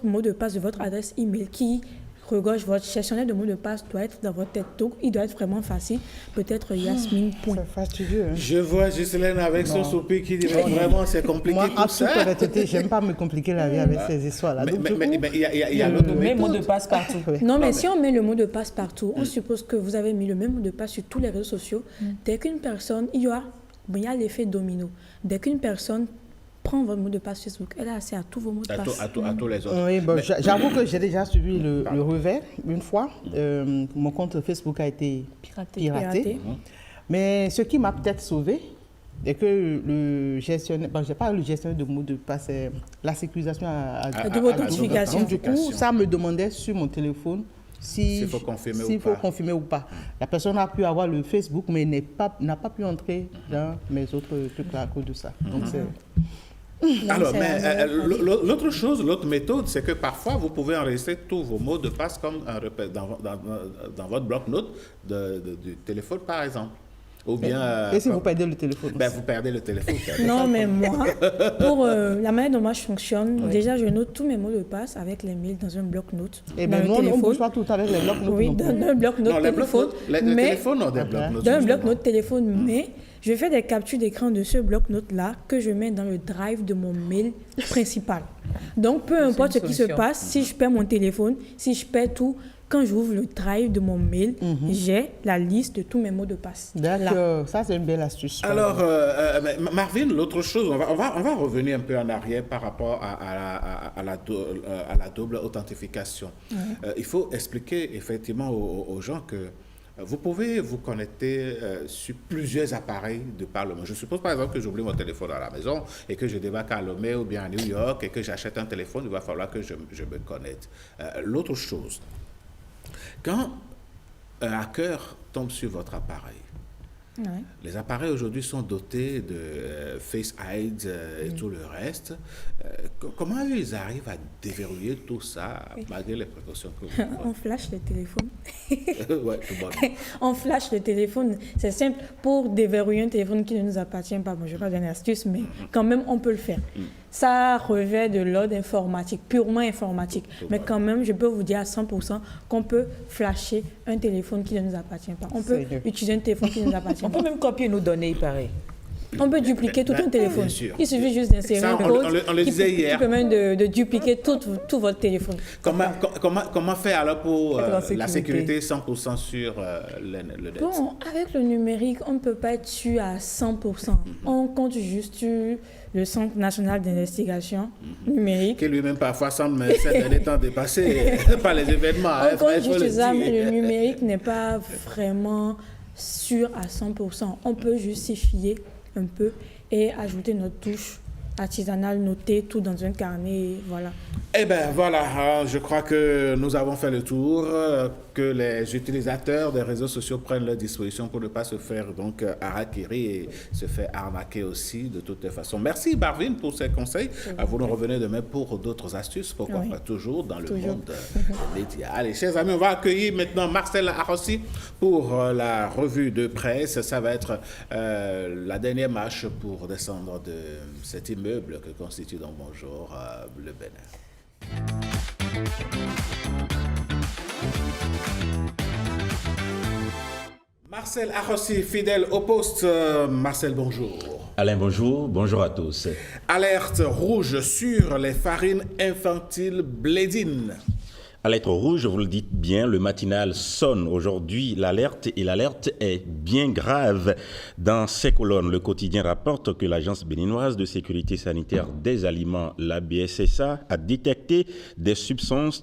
mot de passe de votre adresse email qui regorge votre gestionnaire de mots de passe doit être dans votre tête. Donc, il doit être vraiment facile. Peut-être Yasmine. C'est fastidieux. Hein. Je vois Ghislaine avec son soupir qui dit vraiment c'est compliqué moi, tout ça. Moi, j'aime pas me compliquer la vie avec ces histoires-là. Mais il y a l'autre méthode. Mot de passe partout. Non, mais si on met le mot de passe partout, on suppose que vous avez mis le même mot de passe sur tous les réseaux sociaux. Dès qu'une personne, il y a l'effet domino. Dès qu'une personne prend votre mot de passe Facebook, elle a accès à tous vos mots de passe. À tous les autres. Oui, bon, j'avoue que j'ai déjà suivi le revers une fois. Mon compte Facebook a été piraté. Mais ce qui m'a peut-être sauvé, c'est que le gestionnaire, je n'ai pas le gestionnaire de mots de passe, la sécurisation à double authentification. Du coup, ça me demandait sur mon téléphone s'il faut confirmer ou pas. La personne a pu avoir le Facebook, mais n'a pas pu entrer dans mes autres trucs à cause de ça. Donc c'est... Alors, mais l'autre chose, l'autre méthode, c'est que parfois, vous pouvez enregistrer tous vos mots de passe comme dans votre bloc-notes du téléphone, par exemple. Ou bien, et si vous perdez le téléphone vous perdez le téléphone. Non, mais moi, pour la manière dont moi je fonctionne, déjà, je note tous mes mots de passe avec les mails dans un bloc-notes. Et bien, on ne bouge pas tout avec les bloc-notes. Oui, dans un bloc-notes téléphone. Les téléphones ont des bloc-notes. Dans un bloc-notes téléphone, mais je fais des captures d'écran de ce bloc-notes-là que je mets dans le drive de mon mail principal. Donc, peu importe ce qui se passe, si je perds mon téléphone, si je perds tout, quand j'ouvre le drive de mon mail, j'ai la liste de tous mes mots de passe. D'accord, ça c'est une belle astuce. Alors, Marvin, l'autre chose, on va revenir un peu en arrière par rapport à la double authentification. Il faut expliquer effectivement aux gens que vous pouvez vous connecter sur plusieurs appareils de par le monde. Je suppose par exemple que j'oublie mon téléphone à la maison et que je débarque à Lomé ou bien à New York et que j'achète un téléphone, il va falloir que je me connecte. L'autre chose, quand un hacker tombe sur votre appareil, les appareils aujourd'hui sont dotés de Face ID et tout le reste. Comment ils arrivent à déverrouiller tout ça malgré les précautions que vous prenez? On flash le téléphone. Ouais, tout bon. On flash le téléphone. C'est simple. Pour déverrouiller un téléphone qui ne nous appartient pas, bon, je ne vais pas donner l'astuce, mais quand même, on peut le faire. Ça revêt de l'ordre informatique, purement informatique. Mais quand même, je peux vous dire à 100% qu'on peut flasher un téléphone qui ne nous appartient pas. On peut utiliser un téléphone qui ne nous appartient pas. On peut même copier nos données, il paraît. On peut dupliquer tout un téléphone. Il suffit juste d'insérer un code qui permet de dupliquer tout votre téléphone. Comment faire alors pour la sécurité 100% sur le net? Bon, avec le numérique, on ne peut pas être sûr à 100%. On compte juste sur le Centre national d'investigation numérique. Qui lui-même parfois semble ces derniers temps dépassé par les événements. On compte juste ça, mais le numérique n'est pas vraiment sûr à 100%. On peut justifier un peu et ajouter notre touche artisanale, noter tout dans un carnet, voilà. Eh bien, voilà, je crois que nous avons fait le tour, que les utilisateurs des réseaux sociaux prennent leurs dispositions pour ne pas se faire donc harakiri et se faire arnaquer aussi de toutes les façons. Merci Marvin pour ces conseils. Vous nous revenez demain pour d'autres astuces, pourquoi pas toujours dans le monde des médias. Allez, chers amis, on va accueillir maintenant Marcel Arossi pour la revue de presse. Ça va être la dernière marche pour descendre de cet immeuble que constitue donc bonjour le Bénin. Marcel Arrossi, fidèle au poste. Marcel, bonjour. Alain, bonjour. Bonjour à tous. Alerte rouge sur les farines infantiles blédines. Alerte rouge, vous le dites bien, le matinal sonne aujourd'hui l'alerte et l'alerte est bien grave. Dans ces colonnes, le quotidien rapporte que l'Agence béninoise de sécurité sanitaire des aliments, la BSSA, a détecté des substances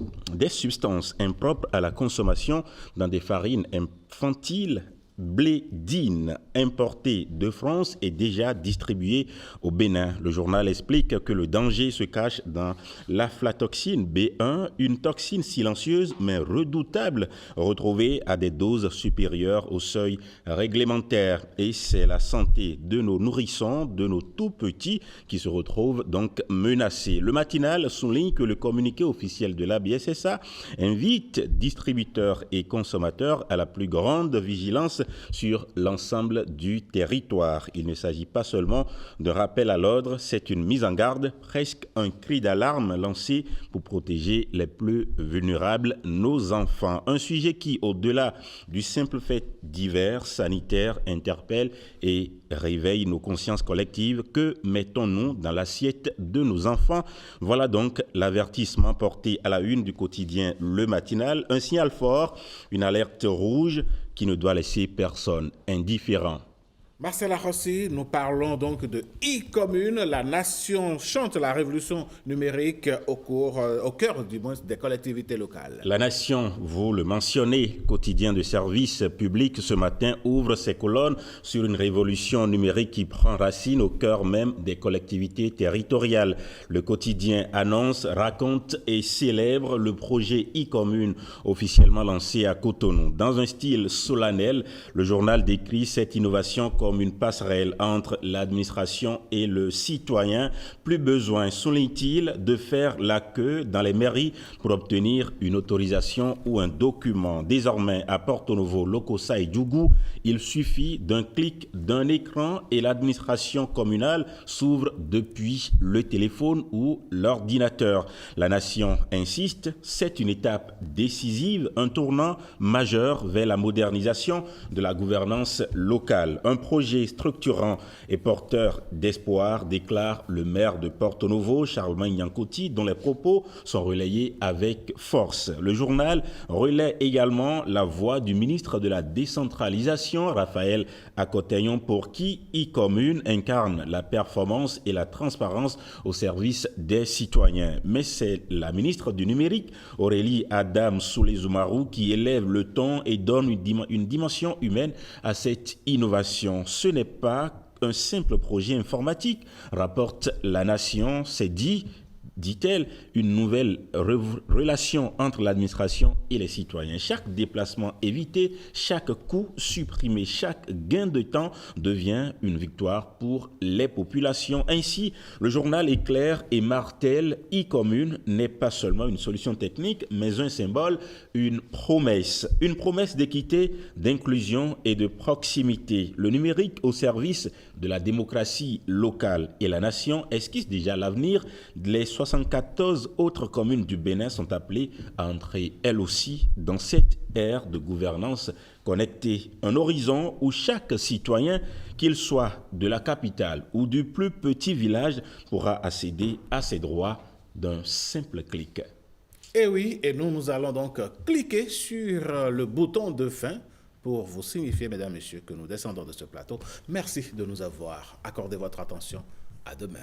impropres à la consommation dans des farines infantiles blédines importées de France et déjà distribuées au Bénin. Le journal explique que le danger se cache dans l'aflatoxine B1, une toxine silencieuse mais redoutable retrouvée à des doses supérieures au seuil réglementaire. Et c'est la santé de nos nourrissons, de nos tout-petits qui se retrouvent donc menacés. Le matinal souligne que le communiqué officiel de la BSSA invite distributeurs et consommateurs à la plus grande vigilance sur l'ensemble du territoire. Il ne s'agit pas seulement de rappel à l'ordre, c'est une mise en garde, presque un cri d'alarme lancé pour protéger les plus vulnérables, nos enfants. Un sujet qui, au-delà du simple fait divers sanitaire, interpelle et réveille nos consciences collectives. Que mettons-nous dans l'assiette de nos enfants? Voilà donc l'avertissement porté à la une du quotidien Le Matinal. Un signal fort, une alerte rouge qui ne doit laisser personne indifférent. Marcel Arrossi, nous parlons donc de e-commune. La nation chante la révolution numérique au cœur du moins des collectivités locales. La nation, vous le mentionnez, quotidien de service public ce matin ouvre ses colonnes sur une révolution numérique qui prend racine au cœur même des collectivités territoriales. Le quotidien annonce, raconte et célèbre le projet e-commune officiellement lancé à Cotonou. Dans un style solennel, le journal décrit cette innovation comme une passerelle entre l'administration et le citoyen. Plus besoin, souligne-t-il, de faire la queue dans les mairies pour obtenir une autorisation ou un document. Désormais, à Porto-Novo, Lokossa et Djougou, il suffit d'un clic d'un écran et l'administration communale s'ouvre depuis le téléphone ou l'ordinateur. La nation insiste, c'est une étape décisive, un tournant majeur vers la modernisation de la gouvernance locale. Un projet structurant et porteur d'espoir, déclare le maire de Porto-Novo, Charlemagne Yankoti, dont les propos sont relayés avec force. Le journal relaie également la voix du ministre de la décentralisation, Raphaël Akotagnon, pour qui e-commune incarne la performance et la transparence au service des citoyens. Mais c'est la ministre du numérique, Aurélie Adam Soulé-Zoumarou, qui élève le ton et donne une dimension humaine à cette innovation. Ce n'est pas un simple projet informatique, rapporte La Nation, c'est dit-elle, une nouvelle relation entre l'administration et les citoyens. Chaque déplacement évité, chaque coût supprimé, chaque gain de temps devient une victoire pour les populations. Ainsi, le journal est clair et martèle, e-commune n'est pas seulement une solution technique, mais un symbole, une promesse d'équité, d'inclusion et de proximité. Le numérique au service de la démocratie locale et la nation esquisse déjà l'avenir. Les 74 autres communes du Bénin sont appelées à entrer elles aussi dans cette ère de gouvernance connectée. Un horizon où chaque citoyen, qu'il soit de la capitale ou du plus petit village, pourra accéder à ses droits d'un simple clic. Et oui, et nous allons donc cliquer sur le bouton de fin pour vous signifier, mesdames, messieurs, que nous descendons de ce plateau. Merci de nous avoir accordé votre attention. À demain.